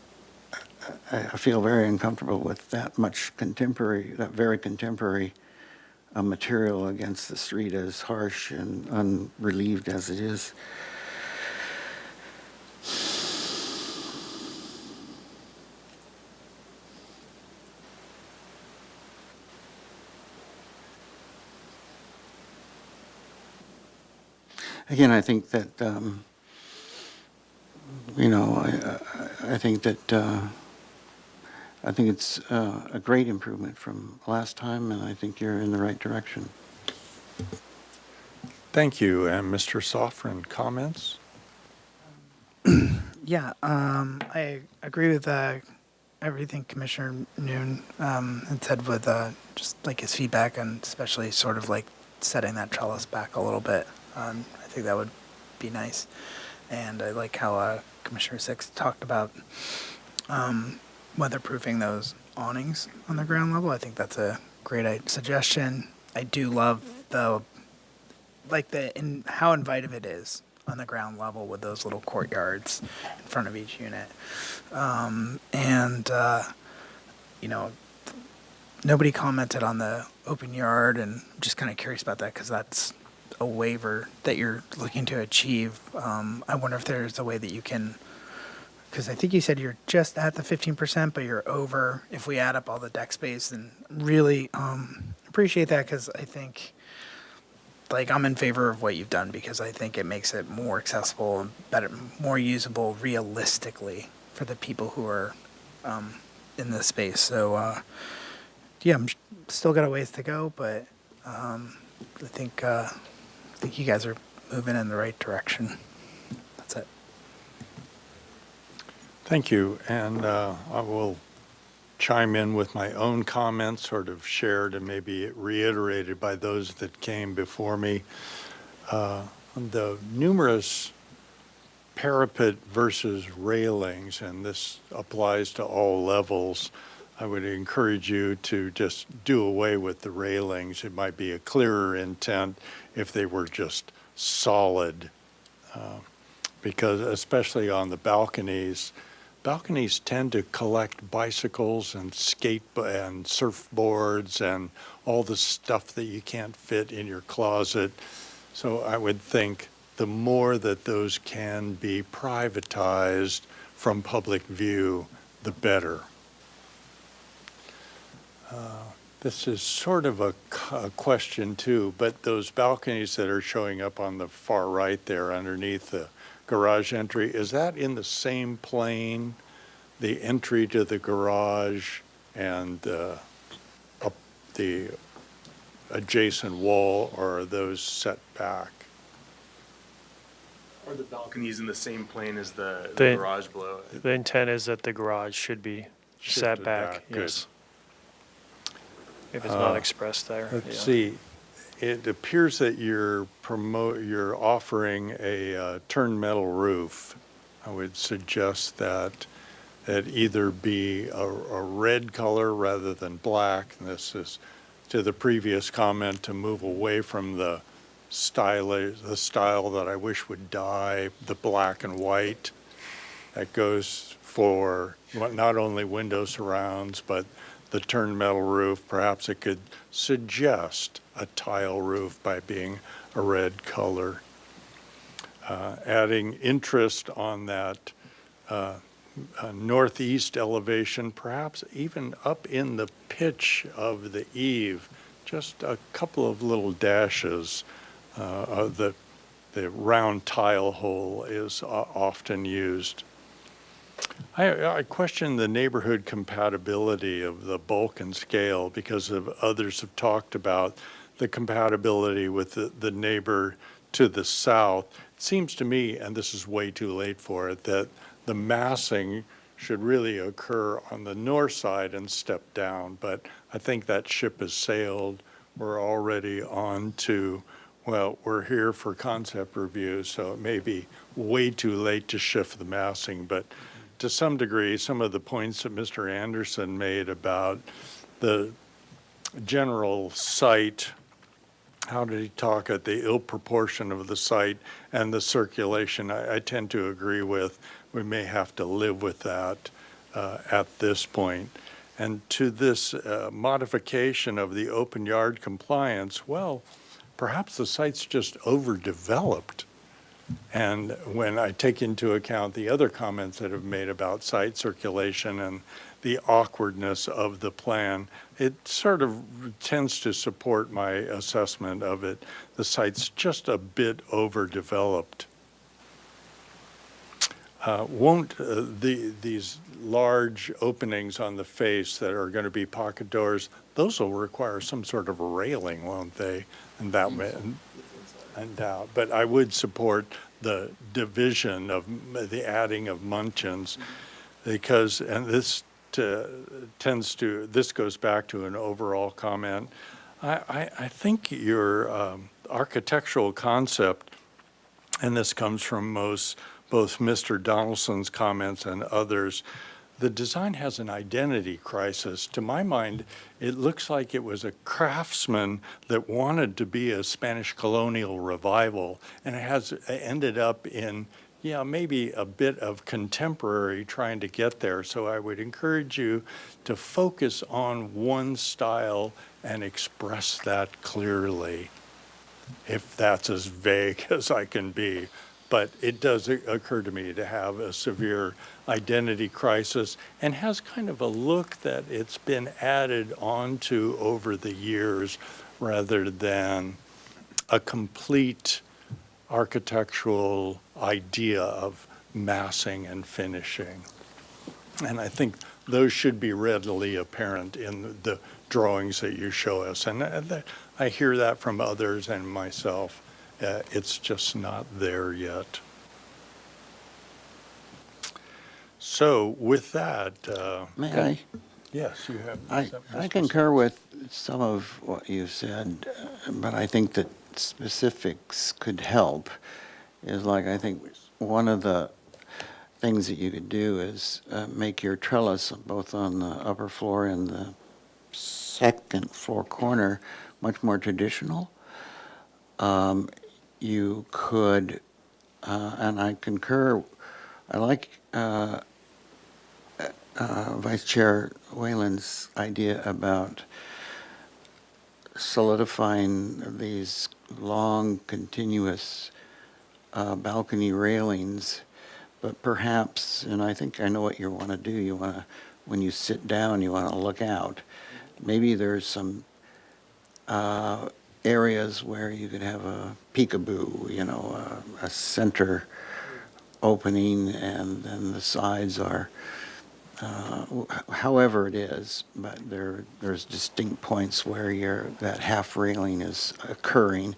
I feel very uncomfortable with that very contemporary material against the street, as harsh and unrelieved as it is. Again, I think that, I think it's a great improvement from last time, and I think you're in the right direction. Thank you. And Mr. Sofrin, comments? Yeah, I agree with everything Commissioner Noon had said with just like his feedback, and especially sort of like setting that trellis back a little bit. I think that would be nice. And I like how Commissioner Six talked about weatherproofing those awnings on the ground level. I think that's a great suggestion. I do love how invitive it is on the ground level with those little courtyards in front of each unit. Nobody commented on the open yard, and I'm just kind of curious about that because that's a waiver that you're looking to achieve. I wonder if there's a way that you can, because I think you said you're just at the 15%, but you're over if we add up all the deck space, and really appreciate that, because I think I'm in favor of what you've done, because I think it makes it more accessible and better, more usable realistically for the people who are in this space. So I'm still got a ways to go, but I think you guys are moving in the right direction. That's it. Thank you. And I will chime in with my own comments, sort of shared and maybe reiterated by those that came before me. The numerous parapet versus railings, and this applies to all levels, I would encourage you to just do away with the railings. It might be a clearer intent if they were just solid, because especially on the balconies tend to collect bicycles and and surfboards and all the stuff that you can't fit in your closet. So I would think the more that those can be privatized from public view, the better. This is sort of a question too, but those balconies that are showing up on the far right there underneath the garage entry, is that in the same plane, the entry to the garage and the adjacent wall, or are those set back? Are the balconies in the same plane as the The- garage below it? The intent is that the garage should be set Shifted back, Good. yes. If it's not expressed there. Let's yeah. see. It appears that you're offering a turn metal roof. I would suggest that it either be a red color rather than black. And this is to the previous comment, to move away from the style that I wish would die, the black and white. That goes for not only window surrounds, but the turn metal roof. Perhaps it could suggest a tile roof by being a red color. Adding interest on that northeast elevation, perhaps even up in the pitch of the eave, just a couple of little dashes. The round tile hole is often used. I question the neighborhood compatibility of the bulk and scale, because of others have talked about the compatibility with the neighbor to the south. It seems to me, and this is way too late for it, that the massing should really occur on the north side and step down. But I think that ship has sailed. We're already on to, well, we're here for concept review, so it may be way too late to shift the massing, but to some degree, some of the points that Mr. Anderson made about the general site, how did he talk at the ill proportion of the site and the circulation, I tend to agree with. We may have to live with that at this point. And to this modification of the open yard compliance, well, perhaps the site's just overdeveloped. And when I take into account the other comments that have made about site circulation and the awkwardness of the plan, it sort of tends to support my assessment of it. The site's just a bit overdeveloped. These large openings on the face that are going to be pocket doors, those will require some sort of railing, won't they? And that may, and doubt. But I would support the division of the adding of munchins because, and this this goes back to an overall comment. I think your architectural concept, and this comes from both Mr. Donaldson's comments and others, the design has an identity crisis. To my mind, it looks like it was a craftsman that wanted to be a Spanish colonial revival, and it has ended up in, yeah, maybe a bit of contemporary trying to get there. So I would encourage you to focus on one style and express that clearly, if that's as vague as I can be. But it does occur to me to have a severe identity crisis and has kind of a look that it's been added onto over the years rather than a complete architectural idea of massing and finishing. And I think those should be readily apparent in the drawings that you show us. And I hear that from others and myself. It's just not there yet. So with that, May I? Yes, you have. I concur with some of what you said, but I think that specifics could help. Is like, I think one of the things that you could do is make your trellis both on the upper floor and the second floor corner much more traditional. You could, and I concur, I like Vice Chair Whalen's idea about solidifying these long, continuous balcony railings, but perhaps, and I think I know what you want to do, you want to, when you sit down, you want to look out. Maybe there's some areas where you could have a peekaboo, you know, a center opening, and then the sides are, however it is, but there's distinct points where that half railing is occurring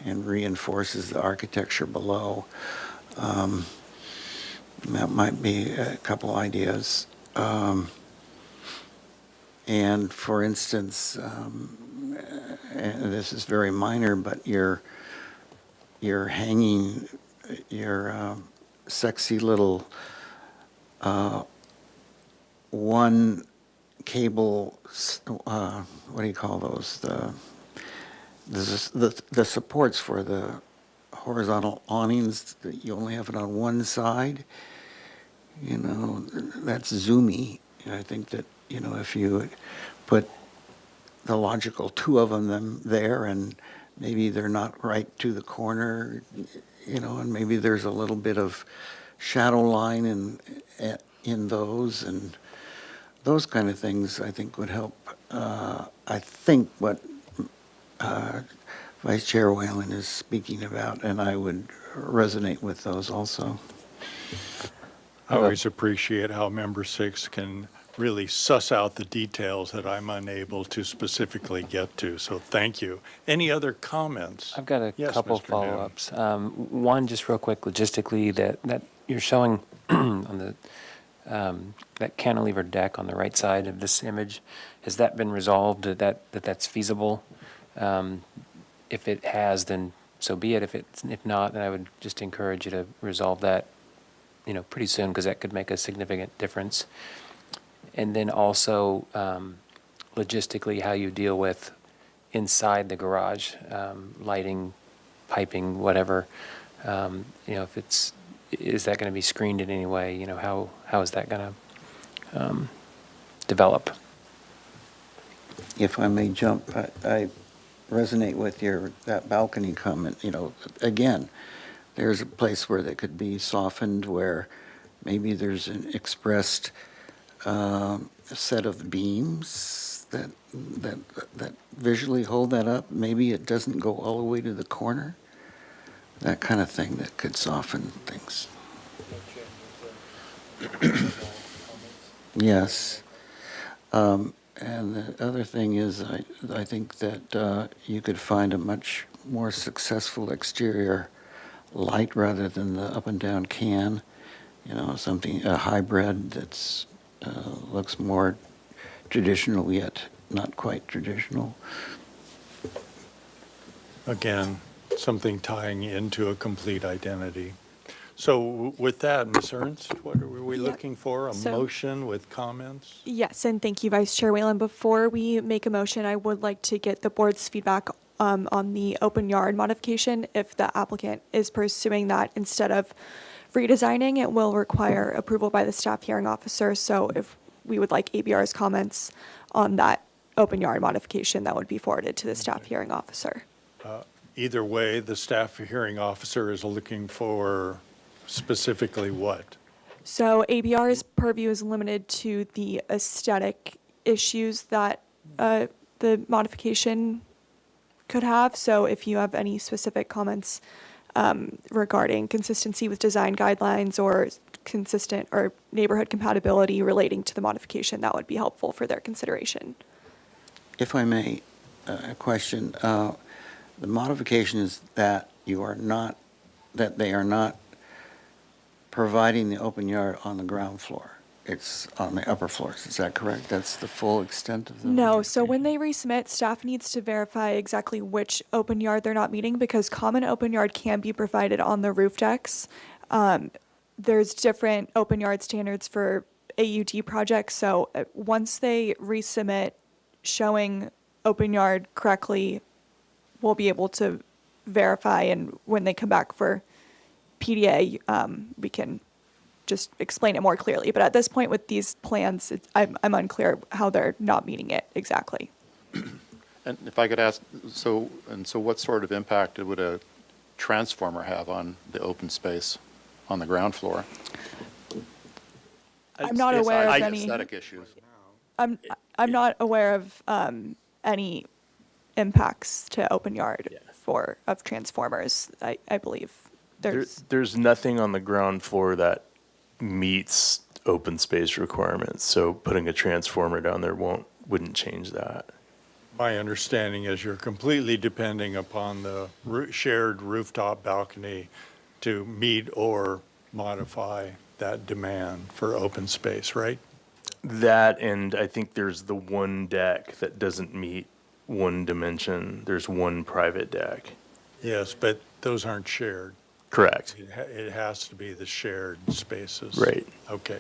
and reinforces the architecture below. That might be a couple ideas. And for instance, and this is very minor, but you're hanging your sexy little one cable, what do you call those? The supports for the horizontal awnings, that you only have it on one side. You know, that's zoomy. I think that, you know, if you put the logical two of them there, and maybe they're not right to the corner, you know, and maybe there's a little bit of shadow line in those, and those kind of things I think would help. I think what Vice Chair Whalen is speaking about, and I would resonate with those also. I always appreciate how Member 6 can really suss out the details that I'm unable to specifically get to, so thank you. Any other comments? I've got a Yes, couple Mr. Nim. follow-ups. One, just real quick, logistically, that you're showing on the that cantilever deck on the right side of this image, has that been resolved, that's feasible? If it has, then so be it. If not, then I would just encourage you to resolve that pretty soon, because that could make a significant difference. And then also, logistically, how you deal with inside the garage, lighting, piping, whatever. If is that going to be screened in any way? How is that going to develop? If I may jump, I resonate with that balcony comment. Again, there's a place where that could be softened, where maybe there's an expressed set of beams that visually hold that up. Maybe it doesn't go all the way to the corner. That kind of thing that could soften things. Yes. And the other thing is, I think that you could find a much more successful exterior light rather than the up and down can. A hybrid that's looks more traditional yet not quite traditional. Again, something tying into a complete identity. So with that, Ms. Ernst, what are we looking for? A motion with comments? Yes, and thank you, Vice Chair Whalen. Before we make a motion, I would like to get the board's feedback on the open yard modification. If the applicant is pursuing that instead of redesigning, it will require approval by the staff hearing officer. So if we would like ABR's comments on that open yard modification, that would be forwarded to the staff hearing officer. Either way, the staff hearing officer is looking for specifically what? So ABR's purview is limited to the aesthetic issues that the modification could have. So if you have any specific comments regarding consistency with design guidelines or consistent or neighborhood compatibility relating to the modification, that would be helpful for their consideration. If I may, a question. The modification is that they are not providing the open yard on the ground floor. It's on the upper floors. Is that correct? That's the full extent of the... No. So when they resubmit, staff needs to verify exactly which open yard they're not meeting, because common open yard can be provided on the roof decks. There's different open yard standards for AUD projects. So once they resubmit showing open yard correctly, we'll be able to verify, and when they come back for PDA, we can just explain it more clearly. But at this point with these plans, I'm unclear how they're not meeting it exactly. And if I could ask, so what sort of impact would a transformer have on the open space on the ground floor? I'm not aware of any aesthetic issues. I'm not aware of any impacts to open yard of transformers. I believe There's nothing on the ground floor that meets open space requirements, so putting a transformer down there wouldn't change that. My understanding is you're completely depending upon the shared rooftop balcony to meet or modify that demand for open space, right? That, and I think there's the one deck that doesn't meet one dimension. There's one private deck. Yes, but those aren't shared. Correct. It has to be the shared spaces. Right. Okay.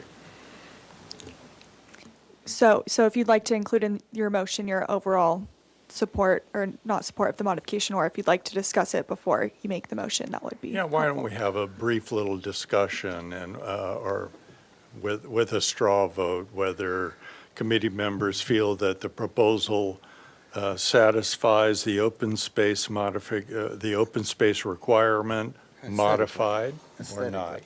So if you'd like to include in your motion your overall support or not support of the modification, or if you'd like to discuss it before you make the motion, that would be Why don't helpful. we have a brief little discussion and, or with a straw vote, whether committee members feel that the proposal satisfies the open space requirement modified or not.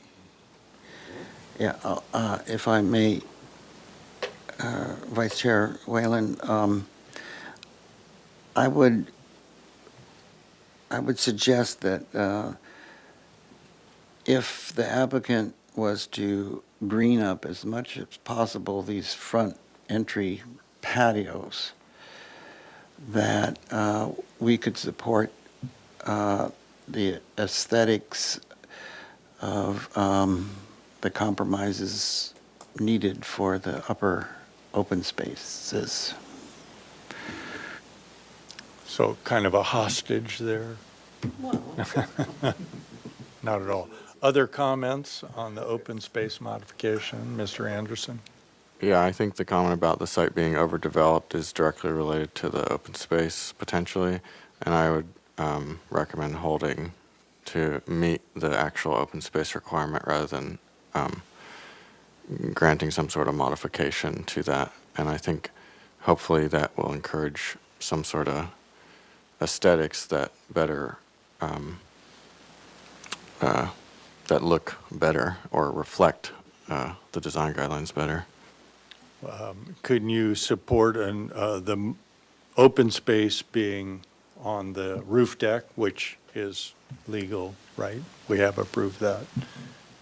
Yeah, if I may, Vice Chair Whalen, I would suggest that if the applicant was to green up as much as possible these front entry patios, that we could support the aesthetics of the compromises needed for the upper open spaces. So kind of a hostage there? Not at all. Other comments on the open space modification, Mr. Anderson? Yeah, I think the comment about the site being overdeveloped is directly related to the open space potentially, and I would recommend holding to meet the actual open space requirement rather than granting some sort of modification to that. And I think hopefully that will encourage some sort of aesthetics that better, that look better or reflect the design guidelines better. Couldn't you support the open space being on the roof deck, which is legal, right? We have approved that.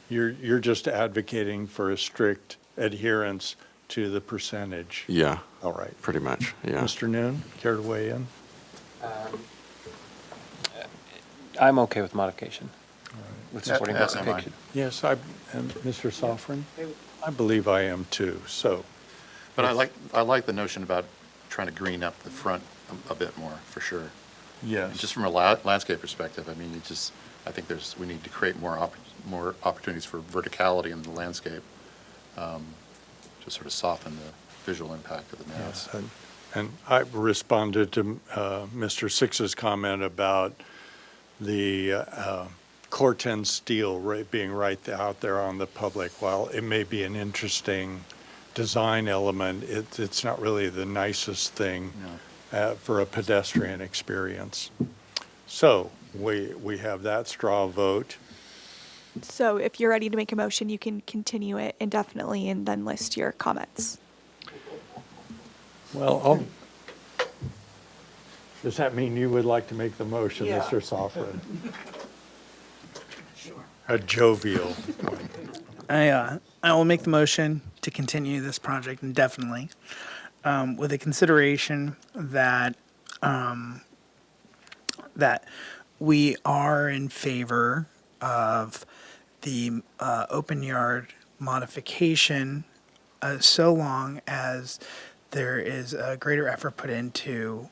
You're just advocating for a strict adherence to the percentage. Yeah. All right. Pretty much, yeah. Mr. Noon, care to weigh in? I'm okay with modification, with supporting That's mine. modification. Yes, and Mr. Soffren? I believe I am too, so. But I like the notion about trying to green up the front a bit more, for sure. Yes. And just from a landscape perspective, I mean, I think we need to create more opportunities for verticality in the landscape, to sort of soften the visual impact of the mass. Yes, and I responded to Mr. Six's comment about the Corten steel being right out there on the public. While it may be an interesting design element, it's not really the nicest thing for a pedestrian experience. So we have that straw vote. So if you're ready to make a motion, you can continue it indefinitely and then list your comments. Well, does that mean you would like to make the motion, Mr. Soffren? A jovial. I will make the motion to continue this project indefinitely, with the consideration that that we are in favor of the open yard modification, so long as there is a greater effort put into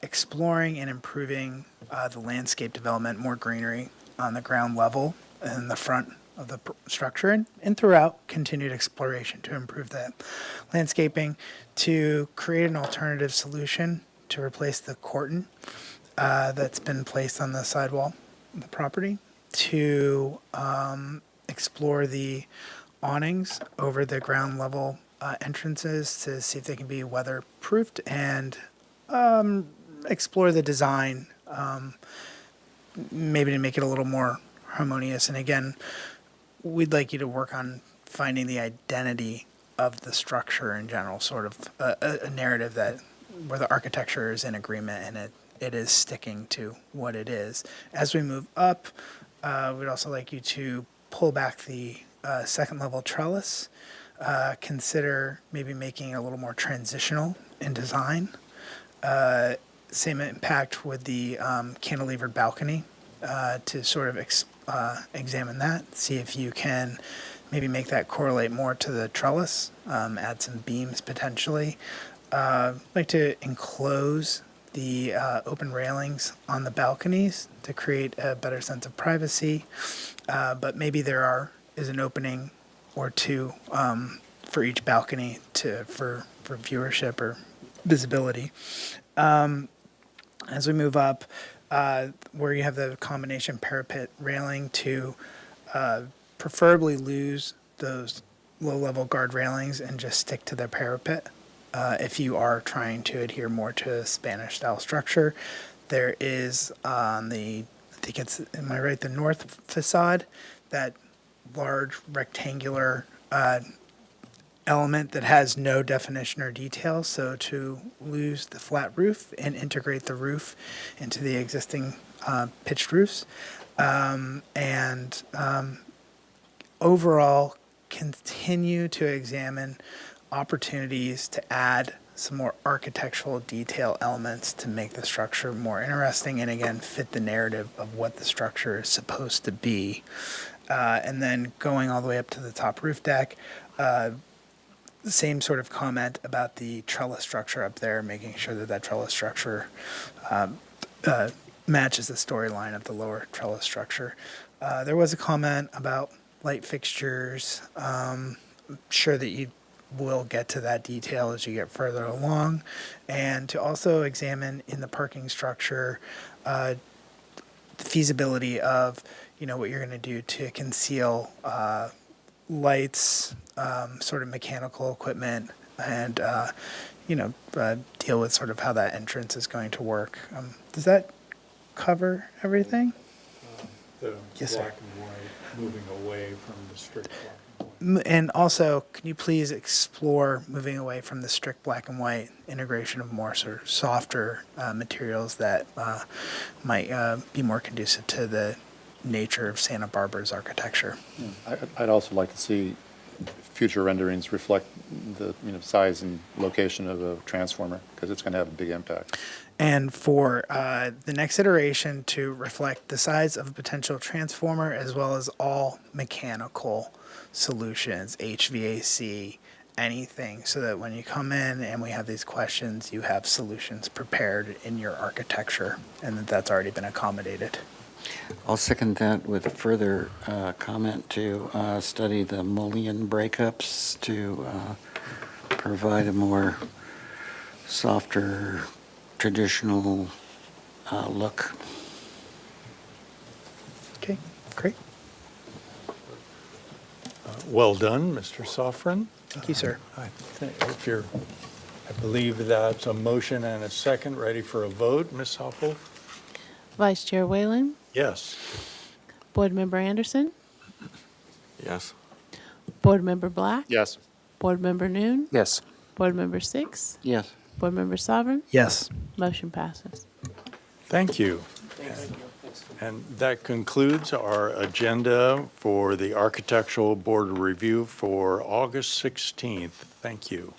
exploring and improving the landscape development, more greenery on the ground level and in the front of the structure, and throughout continued exploration to improve that landscaping, to create an alternative solution to replace the corten that's been placed on the sidewall of the property, to explore the awnings over the ground level entrances to see if they can be weatherproofed, and explore the design, maybe to make it a little more harmonious. And again, we'd like you to work on finding the identity of the structure in general, sort of a narrative that where the architecture is in agreement and it is sticking to what it is. As we move up, we'd also like you to pull back the second level trellis, consider maybe making it a little more transitional in design. Same impact with the cantilevered balcony, to sort of examine that, see if you can maybe make that correlate more to the trellis, add some beams potentially. Like to enclose the open railings on the balconies to create a better sense of privacy, but maybe there is an opening or two for each balcony for viewership or visibility. As we move up, where you have the combination parapet railing, to preferably lose those low-level guard railings and just stick to the parapet. If you are trying to adhere more to a Spanish-style structure, there is on the, I think it's, am I right, the north facade, that large rectangular element that has no definition or detail. So to lose the flat roof and integrate the roof into the existing pitched roofs, and overall continue to examine opportunities to add some more architectural detail elements to make the structure more interesting and again fit the narrative of what the structure is supposed to be. And then going all the way up to the top roof deck, same sort of comment about the trellis structure up there, making sure that that trellis structure matches the storyline of the lower trellis structure. There was a comment about light fixtures. I'm sure that you will get to that detail as you get further along. And to also examine in the parking structure the feasibility of, what you're going to do to conceal lights, sort of mechanical equipment, and, deal with sort of how that entrance is going to work. Does that cover everything? The Yes, sir. black and white, moving away from the strict black and white. And also, can you please explore moving away from the strict black and white, integration of more sort of softer materials that might be more conducive to the nature of Santa Barbara's architecture? I'd also like to see future renderings reflect the, size and location of a transformer, because it's going to have a big impact. And for the next iteration to reflect the size of a potential transformer as well as all mechanical solutions, HVAC, anything, so that when you come in and we have these questions, you have solutions prepared in your architecture and that's already been accommodated. I'll second that with a further comment to study the mullion breakups to provide a more softer, traditional look. Okay, great. Well done, Mr. Sofrin. Thank you, sir. I believe that's a motion and a second, ready for a vote. Ms. Hoppel? Vice Chair Whalen, Yes. Board Member Anderson, Yes. Board Member Black, Yes. Board Member Noon, Yes. Board Member Six, Yes. Board Member Sovereign, Yes. motion passes. Thank you. And that concludes our agenda for the Architectural Board Review for August 16th. Thank you.